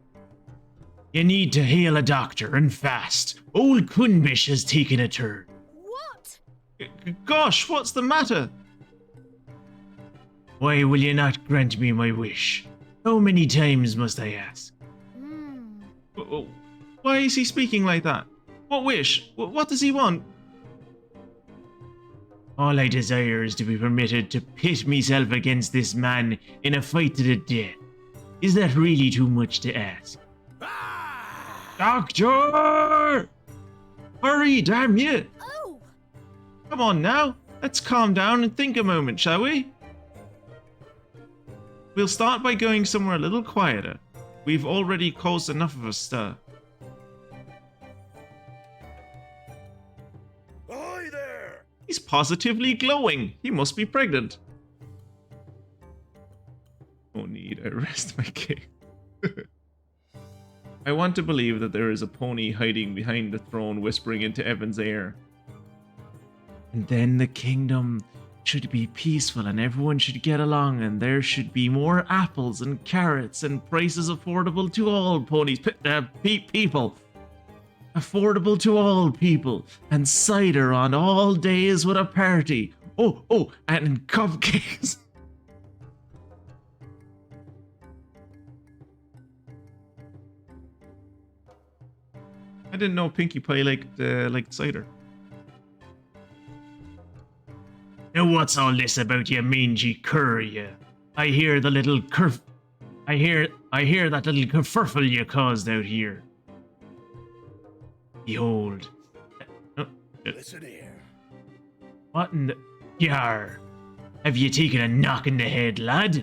You need to hail a doctor, and fast. Old Kunbish has taken a turn. What? Gosh, what's the matter? Why will you not grant me my wish? How many times must I ask? Why is he speaking like that? What wish? What does he want? All I desire is to be permitted to pit myself against this man in a fight to the death. Is that really too much to ask? Doctor! Hurry, damn you! Oh! Come on now, let's calm down and think a moment, shall we? We'll start by going somewhere a little quieter. We've already caused enough of a stir. Hi there! He's positively glowing. He must be pregnant. No need, I rest my case. I want to believe that there is a pony hiding behind the throne whispering into Evan's ear. And then the kingdom should be peaceful and everyone should get along and there should be more apples and carrots and prices affordable to all ponies, people. Affordable to all people and cider on all days with a party. Oh, and cupcakes. I didn't know Pinkie Pie liked cider. Now what's all this about, you mangy cur, you? I hear the little I hear that little kerfuffle you caused out here. Behold. Listen here. What in the... Yar. Have you taken a knock in the head, lad?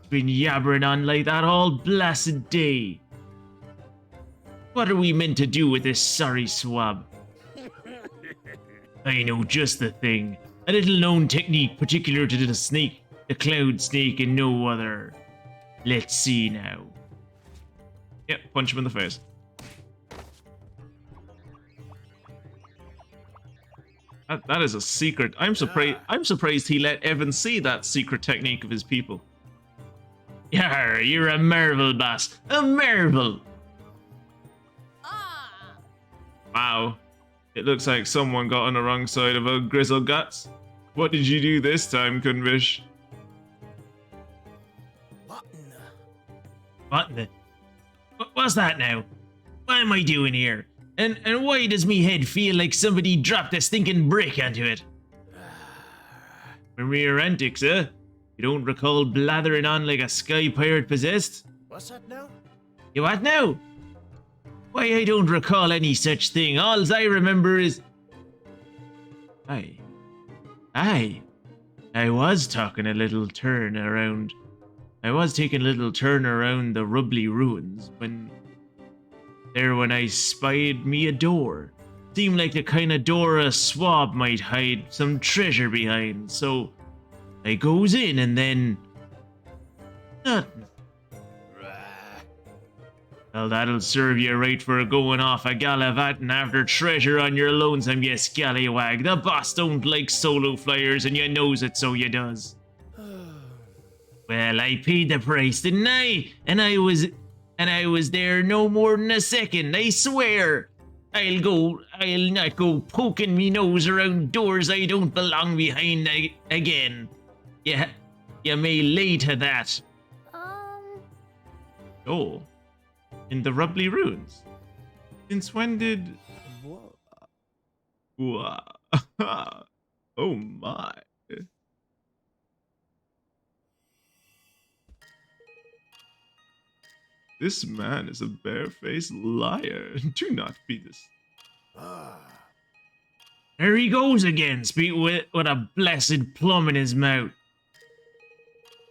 Been yabbering on like that all blessed day. What are we meant to do with this sorry swab? I know just the thing. A little known technique particular to the snake, the cloud snake and no other. Let's see now. Yep, punch him in the face. That is a secret. I'm surprised he let Evan see that secret technique of his people. Yar, you're a marvel, boss. A marvel. Wow. It looks like someone got on the wrong side of a grizzle guts. What did you do this time, Kunvish? Button. What's that now? What am I doing here? And why does me head feel like somebody dropped a stinking brick onto it? Premier antics, eh? You don't recall blathering on like a sky pirate possessed? What's that now? You what now? Why, I don't recall any such thing. All I remember is... I was taking a little turn around the rubbly ruins when I spied me a door. Seemed like the kind of door a swab might hide some treasure behind, so I goes in and then... nothing. Well, that'll serve you right for going off a gallivanting after treasure on your lonesome, you scallywag. The boss don't like solo flyers and you knows it, so you does. Well, I paid the price, didn't I? And I was there no more than a second, I swear. I'll not go poking me nose around doors I don't belong behind again. Yeah, you may lay to that. Oh. In the Rubbly Ruins. Since when did... Whoa. Oh my. This man is a barefaced liar. Do not be this. There he goes again, speak with a blessed plum in his mouth.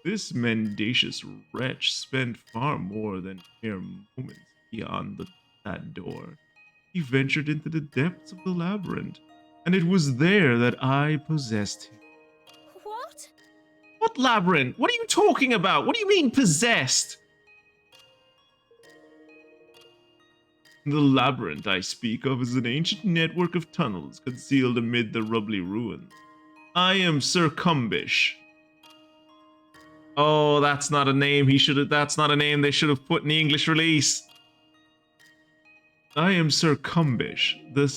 This mendacious wretch spent far more than mere moments beyond that door. He ventured into the depths of the labyrinth, and it was there that I possessed him. What? What labyrinth? What are you talking about? What do you mean possessed? The labyrinth I speak of is an ancient network of tunnels concealed amid the rubbly ruins. I am Sir Cumbish. Oh, that's not a name that's not a name they should have put in the English release. I am Sir Cumbish, the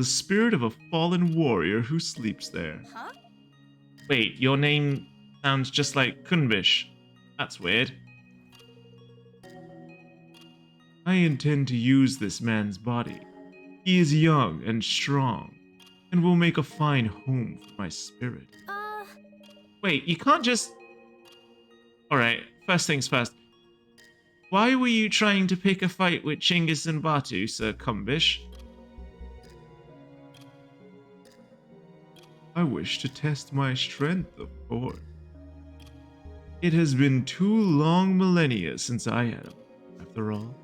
spirit of a fallen warrior who sleeps there. Huh? Wait, your name sounds just like Kunbish. That's weird. I intend to use this man's body. He is young and strong, and will make a fine home for my spirit. Wait, you can't just... Alright, first things first. Why were you trying to pick a fight with Chinggis and Batu, Sir Cumbish? I wish to test my strength, of course. It has been 2 long millennia since I had him, after all.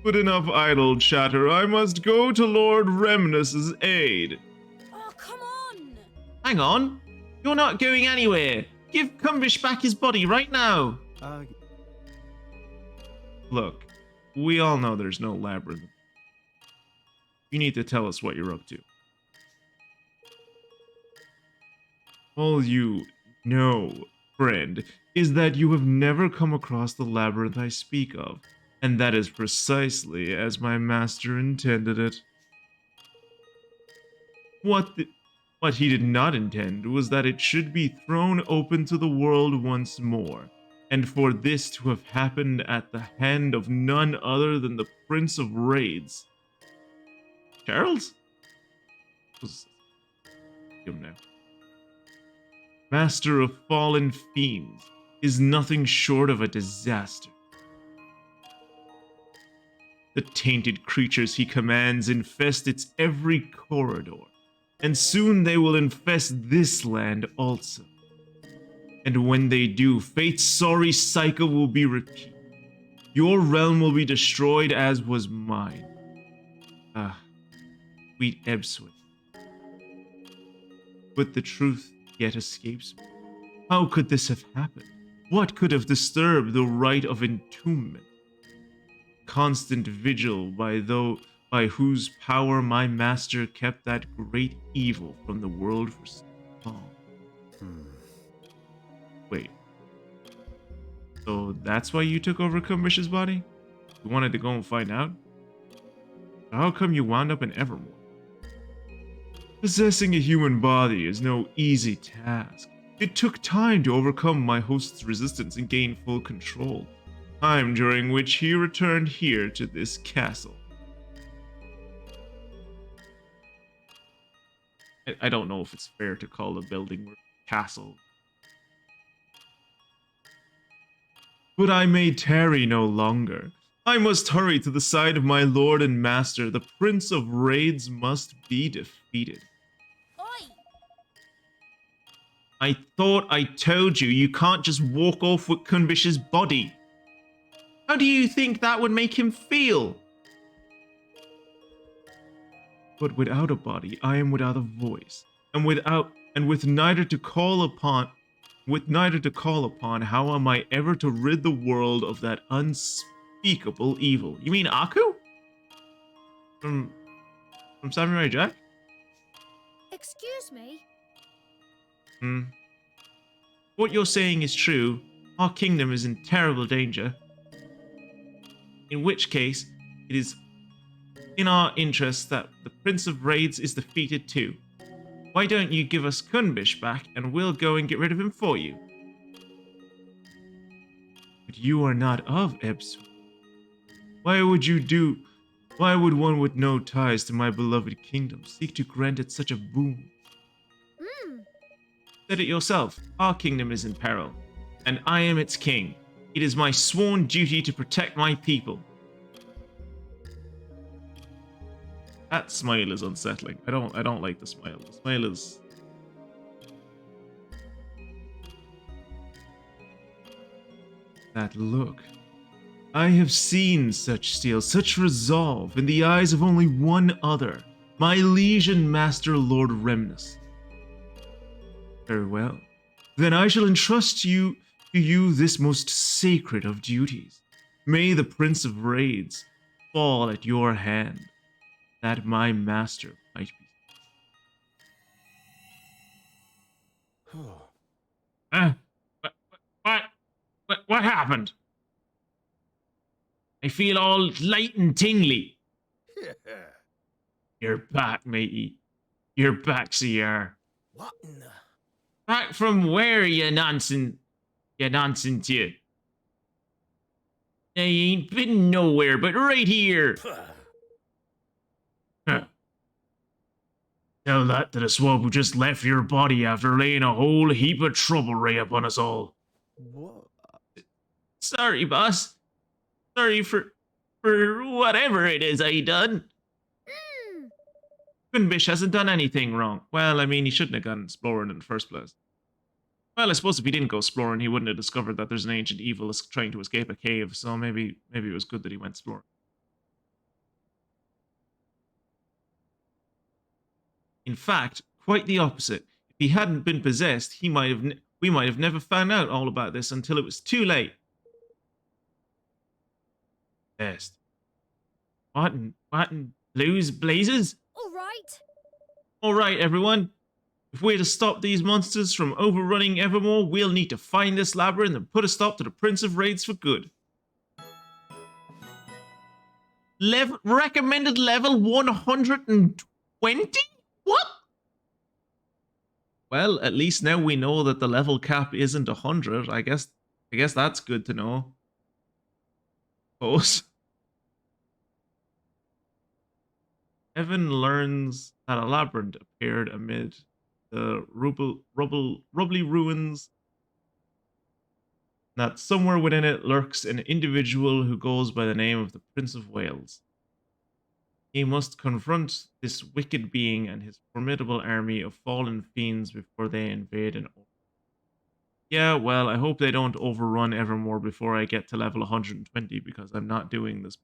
But enough idle chatter, I must go to Lord Remnus's aid. Oh, come on! Hang on! You're not going anywhere. Give Cumbish back his body right now. Look, we all know there's no labyrinth. You need to tell us what you're up to. All you know, friend, is that you have never come across the labyrinth I speak of, and that is precisely as my master intended it. What he did not intend was that it should be thrown open to the world once more, and for this to have happened at the hand of none other than the Prince of Raids. Charles? Him now. Master of fallen fiends, is nothing short of a disaster. The tainted creatures he commands infest its every corridor, and soon they will infest this land also. And when they do, fate's sorry cycle will be repeated. Your realm will be destroyed as was mine. Ah, sweet Ebswith. But the truth yet escapes me. How could this have happened? What could have disturbed the rite of entombment? Constant vigil by whose power my master kept that great evil from the world for so long. Wait. So that's why you took over Cumbish's body? You wanted to go and find out? How come you wound up in Evermore? Possessing a human body is no easy task. It took time to overcome my host's resistance and gain full control. Time during which he returned here to this castle. I don't know if it's fair to call the building a castle. But I may tarry no longer. I must hurry to the side of my lord and master. The Prince of Raids must be defeated. Oi! I thought I told you, you can't just walk off with Kunbish's body. How do you think that would make him feel? But without a body, I am without a voice, and with neither to call upon, how am I ever to rid the world of that unspeakable evil? You mean Aku? From Samurai Jack? Excuse me? What you're saying is true. Our kingdom is in terrible danger. In which case, it is in our interest that the Prince of Raids is defeated too. Why don't you give us Kunbish back and we'll go and get rid of him for you? But you are not of Ebswith. Why would one with no ties to my beloved kingdom seek to grant it such a boon? Said it yourself, our kingdom is in peril, and I am its king. It is my sworn duty to protect my people. That smile is unsettling. I don't like the smile. The smile is... That look. I have seen such steel, such resolve in the eyes of only one other, my liege and master Lord Remnus. Very well. Then I shall entrust to you this most sacred of duties. May the Prince of Raids fall at your hand, that my master might be. What happened? I feel all light and tingly. You're back, matey. You're back, CR. What in the... Back from where, you nonsense? You nonsense, you. I ain't been nowhere but right here. Huh. Tell that to the swab who just left your body after laying a whole heap of trouble right upon us all. What? Sorry, boss. Sorry for whatever it is I done. Kunbish hasn't done anything wrong. Well, I mean, he shouldn't have gone exploring in the first place. Well, I suppose if he didn't go exploring, he wouldn't have discovered that there's an ancient evil trying to escape a cave, so maybe it was good that he went exploring. In fact, quite the opposite. It he hadn't been possessed, we might have never found out all about this until it was too late. Best. What in blues blazes? All right. All right, everyone. If we're to stop these monsters from overrunning Evermore, we'll need to find this labyrinth and put a stop to the Prince of Raids for good. Recommended level 120? What? Well, at least now we know that the level cap isn't 100. I guess that's good to know. Suppose. Evan learns that a labyrinth appeared amid the rubbly ruins, that somewhere within it lurks an individual who goes by the name of the Prince of Wales. He must confront this wicked being and his formidable army of fallen fiends before they invade and yeah, well, I hope they don't overrun Evermore before I get to level 120 because I'm not doing this.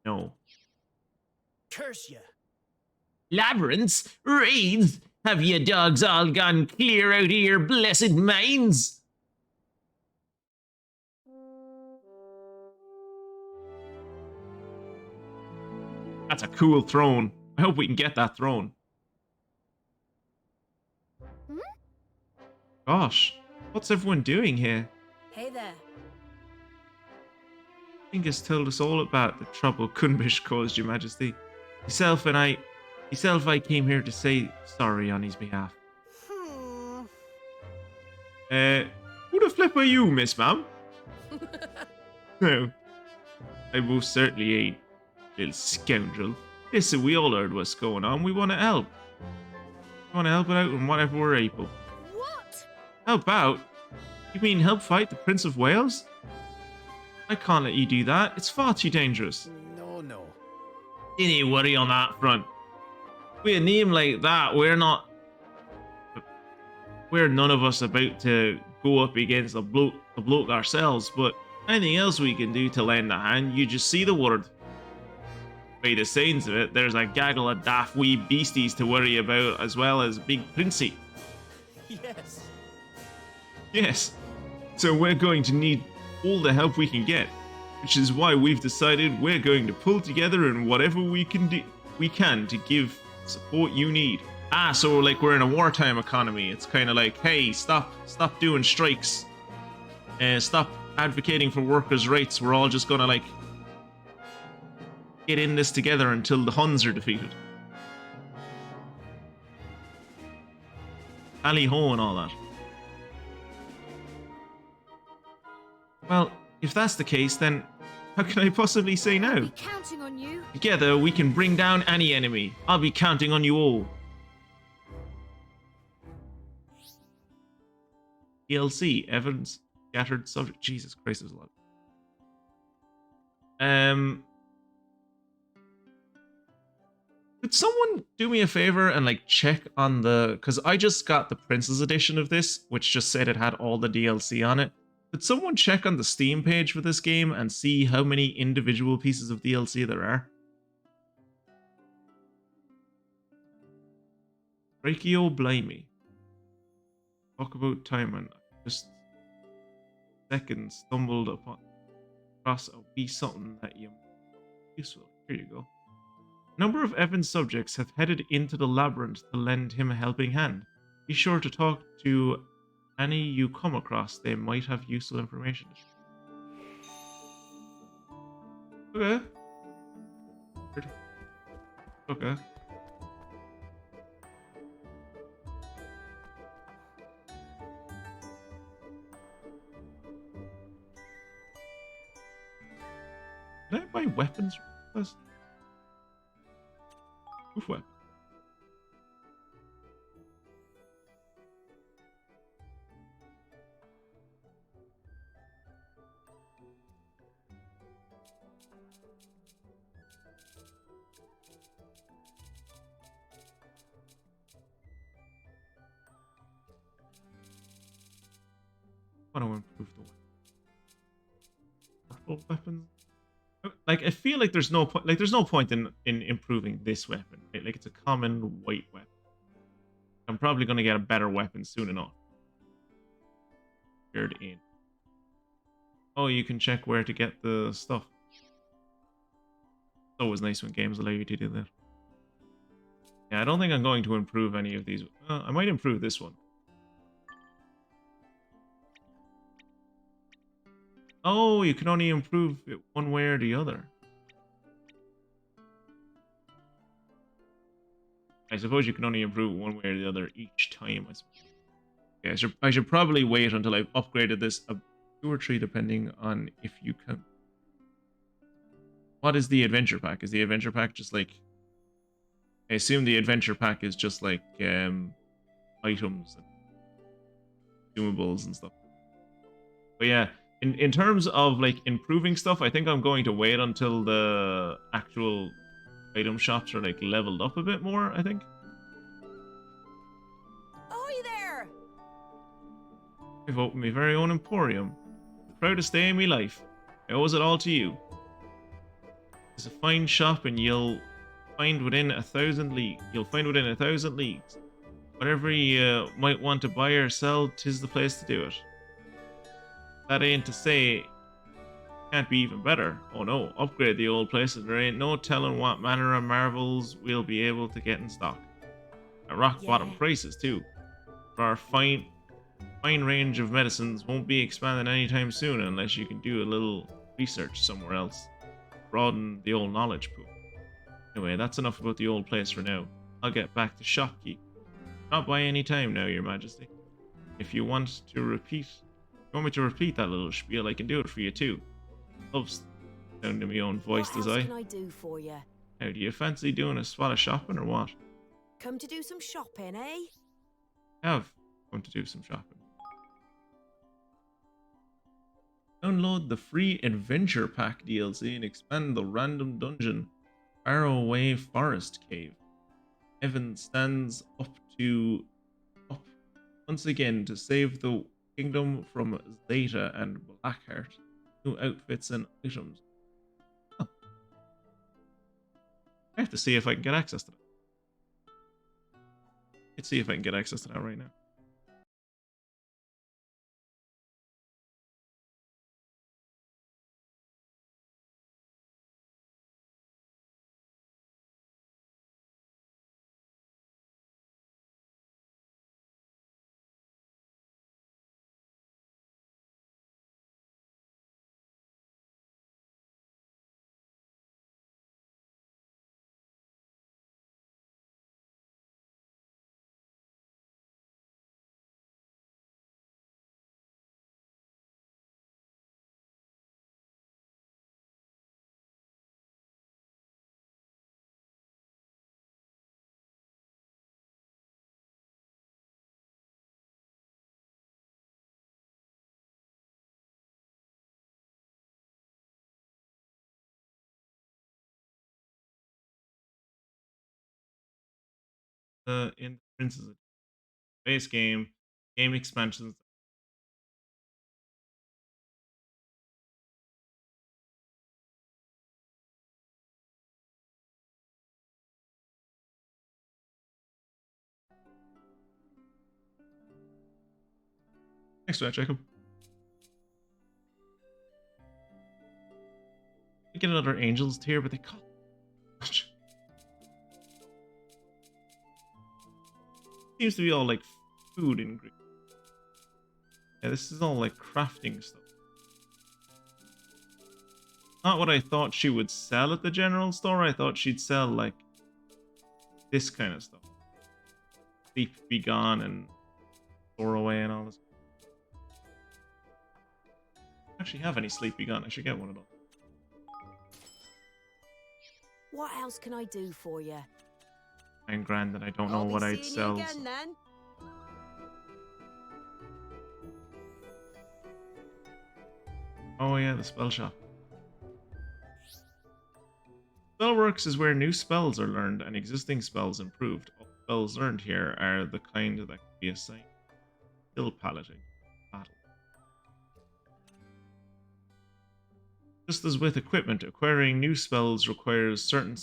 No. Curse ya. Labyrinths? Raids? Have you dogs all gone clear out of your blessed minds? That's a cool throne. I hope we can get that throne. Hmm? Gosh, what's everyone doing here? Hey there. Dingus told us all about the trouble Kunbish caused, Your Majesty. Myself, I came here to say sorry on his behalf. Who the flip are you, Miss Ma'am? No, I most certainly ain't, little scoundrel. Listen, we all heard what's going on. We want to help. We want to help it out in whatever we're able. What? Help out? You mean help fight the Prince of Wales? I can't let you do that. It's far too dangerous. No. You need to worry on that front. With a name like that, we're none of us about to go up against the bloke ourselves, but anything else we can do to lend a hand, you just see the word. By the signs of it, there's a gaggle of daft wee beasties to worry about, as well as Big Princey. Yes. Yes. So we're going to need all the help we can get, which is why we've decided we're going to pull together in whatever we can to give support you need. So like we're in a wartime economy. It's kind of like, hey, stop doing strikes, stop advocating for workers' rights. We're all just gonna like get in this together until the Huns are defeated. Tally ho and all that. Well, if that's the case, then how can I possibly say no? I'll be counting on you. Together, we can bring down any enemy. I'll be counting on you all. DLC, Evans, scattered subject. Jesus Christ, there's a lot. Could someone do me a favor and like check on the... Because I just got the Prince's edition of this, which just said it had all the DLC on it. Could someone check on the Steam page for this game and see how many individual pieces of DLC there are? Brachio Blimey. Talk about time and just seconds stumbled across a wee something that you useful. Here you go. A number of Evan's subjects have headed into the labyrinth to lend him a helping hand. Be sure to talk to any you come across. They might have useful information. Okay. Okay. Can I buy weapons first? Oof, weapon. I want to improve the weapon. Purple weapons. Okay. like I feel like there's no point. Like there's no point in improving this weapon. Right? Like it's a common white weapon. I'm probably gonna get a better weapon soon enough. Geared in. Oh, you can check where to get the stuff. It's always nice when games allow you to do that. Yeah, I don't think I'm going to improve any of these. I might improve this one. Oh, you can only improve it one way or the other. I suppose you can only improve one way or the other each time. I suppose. Yeah, I should probably wait until I've upgraded this a 2 or 3, depending on if you can. What is the adventure pack? Is the adventure pack just like... I assume the adventure pack is just like items and consumables and stuff. But yeah, in terms of like improving stuff, I think I'm going to wait until the actual item shops are like leveled up a bit more, I think. Ahoy there! I've opened my very own emporium. The proudest day of my life. I owe it all to you. It's a fine shop and you'll find within 1,000 leagues. Whatever you might want to buy or sell, 'tis the place to do it. That ain't to say can't be even better. Oh no, upgrade the old place and there ain't no telling what manner of marvels we'll be able to get in stock. At rock bottom prices too. For our fine range of medicines won't be expanded anytime soon unless you can do a little research somewhere else. Broaden the old knowledge pool. Anyway, that's enough about the old place for now. I'll get back to shopkeep. Not by any time now, Your Majesty. If you want me to repeat that little spiel, I can do it for you too. Loves sound in my own voice, does I? What else can I do for you? Now, do you fancy doing a spot of shopping or what? Come to do some shopping, eh? I have come to do some shopping. Download the free Adventure Pack DLC and expand the random dungeon Faraway Forest Cave. Evan stands up once again to save the kingdom from Zeta and Blackheart. New outfits and items. Huh. I have to see if I can get access to that. Let's see if I can get access to that right now. In Prince's base game expansions. Thanks for that, Jacob. I get another Angels tier, but they cost much. Seems to be all like food ingredients. Yeah, this is all like crafting stuff. Not what I thought she would sell at the general store. I thought she'd sell like this kind of stuff. Sleep Be Gone and Store Away and all this. I don't actually have any Sleep Be Gone. I should get one of those. What else can I do for you? 9 grand and I don't know what I'd sell. Again, then. Oh yeah, the spell shop. Spellworks is where new spells are learned and existing spells improved. All spells learned here are the kind that can be assigned. Skill palette. Battle. Just as with equipment, acquiring new spells requires certain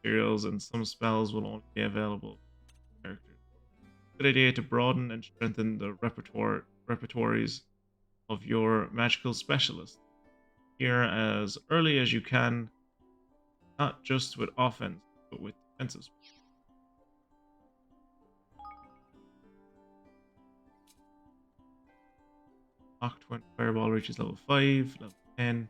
materials, and some spells will only be available to characters. Good idea to broaden and strengthen the repertoires of your magical specialist here as early as you can, not just with offense, but with defensive spells. Locked when Fireball reaches level 5, level 10.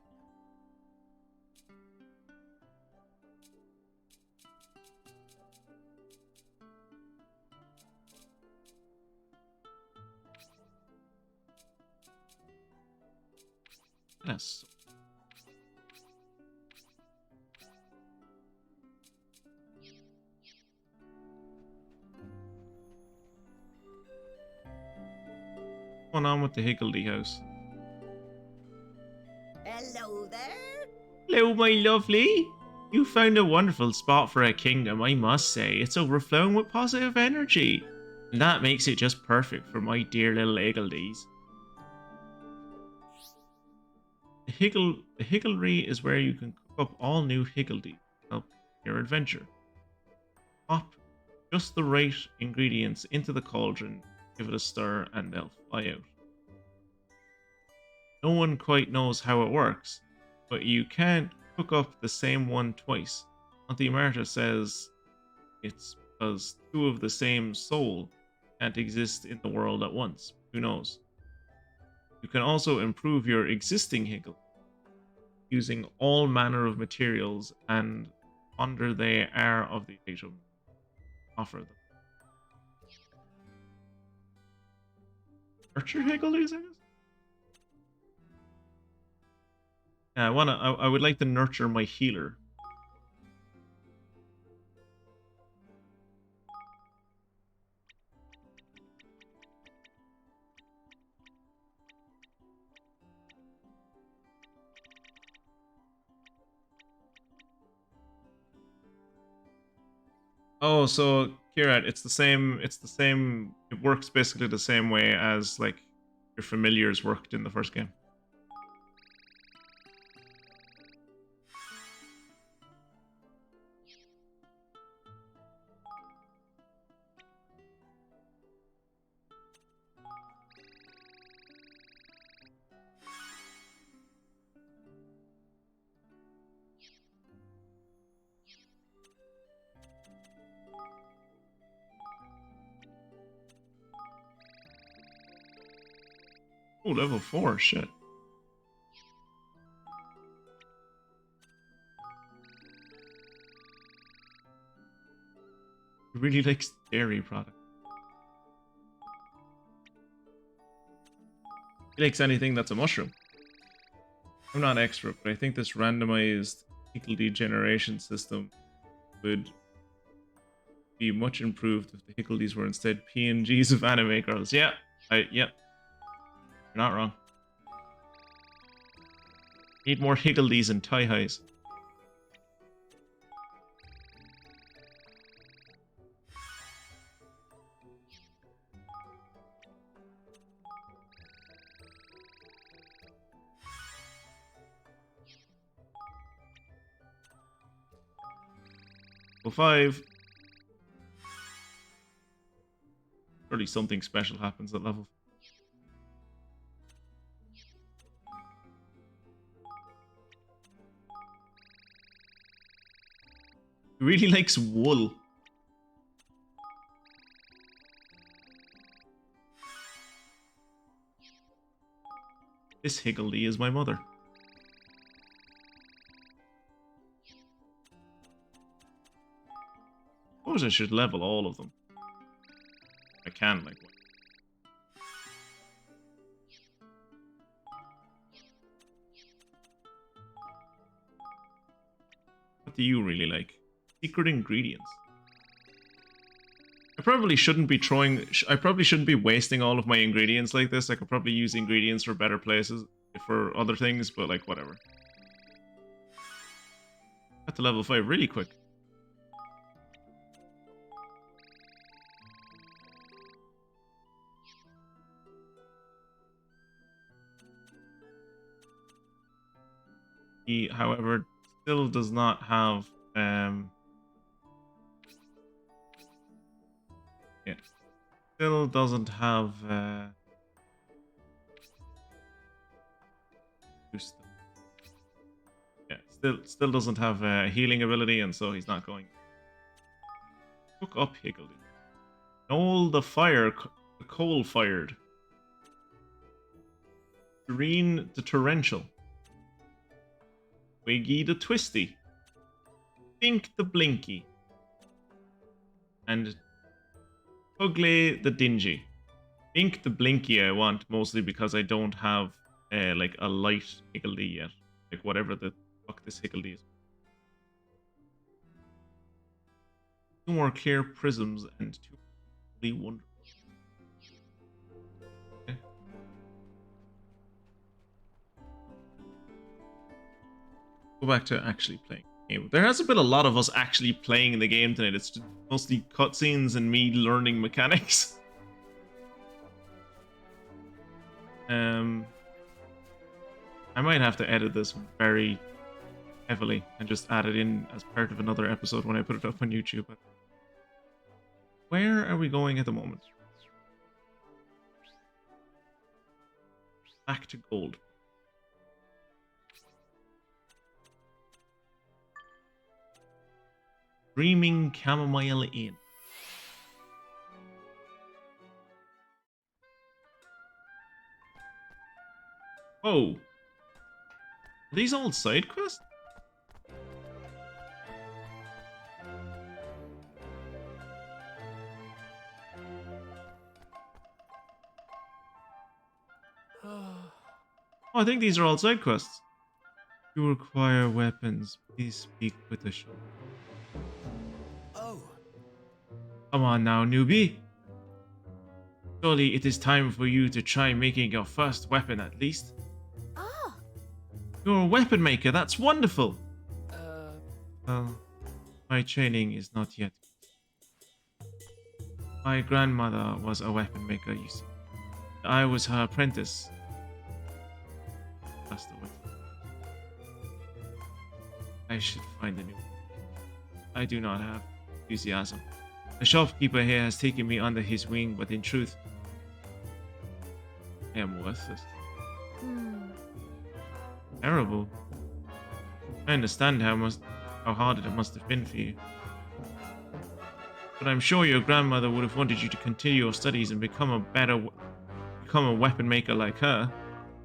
Yes. What's going on with the Higgledy house? Hello there. Hello, my lovely. You found a wonderful spot for a kingdom, I must say. It's overflowing with positive energy. And that makes it just perfect for my dear little Higgledies. The Higglery is where you can cook up all new Higgledy to help your adventure. Pop just the right ingredients into the cauldron, give it a stir, and they'll fly out. No one quite knows how it works, but you can't cook up the same one twice. Auntie Marta says it's because two of the same soul can't exist in the world at once. Who knows? You can also improve your existing Higgle using all manner of materials and ponder they are of the item. Offer them. Nurture Higgledies, I guess? Yeah, I would like to nurture my healer. Oh, so Kirat, it's the same. It works basically the same way as like your familiars worked in the first game. Oh, level 4, shit. He really likes dairy products. He likes anything that's a mushroom. I'm not expert, but I think this randomized Higgledy generation system would be much improved if the Higgledies were instead PNGs of anime girls. Yeah, you're not wrong. Need more Higgledies and tie-highs. Level 5. Surely something special happens at level 5. He really likes wool. This Higgledy is my mother. I suppose I should level all of them. I can, like, what? What do you really like? Secret ingredients. I probably shouldn't be wasting all of my ingredients like this. I could probably use ingredients for better places, for other things, but like, whatever. Got to level 5 really quick. He, however, still does not have yeah, still doesn't have still doesn't have a healing ability, and so he's not going. Look up Higgledy. Noel the coal fired. Serene the torrential. Wiggy the twisty. Bink the blinky. And Ugly the dingy. Bink the blinky I want mostly because I don't have like a light Higgledy yet. Like whatever the fuck this Higgledy is. 2 more clear prisms and 2 really wonderful. Okay. Go back to actually playing the game. There hasn't been a lot of us actually playing the game tonight. It's just mostly cutscenes and me learning mechanics. I might have to edit this very heavily and just add it in as part of another episode when I put it up on YouTube. Where are we going at the moment? Back to gold. Dreaming Chamomile Inn. Oh. Are these all side quests? Oh, I think these are all side quests. You require weapons. Please speak with the shop. Oh. Come on now, newbie. Surely it is time for you to try making your first weapon at least. Ah. You're a weapon maker. That's wonderful. Well, my training is not yet. My grandmother was a weapon maker, you see. I was her apprentice. That's the way. I should find a new one. I do not have enthusiasm. The shopkeeper here has taken me under his wing, but in truth, I am worthless. Terrible. I understand how hard it must have been for you. But I'm sure your grandmother would have wanted you to continue your studies and become a weapon maker like her.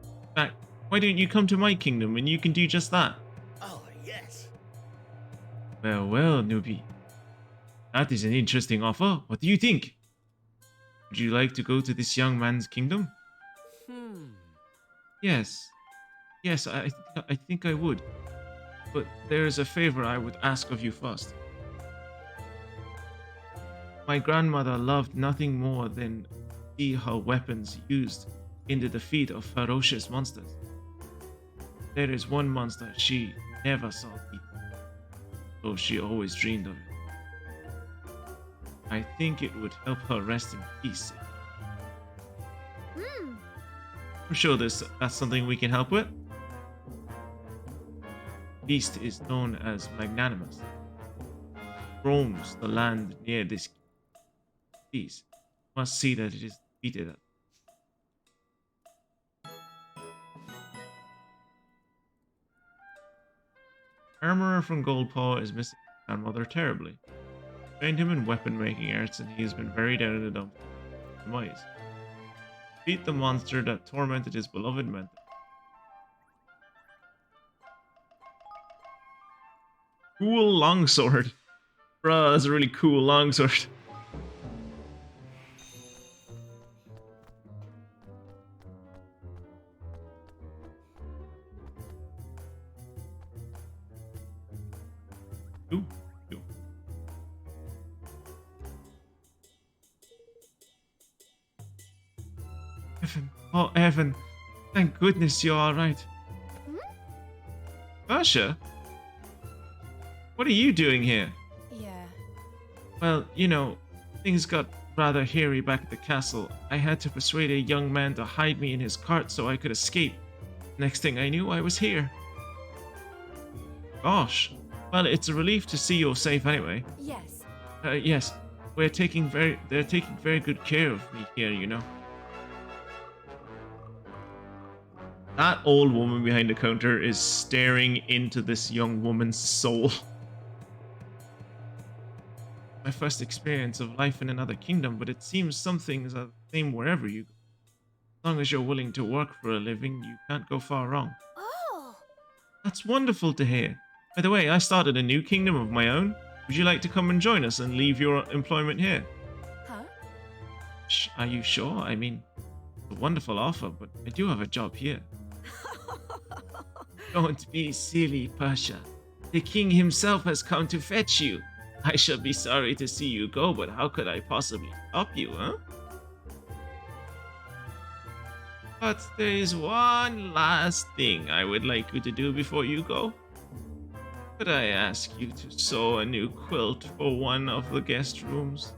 In fact, why don't you come to my kingdom and you can do just that? Oh, yes. Well, well, newbie. That is an interesting offer. What do you think? Would you like to go to this young man's kingdom? Yes. Yes, I think I would. But there is a favor I would ask of you first. My grandmother loved nothing more than to see her weapons used in the defeat of ferocious monsters. There is one monster she never saw beaten, though she always dreamed of it. I think it would help her rest in peace. I'm sure that's something we can help with. Beast is known as magnanimous. Roams the land near this. Please, must see that it is defeated. Armorer from Goldpaw is missing his grandmother terribly. Trained him in weapon making arts, and he has been very down in the dump. Demise. Beat the monster that tormented his beloved mentor. Cool longsword. Bruh, that's a really cool longsword. Ooh. Ooh. Evan. Oh, Evan. Thank goodness you're alright. Vasha? What are you doing here? Yeah. Well, you know, things got rather hairy back at the castle. I had to persuade a young man to hide me in his cart so I could escape. Next thing I knew, I was here. Gosh. Well, it's a relief to see you're safe anyway. Yes. Yes. They're taking very good care of me here, you know. That old woman behind the counter is staring into this young woman's soul. My first experience of life in another kingdom, but it seems some things are the same wherever you go. As long as you're willing to work for a living, you can't go far wrong. Oh! That's wonderful to hear. By the way, I started a new kingdom of my own. Would you like to come and join us and leave your employment here? Huh? Are you sure? I mean, it's a wonderful offer, but I do have a job here. Don't be silly, Pasha. The king himself has come to fetch you. I shall be sorry to see you go, but how could I possibly stop you, huh? But there is one last thing I would like you to do before you go. Could I ask you to sew a new quilt for one of the guest rooms?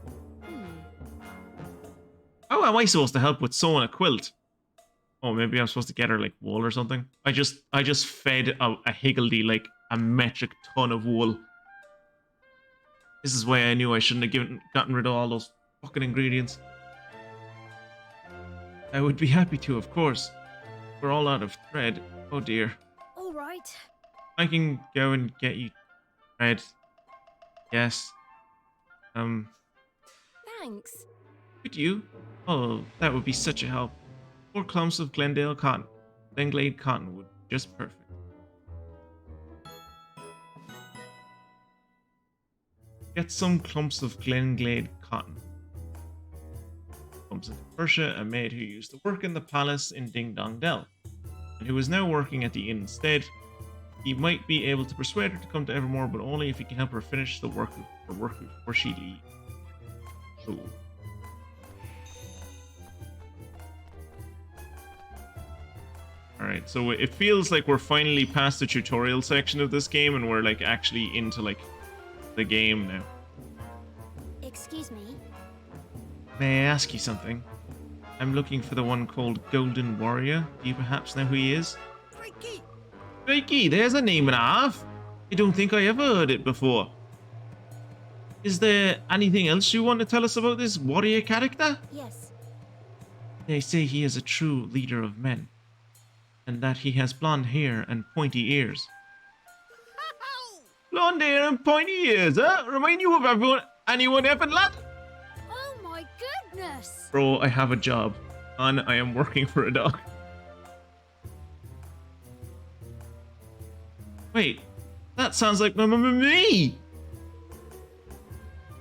How am I supposed to help with sewing a quilt? Oh, maybe I'm supposed to get her like wool or something. I just fed a higgledy like a metric ton of wool. This is why I knew I shouldn't have gotten rid of all those fucking ingredients. I would be happy to, of course. We're all out of thread. Oh dear. All right. I can go and get you thread. Yes. Thanks. Could you? Oh, that would be such a help. 4 clumps of Glendale cotton. Glenglade cotton would be just perfect. Get some clumps of Glenglade cotton. Comes into Persia, a maid who used to work in the palace in Ding Dong Dell, and who is now working at the inn instead. He might be able to persuade her to come to Evermore, but only if he can help her finish the work before she leaves. Ooh. Alright, so it feels like we're finally past the tutorial section of this game and we're like actually into like the game now. Excuse me. May I ask you something? I'm looking for the one called Golden Warrior. Do you perhaps know who he is? Crikey! Crikey, there's a name and a half. I don't think I ever heard it before. Is there anything else you want to tell us about this warrior character? Yes. They say he is a true leader of men, and that he has blonde hair and pointy ears. Blonde hair and pointy ears, huh? Remind you of anyone ever, lad? Oh my goodness! Bro, I have a job, and I am working for a dog. Wait, that sounds like me!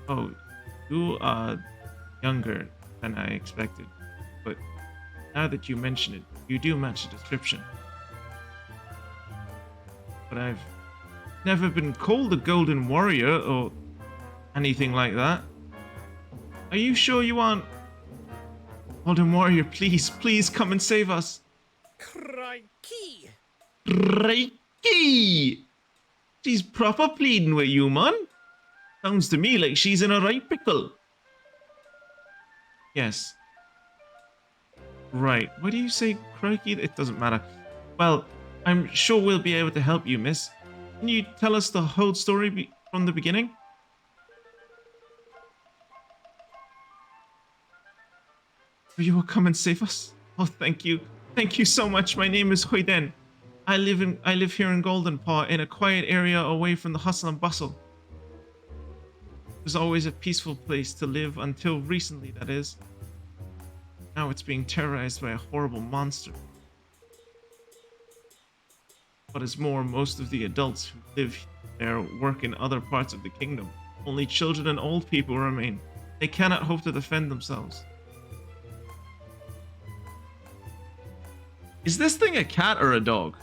Oh, you are younger than I expected, but now that you mention it, you do match the description. But I've never been called a Golden Warrior or anything like that. Are you sure you aren't? Golden Warrior, please, please come and save us. Crikey! Crikey! She's proper pleading with you, man. Sounds to me like she's in a right pickle. Yes. Right. Why do you say crikey? It doesn't matter. Well, I'm sure we'll be able to help you, miss. Can you tell us the whole story from the beginning? You will come and save us? Oh, thank you. Thank you so much. My name is Hoiden. I live here in Goldpaw in a quiet area away from the hustle and bustle. It was always a peaceful place to live until recently, that is. Now it's being terrorized by a horrible monster. What is more, most of the adults who live there work in other parts of the kingdom. Only children and old people remain. They cannot hope to defend themselves. Is this thing a cat or a dog?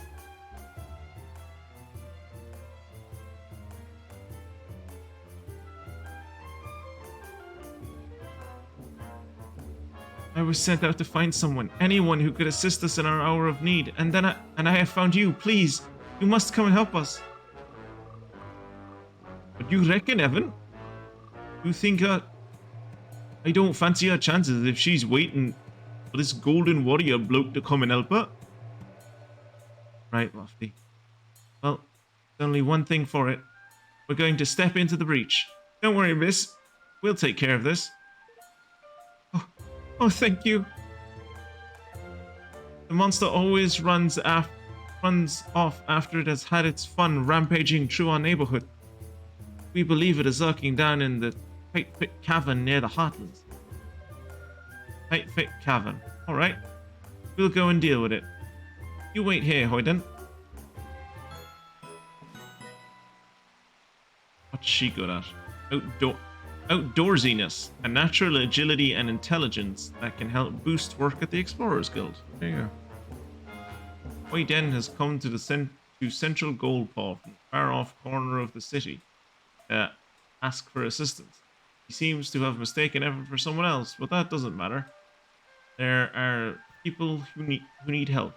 I was sent out to find someone, anyone who could assist us in our hour of need, and then I have found you. Please, you must come and help us. But you reckon, Evan? You think I don't fancy her chances if she's waiting for this Golden Warrior bloke to come and help her? Right, Lofty. Well, There's only one thing for it. We're going to step into the breach. Don't worry, miss. We'll take care of this. Oh, thank you. The monster always runs off after it has had its fun rampaging through our neighborhood. We believe it is lurking down in the Tight Fit Cavern near the Heartlands. Tight Fit Cavern. Alright. We'll go and deal with it. You wait here, Hoyden. What's she good at? Outdoorsiness, a natural agility and intelligence that can help boost work at the Explorers Guild. There you go. Hoyden has come to central Goldpaw from the far-off corner of the city. Ask for assistance. He seems to have mistaken Evan for someone else, but that doesn't matter. There are people who need help.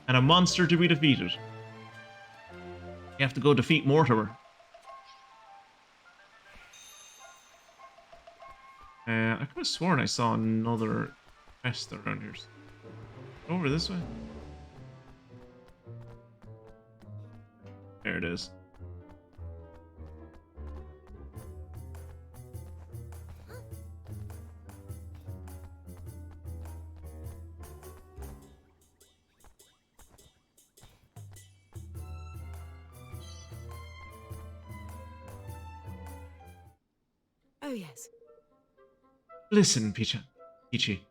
And a monster to be defeated. You have to go defeat Mortimer. I could have sworn I saw another quest around here. Over this way. There it is. Oh, yes. Listen, Peachy.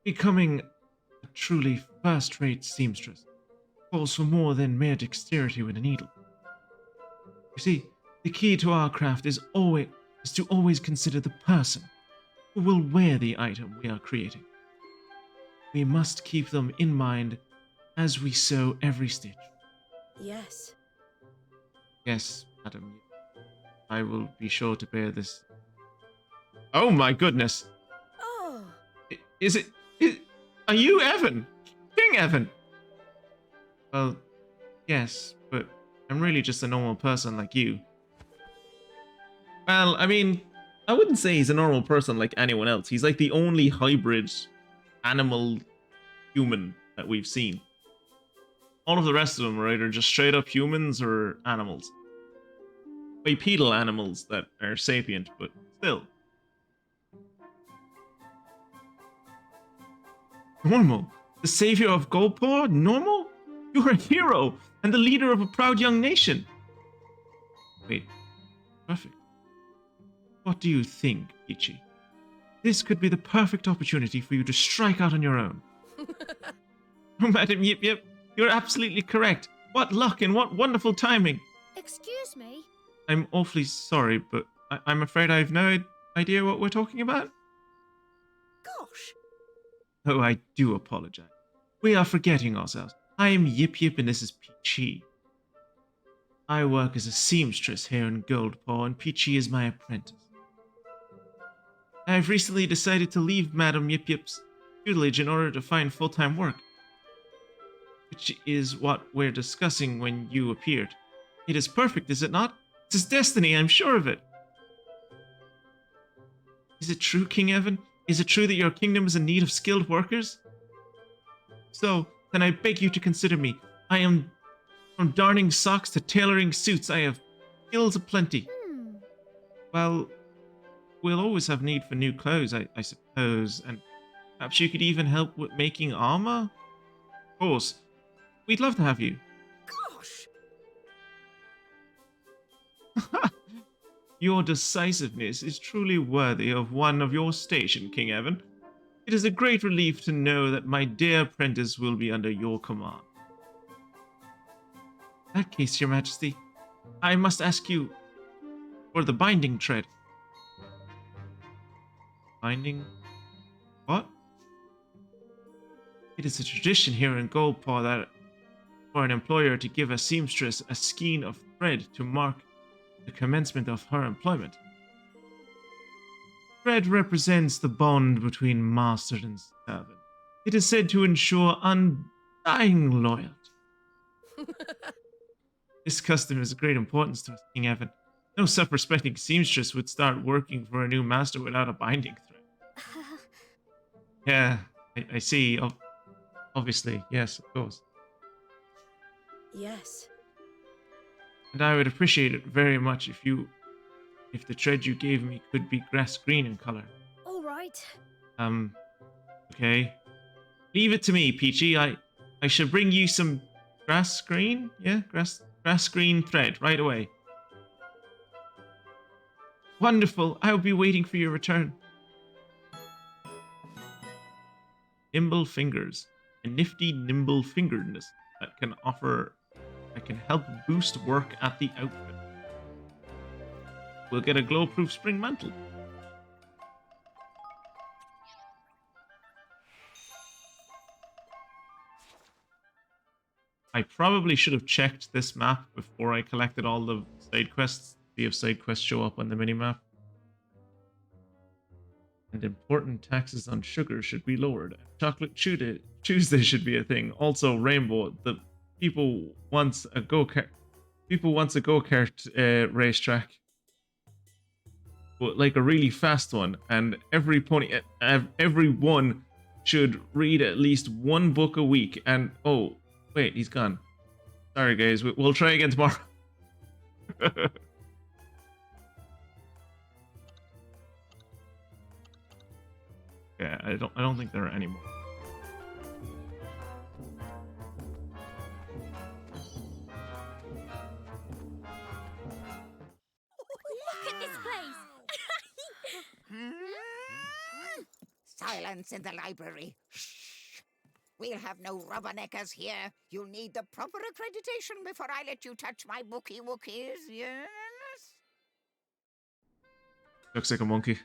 Becoming a truly first-rate seamstress calls for more than mere dexterity with a needle. You see, the key to our craft is to always consider the person who will wear the item we are creating. We must keep them in mind as we sew every stitch. Yes. Yes, madam. I will be sure to bear this. Oh my goodness! Oh! Are you Evan? King Evan? Well, yes, but I'm really just a normal person like you. Well, I mean, I wouldn't say he's a normal person like anyone else. He's like the only hybrid animal-human that we've seen. All of the rest of them are either just straight up humans or animals. Bipedal animals that are sapient, but still. Normal? The savior of Goldpaw? Normal? You're a hero and the leader of a proud young nation. Wait, perfect. What do you think, Ichi? This could be the perfect opportunity for you to strike out on your own. Oh, Madam Yip Yip, you're absolutely correct. What luck and what wonderful timing. Excuse me? I'm awfully sorry, but I'm afraid I have no idea what we're talking about. Gosh. Oh, I do apologize. We are forgetting ourselves. I am Yip Yip and this is Peachy. I work as a seamstress here in Goldpaw and Peachy is my apprentice. I have recently decided to leave Madam Yip Yip's tutelage in order to find full-time work, which is what we're discussing when you appeared. It is perfect, is it not? It's his destiny, I'm sure of it. Is it true, King Evan? Is it true that your kingdom is in need of skilled workers? So, then I beg you to consider me. I am from darning socks to tailoring suits. I have skills aplenty. Well, we'll always have need for new clothes, I suppose, and perhaps you could even help with making armor? Of course. We'd love to have you. Gosh! Your decisiveness is truly worthy of one of your station, King Evan. It is a great relief to know that my dear apprentice will be under your command. In that case, Your Majesty, I must ask you for the binding tread. Binding? What? It is a tradition here in Goldpaw that for an employer to give a seamstress a skein of thread to mark the commencement of her employment. Thread represents the bond between master and servant. It is said to ensure undying loyalty. This custom is of great importance to us, King Evan. No self-respecting seamstress would start working for a new master without a binding thread. Yeah, I see. Obviously, yes, of course. Yes. And I would appreciate it very much if the tread you gave me could be grass green in color. All right. Okay. Leave it to me, Peachy. I shall bring you some grass green? Yeah, grass green thread right away. Wonderful. I'll be waiting for your return. Nimble fingers. A nifty nimble fingeredness that can help boost work at the outfit. We'll get a glow-proof spring mantle. I probably should have checked this map before I collected all the side quests. See if side quests show up on the minimap. And important taxes on sugar should be lowered. Chocolate Tuesday should be a thing. Also, Rainbow. The people wants a go-kart. People wants a go-kart racetrack, but like a really fast one. And everyone should read at least one book a week. And oh, wait, he's gone. Sorry, guys. We'll try again tomorrow. Yeah, I don't think there are any more. Look at this place! Silence in the library. Shh. We'll have no rubberneckers here. You'll need the proper accreditation before I let you touch my bookie wookies, yes? Looks like a monkey.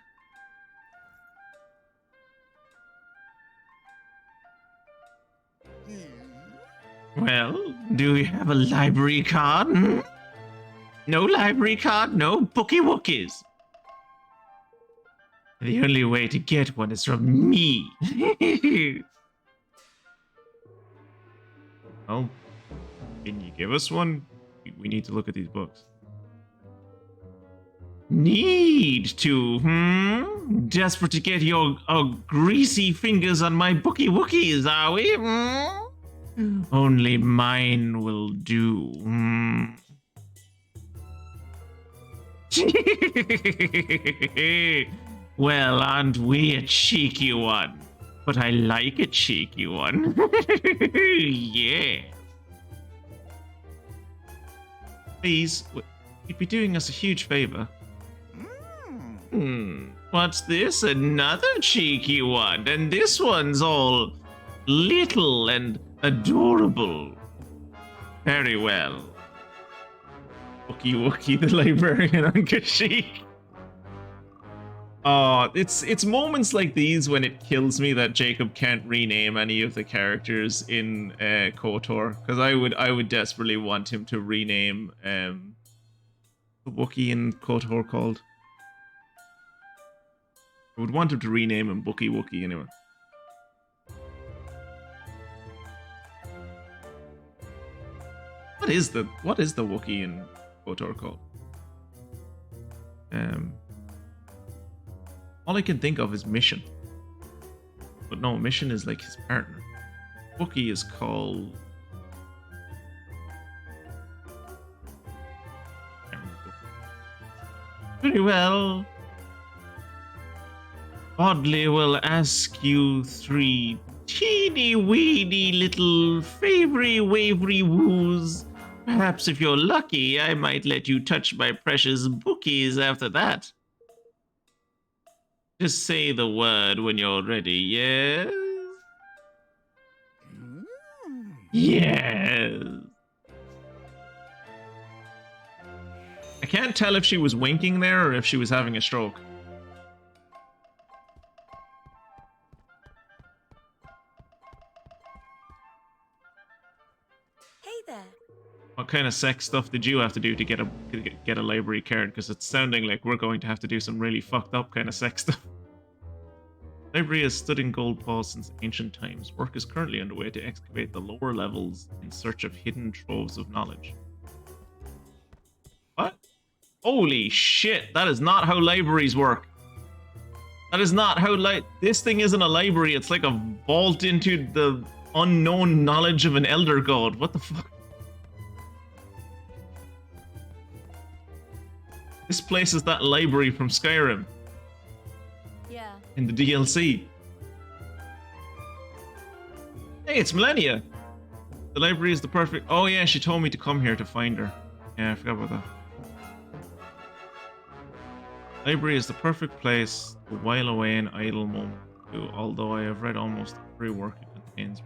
Well, do you have a library card? Hmm? No library card, no bookie wookies. The only way to get one is from me. Well, can you give us one? We need to look at these books. Need to, hmm? Desperate to get your greasy fingers on my bookie wookies, are we? Hmm? Only mine will do. Hmm. Well, aren't we a cheeky one? But I like a cheeky one. Yeah. Please, you'd be doing us a huge favor. What's this? Another cheeky one. And this one's all little and adorable. Very well. Wookie the librarian on Kashyyyk. Oh, it's moments like these when it kills me that Jacob can't rename any of the characters in KOTOR, because I would desperately want him to rename the Wookiee in KOTOR called. I would want him to rename him Wookie anyway. What is the Wookiee in KOTOR called? All I can think of is Mission. But no, Mission is like his partner. Wookiee is called... Very well. Bodley will ask you 3 teeny-weeny little favory-wavery woos. Perhaps if you're lucky, I might let you touch my precious bookies after that. Just say the word when you're ready, yes? Yes. I can't tell if she was winking there or if she was having a stroke. Hey there. What kind of sex stuff did you have to do to get a library card? Because it's sounding like we're going to have to do some really fucked up kind of sex stuff. Library has stood in Goldpaw since ancient times. Work is currently underway to excavate the lower levels in search of hidden troves of knowledge. What? Holy shit, that is not how libraries work. That is not how this thing isn't a library, it's like a vault into the unknown knowledge of an elder god. What the fuck? This place is that library from Skyrim Yeah. in the DLC. Hey, it's Millennia. The library is the perfect... Oh yeah, she told me to come here to find her. Yeah, I forgot about that. Library is the perfect place to while away an idle moment, too, although I have read almost every work it contains.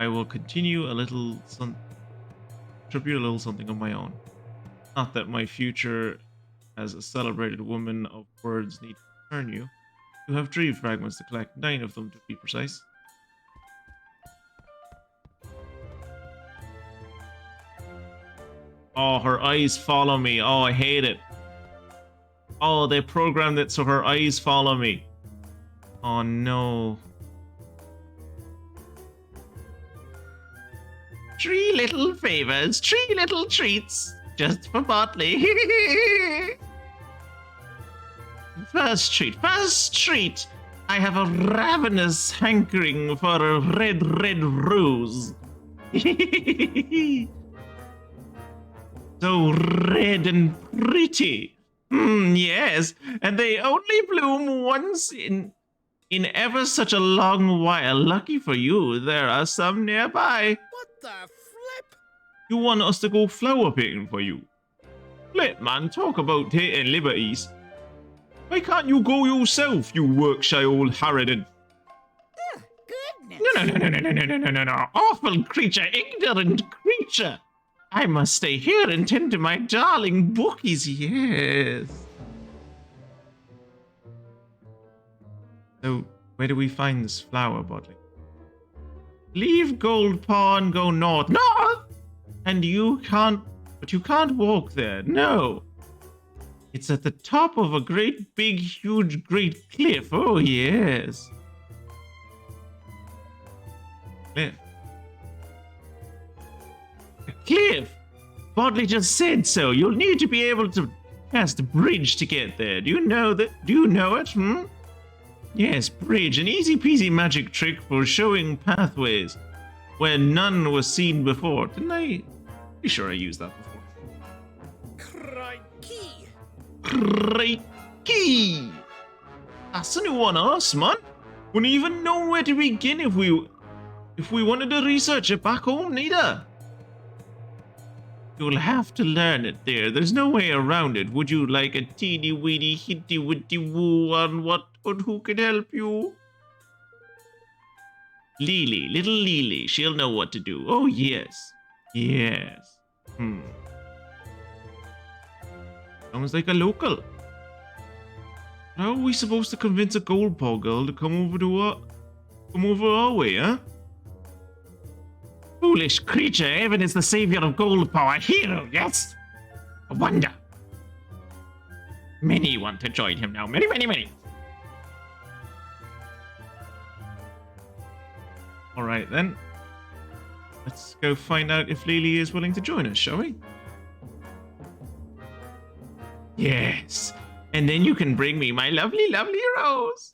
I will continue contribute a little something of my own. Not that my future as a celebrated woman of words need to concern you. You have 3 fragments to collect, 9 of them to be precise. Oh, her eyes follow me. Oh, I hate it. Oh, they programmed it so her eyes follow me. Oh no. 3 little favors, 3 little treats, just for Botley. First treat. I have a ravenous hankering for a red rose. So red and pretty. Yes, and they only bloom once in ever such a long while. Lucky for you, there are some nearby. What the flip? You want us to go flower picking for you? Flip, man, talk about taking liberties. Why can't you go yourself, you work-shy old harridan? Goodness. No. Awful creature, ignorant creature. I must stay here and tend to my darling bookies, yes. So, where do we find this flower, Bodley? Leave Goldpaw and go north. North! And you can't walk there, no. It's at the top of a great cliff, oh yes. Cliff. A cliff! Bodley just said so. You'll need to be able to cast a bridge to get there. Do you know that? Do you know it? Yes, bridge. An easy peasy magic trick for showing pathways where none was seen before. Didn't I? Pretty sure I used that before. Crikey! That's a new one on us, man. Wouldn't even know where to begin if we wanted to research it back home, neither. You'll have to learn it there. There's no way around it. Would you like a teeny weeny hitty witty woo on what or who can help you? Lily, little Lily. She'll know what to do. Oh, yes. Yes. Sounds like a local. How are we supposed to convince a Goldpaw girl to come over our way, huh? Foolish creature, Evan is the savior of Goldpaw, a hero, yes? A wonder. Many want to join him now. Many. Alright then. Let's go find out if Lily is willing to join us, shall we? Yes. And then you can bring me my lovely, lovely rose.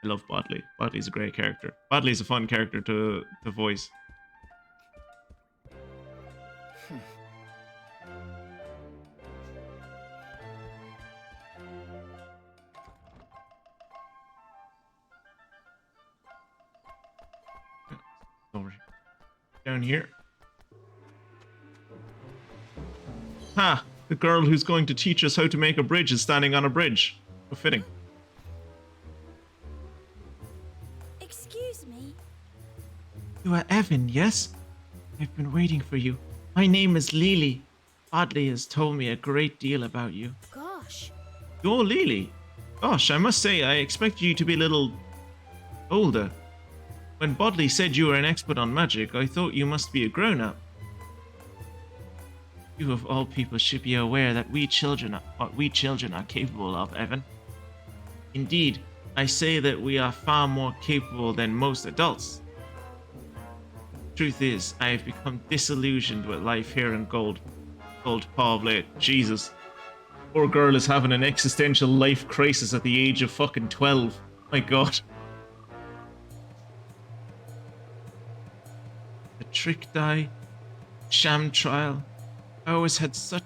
I love Bodley. Bodley's a great character. Bodley's a fun character to voice. Over here. Down here. Ha! The girl who's going to teach us how to make a bridge is standing on a bridge. So fitting. Excuse me? You are Evan, yes? I've been waiting for you. My name is Lily. Bodley has told me a great deal about you. Gosh. You're Lily? Gosh, I must say, I expected you to be a little older. When Bodley said you were an expert on magic, I thought you must be a grown-up. You of all people should be aware that we children are capable of, Evan. Indeed, I say that we are far more capable than most adults. Truth is, I have become disillusioned with life here in Goldpaw Blade. Jesus. Poor girl is having an existential life crisis at the age of fucking 12. My god. the trick die, sham trial. I always had so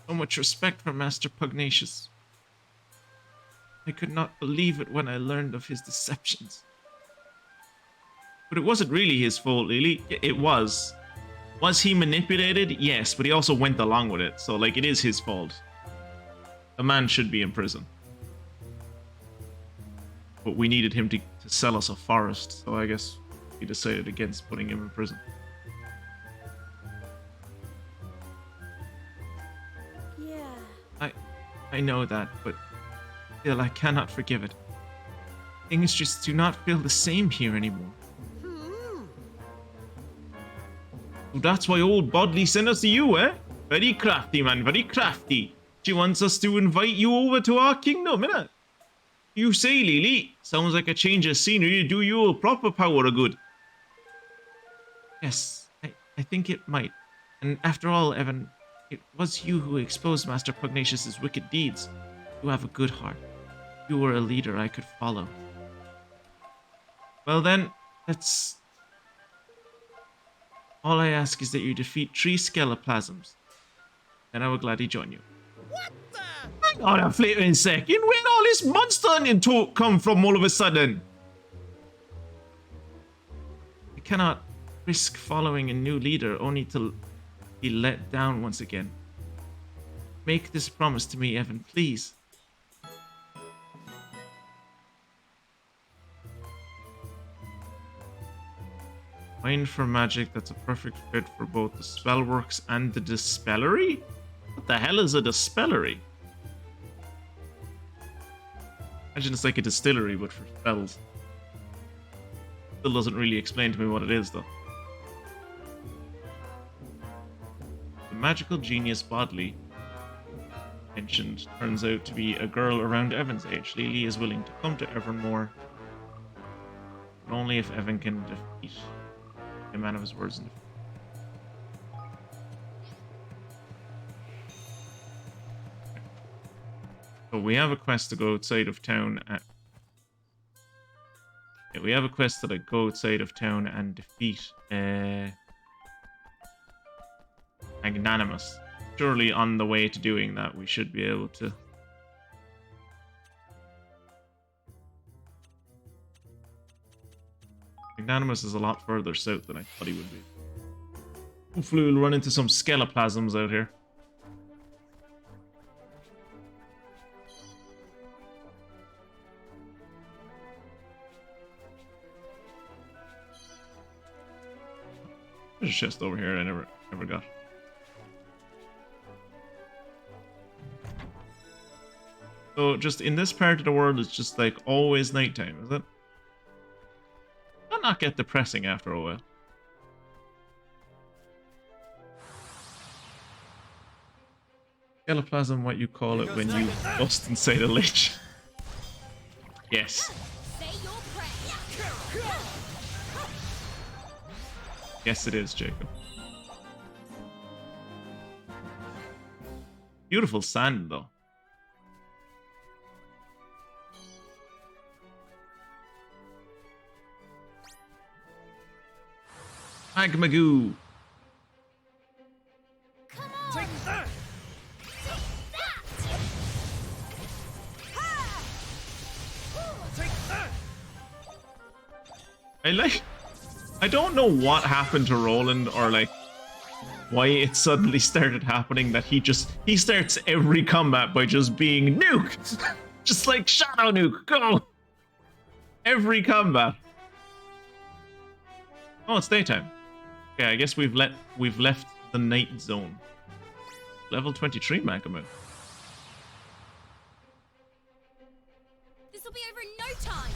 much respect for Master Pugnacious. I could not believe it when I learned of his deceptions. But it wasn't really his fault, Lily. It was. Was he manipulated? Yes, but he also went along with it. So, like, it is his fault. The man should be in prison. But we needed him to sell us a forest, so I guess we decided against putting him in prison. Yeah. I know that, but still I cannot forgive it. Things just do not feel the same here anymore. So that's why old Bodley sent us to you, eh? Very crafty, man, very crafty. She wants us to invite you over to our kingdom, innit? You say, Lily, sounds like a change of scenery to do you a proper power of good. Yes, I think it might. And after all, Evan, it was you who exposed Master Pugnacious's wicked deeds. You have a good heart. You were a leader I could follow. Well then, let's... All I ask is that you defeat 3 skeleplasms. And I will gladly join you. What the? Hang on a flipping second. Where'd all this monster hunting talk come from all of a sudden? I cannot risk following a new leader only to be let down once again. Make this promise to me, Evan, please. Mind for magic that's a perfect fit for both the spellworks and the dispellery? What the hell is a dispellery? Imagine it's like a distillery, but for spells. Still doesn't really explain to me what it is, though. The magical genius Bodley mentioned turns out to be a girl around Evan's age. Lily is willing to come to Evermore, but only if Evan can defeat a man of his words and so we have a quest to go outside of town. Yeah, we have a quest to go outside of town and defeat Magnanimous. Surely on the way to doing that, we should be able to. Magnanimous is a lot further south than I thought he would be. Hopefully we'll run into some skeleplasms out here. There's a chest over here I never got. So just in this part of the world, it's just like always nighttime, is it? Does that not get depressing after a while? Skeleplasm, what you call it when you bust inside a lich. Yes. Yes, it is, Jacob. Beautiful sand, though. Magmagoo. Take that! Take that! I don't know what happened to Roland or like why it suddenly started happening that he starts every combat by just being nuked. Just like Shadow Nuke, go! Every combat. Oh, it's daytime. Okay, I guess we've left the night zone. Level 23 Magamut. This'll be over in no time.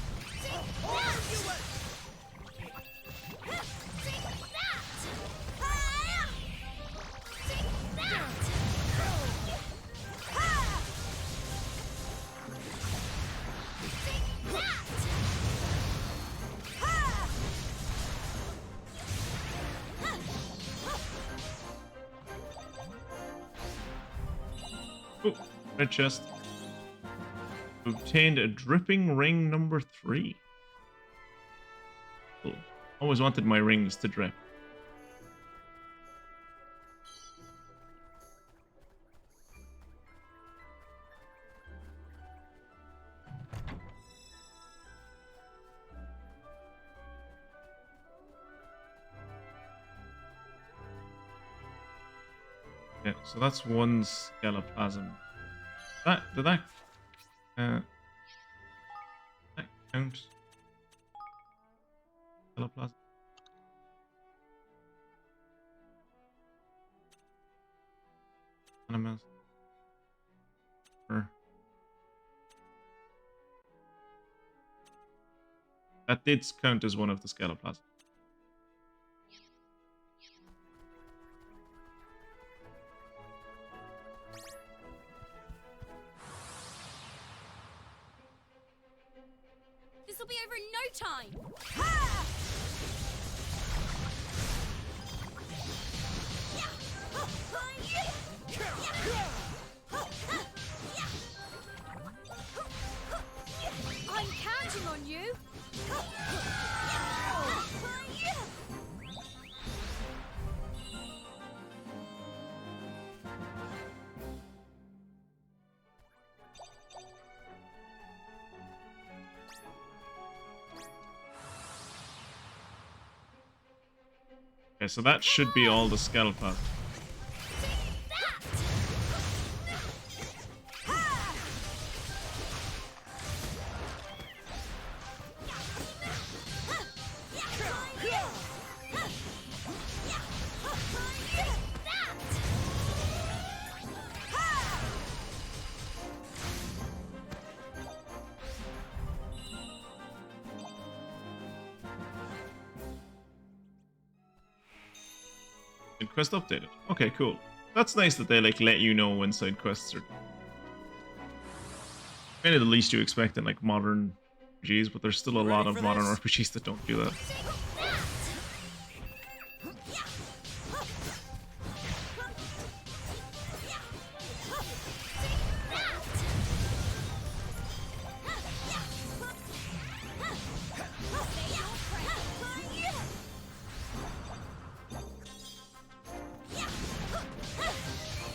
Oh, red chest. Obtained a dripping ring number 3. Cool. Always wanted my rings to drip. Yeah, so that's one skeleplasm. Did that count? Skeleplasm. Animals. That did count as one of the skeleplasm. This'll be over in no time. I'm counting on you. Okay, so that should be all the skeleplasm. Quest updated. Okay, cool. That's nice that they like let you know when side quests are kind of the least you expect in like modern RPGs, but there's still a lot of modern RPGs that don't do that.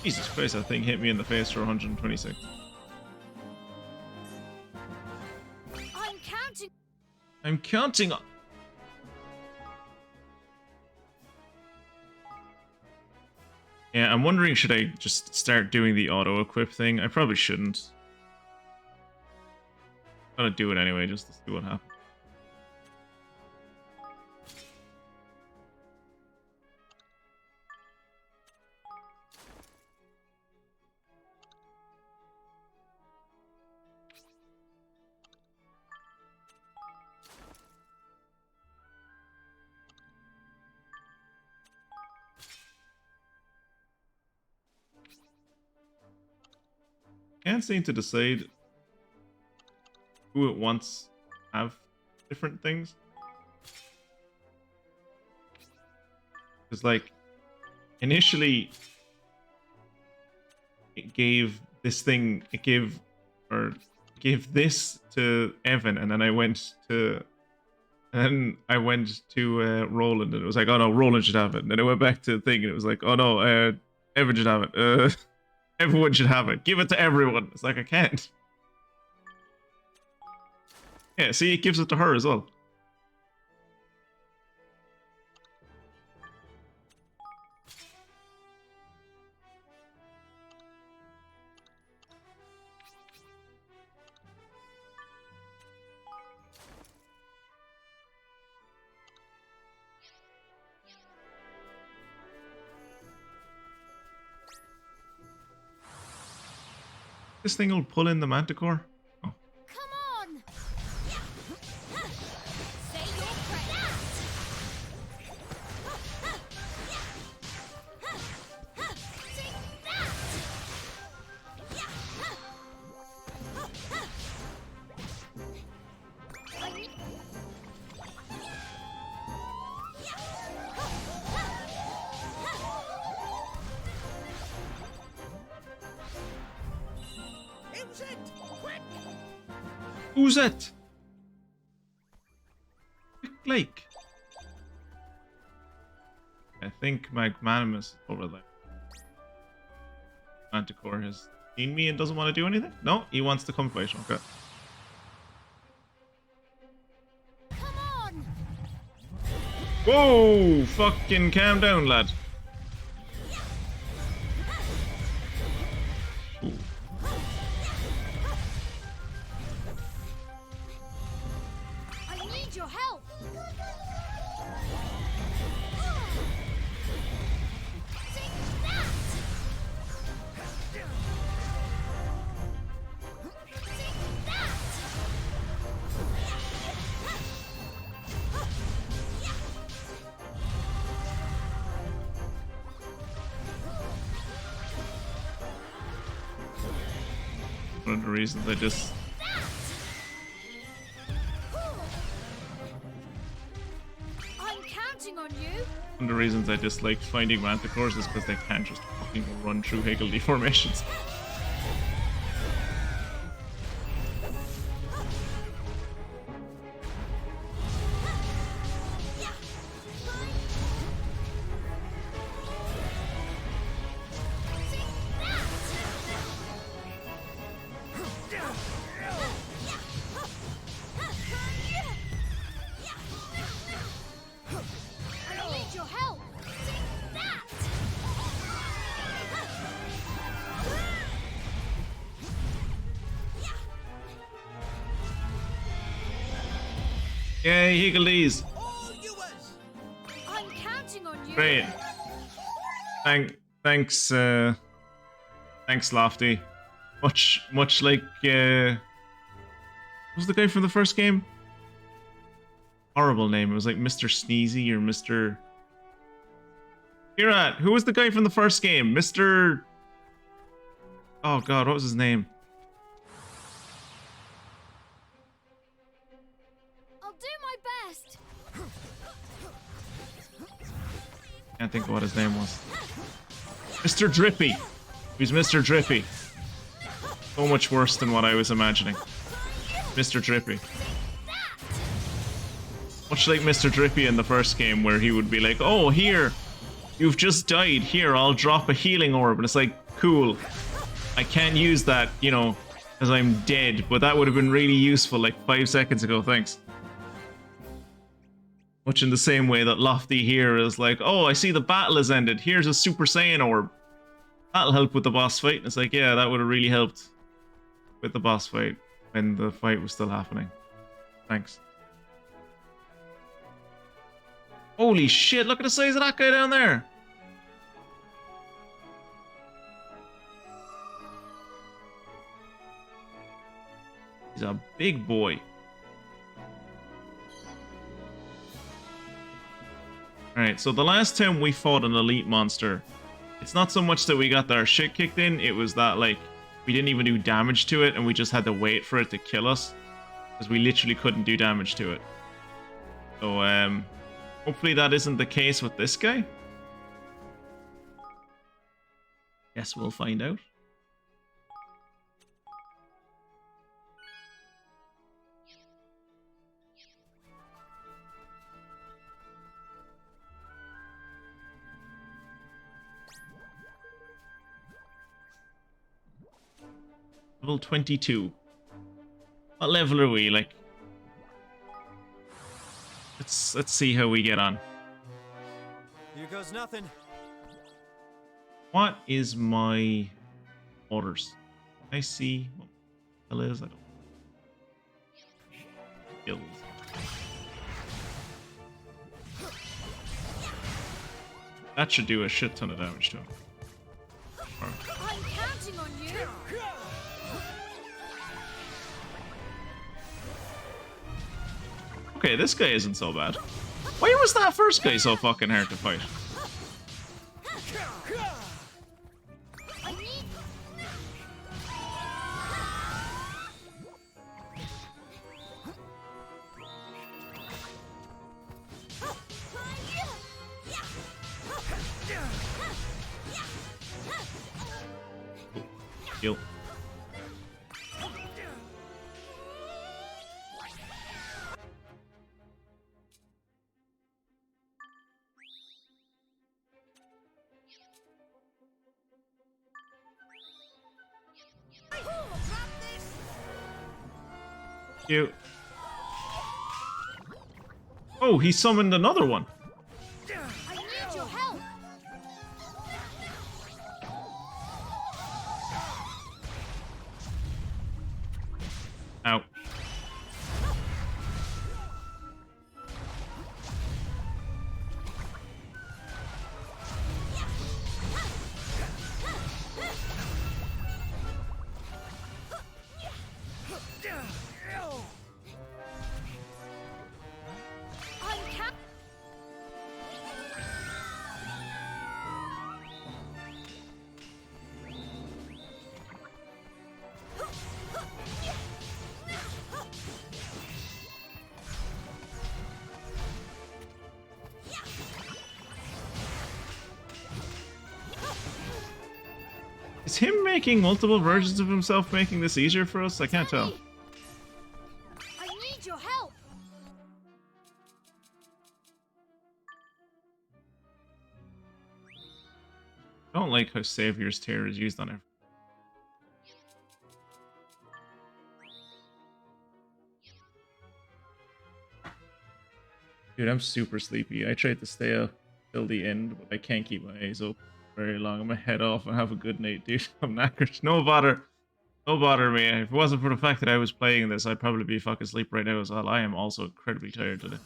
Jesus Christ, that thing hit me in the face for 126. I'm counting. Yeah, I'm wondering, should I just start doing the auto-equip thing? I probably shouldn't. I'm gonna do it anyway, just to see what happens. Can't seem to decide who it wants to have different things. Because, like, initially it gave this thing, it gave this to Evan, and then I went to Roland, and it was like, oh no, Roland should have it. And then I went back to the thing, and it was like, oh no, Evan should have it. Everyone should have it. Give it to everyone. It's like, I can't. Yeah, see, it gives it to her as well. This thing will pull in the manticore? Oh. Come on! Say your prayers. Who's it? Blake. I think Magnanimous over there. Manticore has seen me and doesn't want to do anything? No, he wants to come fight. Okay. Come on! Whoa! Fucking calm down, lad. one of the reasons I just... I'm counting on you. One of the reasons I dislike finding manticores is because they can't just fucking run through higgledy formations. I need your help. Take that. Yay, higgledies! I'm counting on you. Great. Thanks, Lofty. Much like, what was the guy from the first game? Horrible name. It was like Mr. Sneezy or Mr. Kirat, who was the guy from the first game? Mr. Oh god, what was his name? I'll do my best. Can't think of what his name was. Mr. Drippy. He's Mr. Drippy. So much worse than what I was imagining. Mr. Drippy. Much like Mr. Drippy in the first game, where he would be like, oh, here, you've just died. Here, I'll drop a healing orb. And it's like, cool. I can't use that, you know, because I'm dead. But that would have been really useful like 5 seconds ago. Thanks. Much in the same way that Lofty here is like, oh, I see the battle has ended. Here's a Super Saiyan orb. That'll help with the boss fight. And it's like, yeah, that would have really helped with the boss fight when the fight was still happening. Thanks. Holy shit, look at the size of that guy down there. He's a big boy. Alright, so the last time we fought an elite monster, it's not so much that we got our shit kicked in, it was that, like, we didn't even do damage to it and we just had to wait for it to kill us. Because we literally couldn't do damage to it. So, hopefully that isn't the case with this guy. Guess we'll find out. Level 22. What level are we? Like, let's see how we get on. Here goes nothing. What is my orders? I see what the hell is. I don't. Skills. That should do a shit ton of damage to him. I'm counting on you. Okay, this guy isn't so bad. Why was that first guy so fucking hard to fight? Heal. Cute. Oh, he summoned another one. I need your help. Ow. Is him making multiple versions of himself making this easier for us? I can't tell. I need your help. I don't like how Savior's Tear is used on everything. Dude, I'm super sleepy. I tried to stay up till the end, but I can't keep my eyes open very long. I'm gonna head off and have a good night, dude. I'm knackered. No bother. No bother me. If it wasn't for the fact that I was playing this, I'd probably be fucking asleep right now as well. I am also incredibly tired today.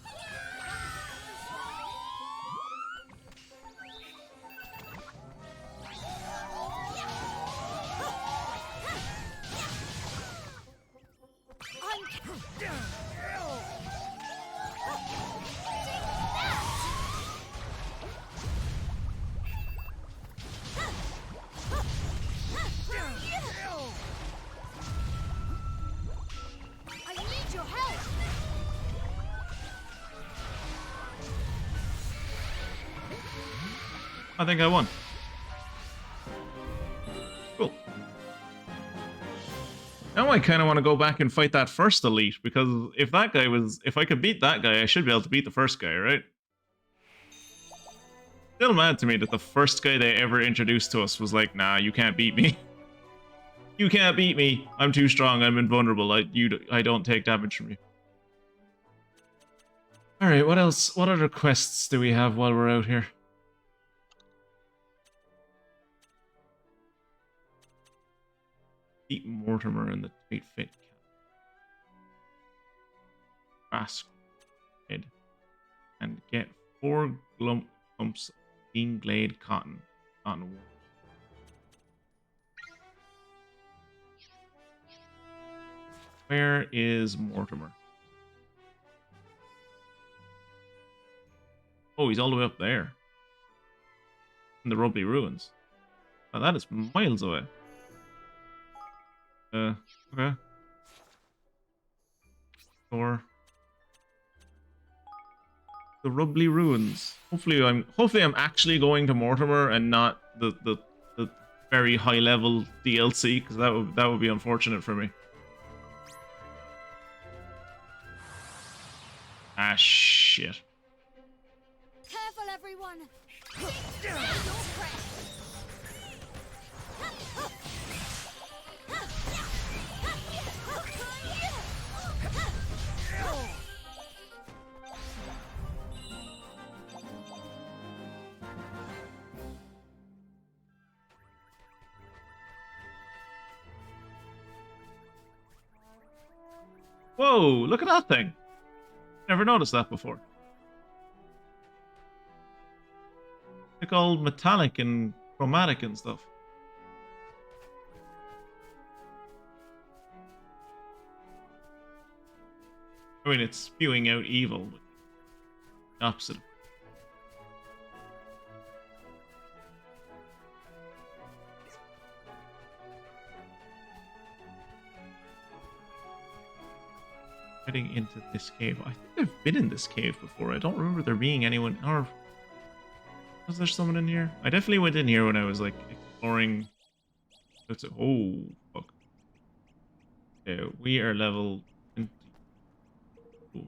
I think I won. Cool. Now I kind of want to go back and fight that first elite, because if I could beat that guy, I should be able to beat the first guy, right? Still mad to me that the first guy they ever introduced to us was like, nah, you can't beat me. You can't beat me. I'm too strong. I'm invulnerable. I don't take damage from you. Alright, what else? What other quests do we have while we're out here? Beat Mortimer in the tight fit cap. Mask head. And get 4 clumps of clean glade cotton on wool. Where is Mortimer? Oh, he's all the way up there. In the Rubbly Ruins. Oh, that is miles away. Okay. Or the Rubbly Ruins. Hopefully I'm actually going to Mortimer and not the very high level DLC, because that would be unfortunate for me. Ah shit. Careful, everyone. Whoa, look at that thing. Never noticed that before. It's all metallic and chromatic and stuff. I mean, it's spewing out evil, but the opposite. Heading into this cave. I think I've been in this cave before. I don't remember there being anyone, or was there someone in here? I definitely went in here when I was like exploring. Oh fuck. Okay, we are level 20. Ooh.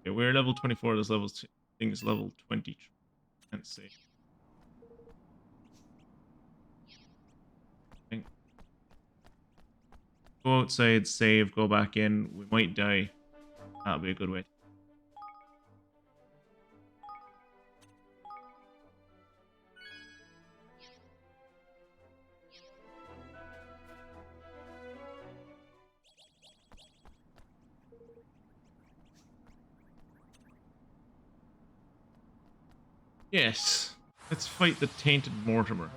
Okay, we're level 24. This level thing is level 20. Can't say. Go outside, save, go back in. We might die. That'll be a good way. Yes. Let's fight the tainted Mortimer.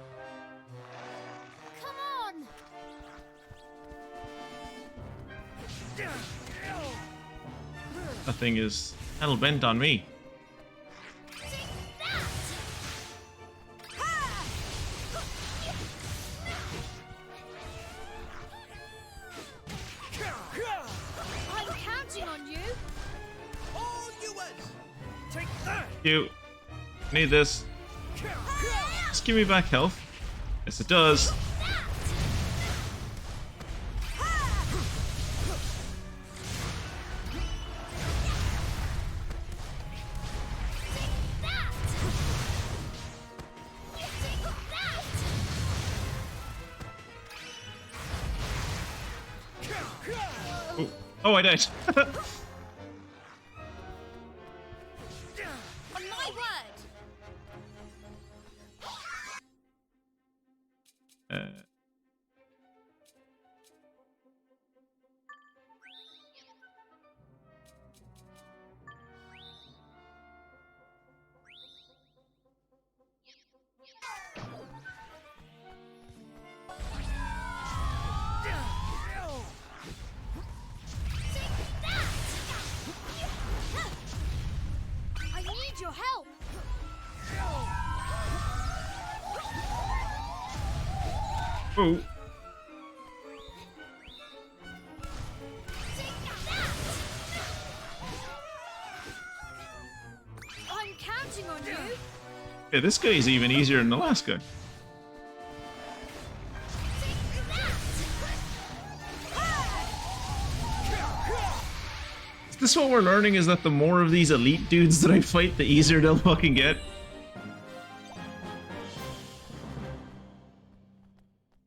That thing is hell bent on me. I'm counting on you. All yours. Take that. You need this. Just give me back health. Yes, it does. Oh, I died. On my word. I need your help. Oh. I'm counting on you. Yeah, this guy is even easier than the last guy. Is this what we're learning, is that the more of these elite dudes that I fight, the easier they'll fucking get?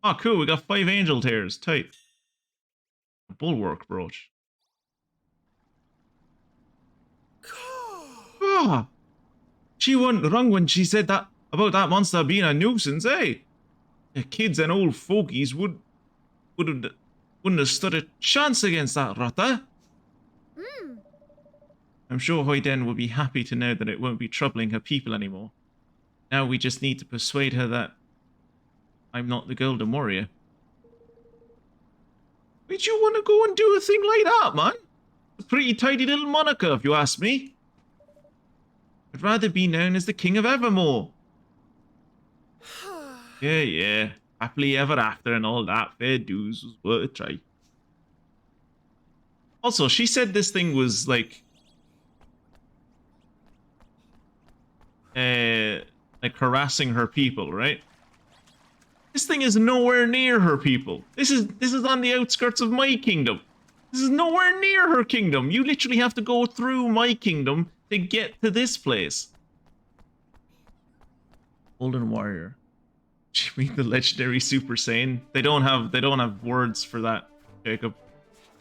Oh, cool, we got 5 angel tears. Tight. Bulwark brooch. Ah! She wasn't wrong when she said that about that monster being a nuisance, eh? The kids and old fogies wouldn't have stood a chance against that rotter. I'm sure Hoiden will be happy to know that it won't be troubling her people anymore. Now we just need to persuade her that I'm not the Golden Warrior. Why'd you want to go and do a thing like that, man? It's a pretty tidy little moniker, if you ask me. I'd rather be known as the King of Evermore. Yeah. Happily ever after and all that. Fair dues was worth a try. Also, she said this thing was like harassing her people, right? This thing is nowhere near her people. This is on the outskirts of my kingdom. This is nowhere near her kingdom. You literally have to go through my kingdom to get to this place. Golden Warrior. She made the legendary Super Saiyan. They don't have words for that, Jacob.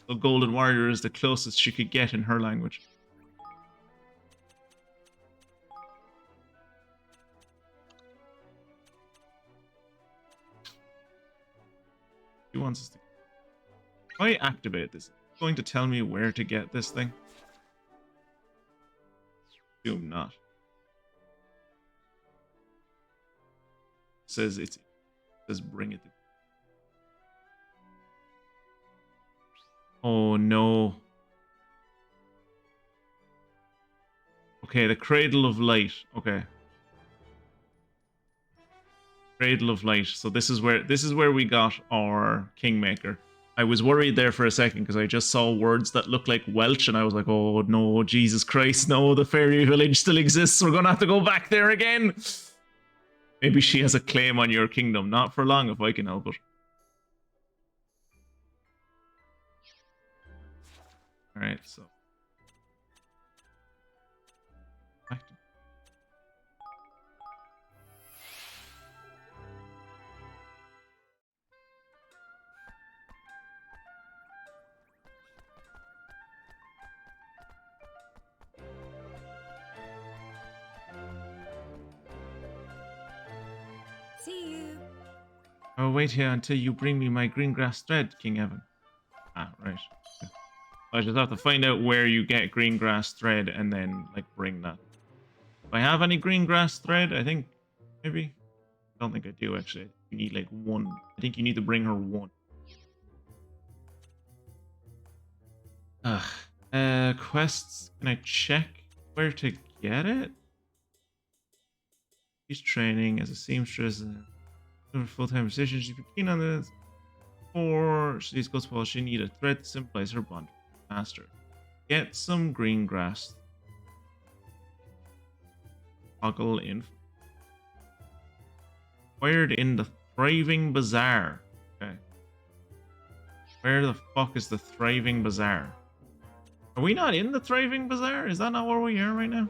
So Golden Warrior is the closest she could get in her language. She wants us to... If I activate this, it's going to tell me where to get this thing. Assume not. It says bring it. Oh no. Okay, the Cradle of Light. Okay. Cradle of Light. So this is where we got our Kingmaker. I was worried there for a second because I just saw words that looked like Welsh and I was like, oh no, Jesus Christ, no, the fairy village still exists. We're gonna have to go back there again. Maybe she has a claim on your kingdom. Not for long if I can help it. Alright, so. See you. I'll wait here until you bring me my green grass thread, King Evan. Ah, right. I just have to find out where you get green grass thread and then, like, bring that. If I have any green grass thread, I think, maybe? I don't think I do, actually. You need, like, 1. I think you need to bring her 1. Quests. Can I check where to get it? She's training as a seamstress and a full-time position. She's been keen on this. Or she's Goldpaw. She need a thread to symbolize her bond with the master. Get some green grass. Toggle in. Acquired in the Thriving Bazaar. Okay. Where the fuck is the Thriving Bazaar? Are we not in the Thriving Bazaar? Is that not where we are right now?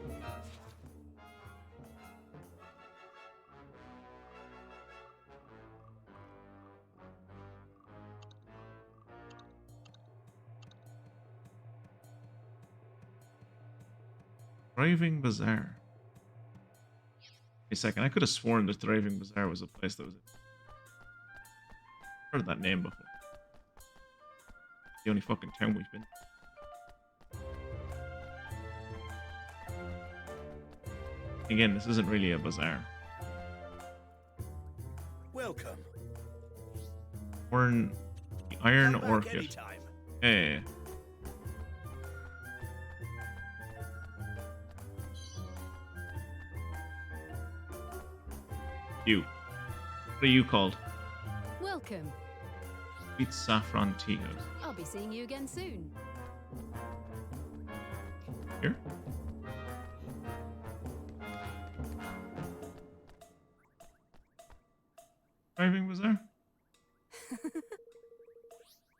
Thriving Bazaar. Wait a second, I could have sworn the Thriving Bazaar was a place that was... Heard that name before. The only fucking town we've been. Again, this isn't really a bazaar. Welcome. The Iron Come back Orchid. anytime. Hey. You. What are you called? Welcome. Sweet Saffron Tea House. I'll be seeing you again soon. Here? Driving Bazaar?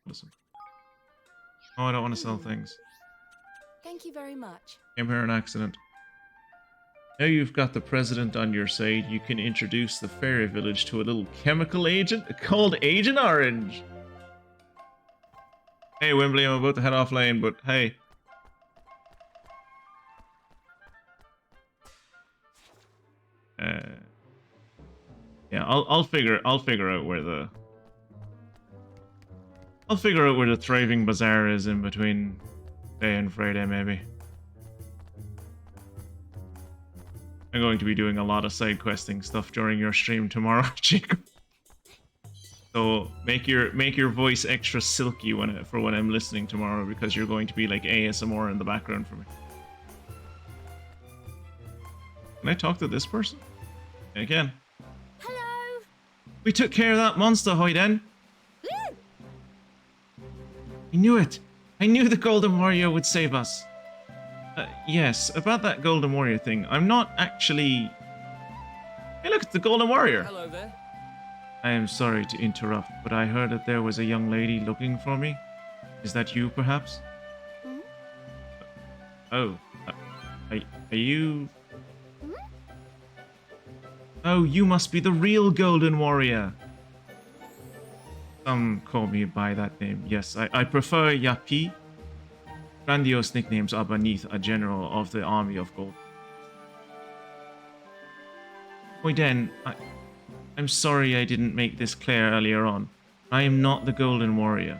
Listen. Oh, I don't want to sell things. Thank you very much. Came here an accident. Now you've got the president on your side, you can introduce the fairy village to a little chemical agent called Agent Orange. Hey Wembley, I'm about to head offline, but hey. Yeah, I'll figure out where the Thriving Bazaar is in between day and Friday, maybe. I'm going to be doing a lot of side questing stuff during your stream tomorrow, Jacob. So make your voice extra silky when I'm listening tomorrow, because you're going to be like ASMR in the background for me. Can I talk to this person? I can. Hello. We took care of that monster, Hoiden. Woo! I knew it. I knew the Golden Warrior would save us. Yes, about that Golden Warrior thing. I'm not actually... Hey, look, it's the Golden Warrior. Hello there. I am sorry to interrupt, but I heard that there was a young lady looking for me. Is that you, perhaps? Hmm? Oh, are you... Oh, you must be the real Golden Warrior. Some call me by that name. Yes, I prefer Yapi. Grandiose nicknames are beneath a general of the army of gold. Hoiden, I'm sorry I didn't make this clear earlier on. I am not the Golden Warrior.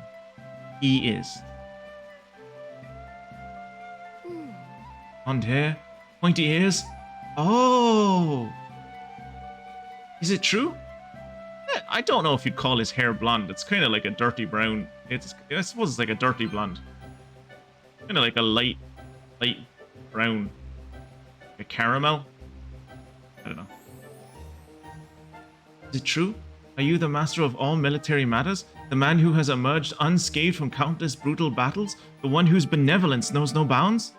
He is. Blonde hair? Pointy ears? Oh! Is it true? I don't know if you'd call his hair blonde. It's kind of like a dirty brown. I suppose it's like a dirty blonde. Kind of like a light brown. A caramel? I don't know. Is it true? Are you the master of all military matters? The man who has emerged unscathed from countless brutal battles? The one whose benevolence knows no bounds?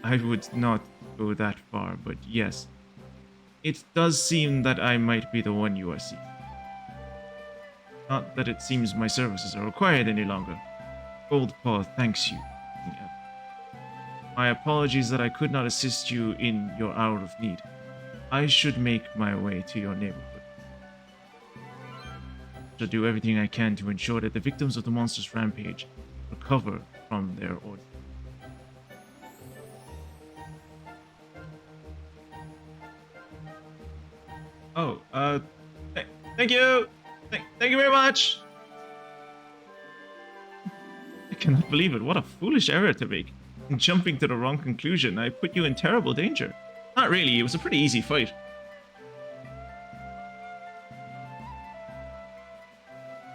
I would not go that far, but yes. It does seem that I might be the one you are seeking. Not that it seems my services are required any longer. Goldpaw thanks you. My apologies that I could not assist you in your hour of need. I should make my way to your neighborhood. To do everything I can to ensure that the victims of the monster's rampage recover from their ordeal. Oh, thank you! Thank you very much! I cannot believe it. What a foolish error to make. In jumping to the wrong conclusion, I put you in terrible danger. Not really, it was a pretty easy fight.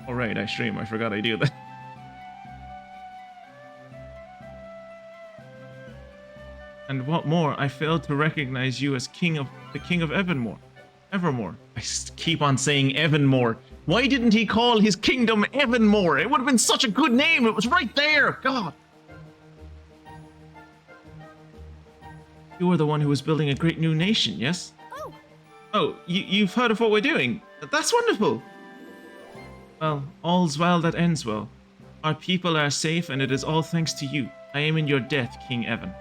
Alright, I stream. I forgot I do that. And what more, I failed to recognize you as the King of Evermore. I keep on saying Evermore. Why didn't he call his kingdom Evermore? It would have been such a good name. It was right there. God. You are the one who was building a great new nation, yes? Oh, you've heard of what we're doing? That's wonderful! Well, all's well that ends well. Our people are safe, and it is all thanks to you. I am in your debt, King Evan.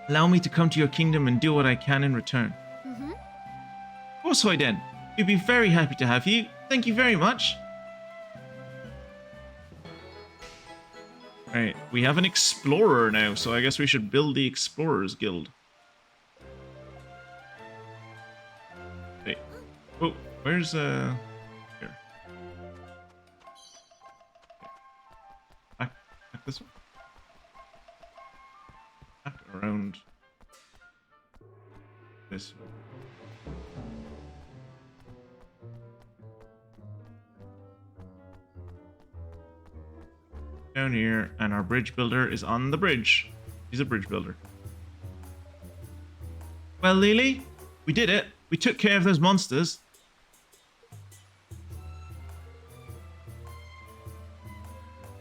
Allow me to come to your kingdom and do what I can in return. Mm-hmm. Of course, Hoyden. We'd be very happy to have you. Thank you very much. Right, we have an explorer now, so I guess we should build the Explorers Guild. Wait. Oh, where's here? Back this way. Back around this way. Down here, and our bridge builder is on the bridge. He's a bridge builder. Well, Lily, we did it. We took care of those monsters.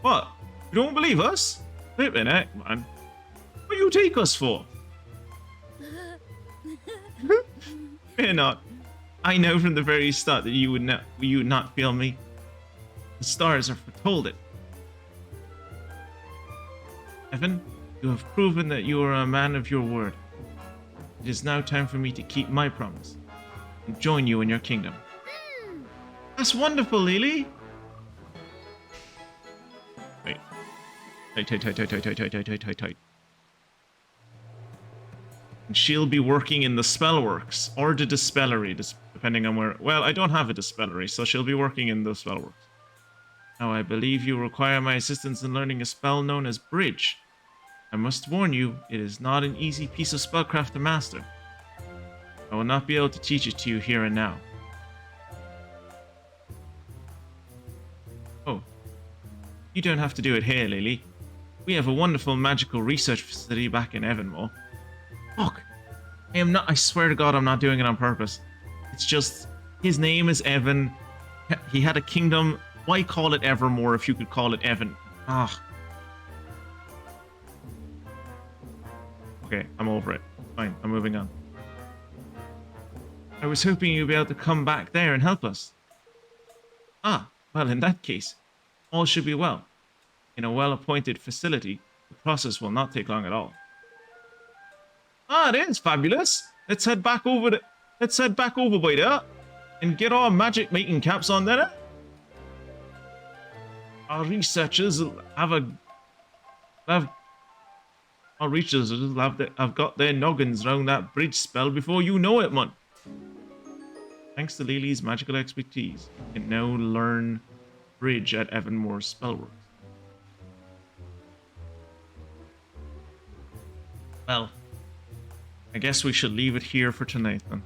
What? You don't believe us? Wait a minute, man. What do you take us for? Fear not. I know from the very start that you would not fail me. The stars have foretold it. Evan, you have proven that you are a man of your word. It is now time for me to keep my promise and join you in your kingdom. That's wonderful, Lily. Wait. Tight. And she'll be working in the Spellworks or the Dispellery, depending on where. Well, I don't have a Dispellery, so she'll be working in the Spellworks. Now, I believe you require my assistance in learning a spell known as Bridge. I must warn you, it is not an easy piece of spellcraft to master. I will not be able to teach it to you here and now. Oh. You don't have to do it here, Lily. We have a wonderful magical research facility back in Evanmore. Fuck. I swear to God, I'm not doing it on purpose. It's just, his name is Evan. He had a kingdom. Why call it Evermore if you could call it Evan? Ah. Okay, I'm over it. Fine, I'm moving on. I was hoping you'd be able to come back there and help us. Ah, well, in that case, all should be well. In a well-appointed facility, the process will not take long at all. Ah, it is fabulous. Let's head back over by there and get our magic making caps on there. Our researchers have got their noggins round that bridge spell before you know it, man. Thanks to Lily's magical expertise, you can now learn Bridge at Evanmore's Spellworks. Well, I guess we should leave it here for tonight then.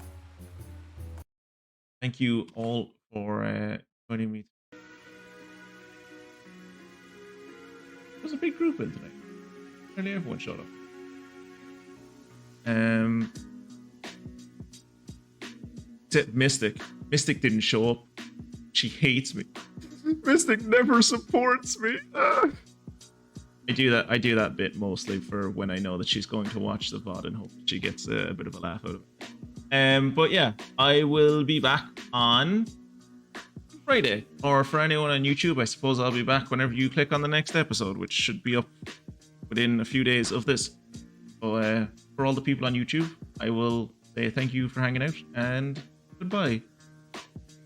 Thank you all for joining me. There's a big group in tonight. Nearly everyone showed up. Except Mystic. Mystic didn't show up. She hates me. Mystic never supports me. I do that bit mostly for when I know that she's going to watch the VoD and hope she gets a bit of a laugh out of it. But yeah, I will be back on Friday. Or for anyone on YouTube, I suppose I'll be back whenever you click on the next episode, which should be up within a few days of this. So for all the people on YouTube, I will say thank you for hanging out and goodbye.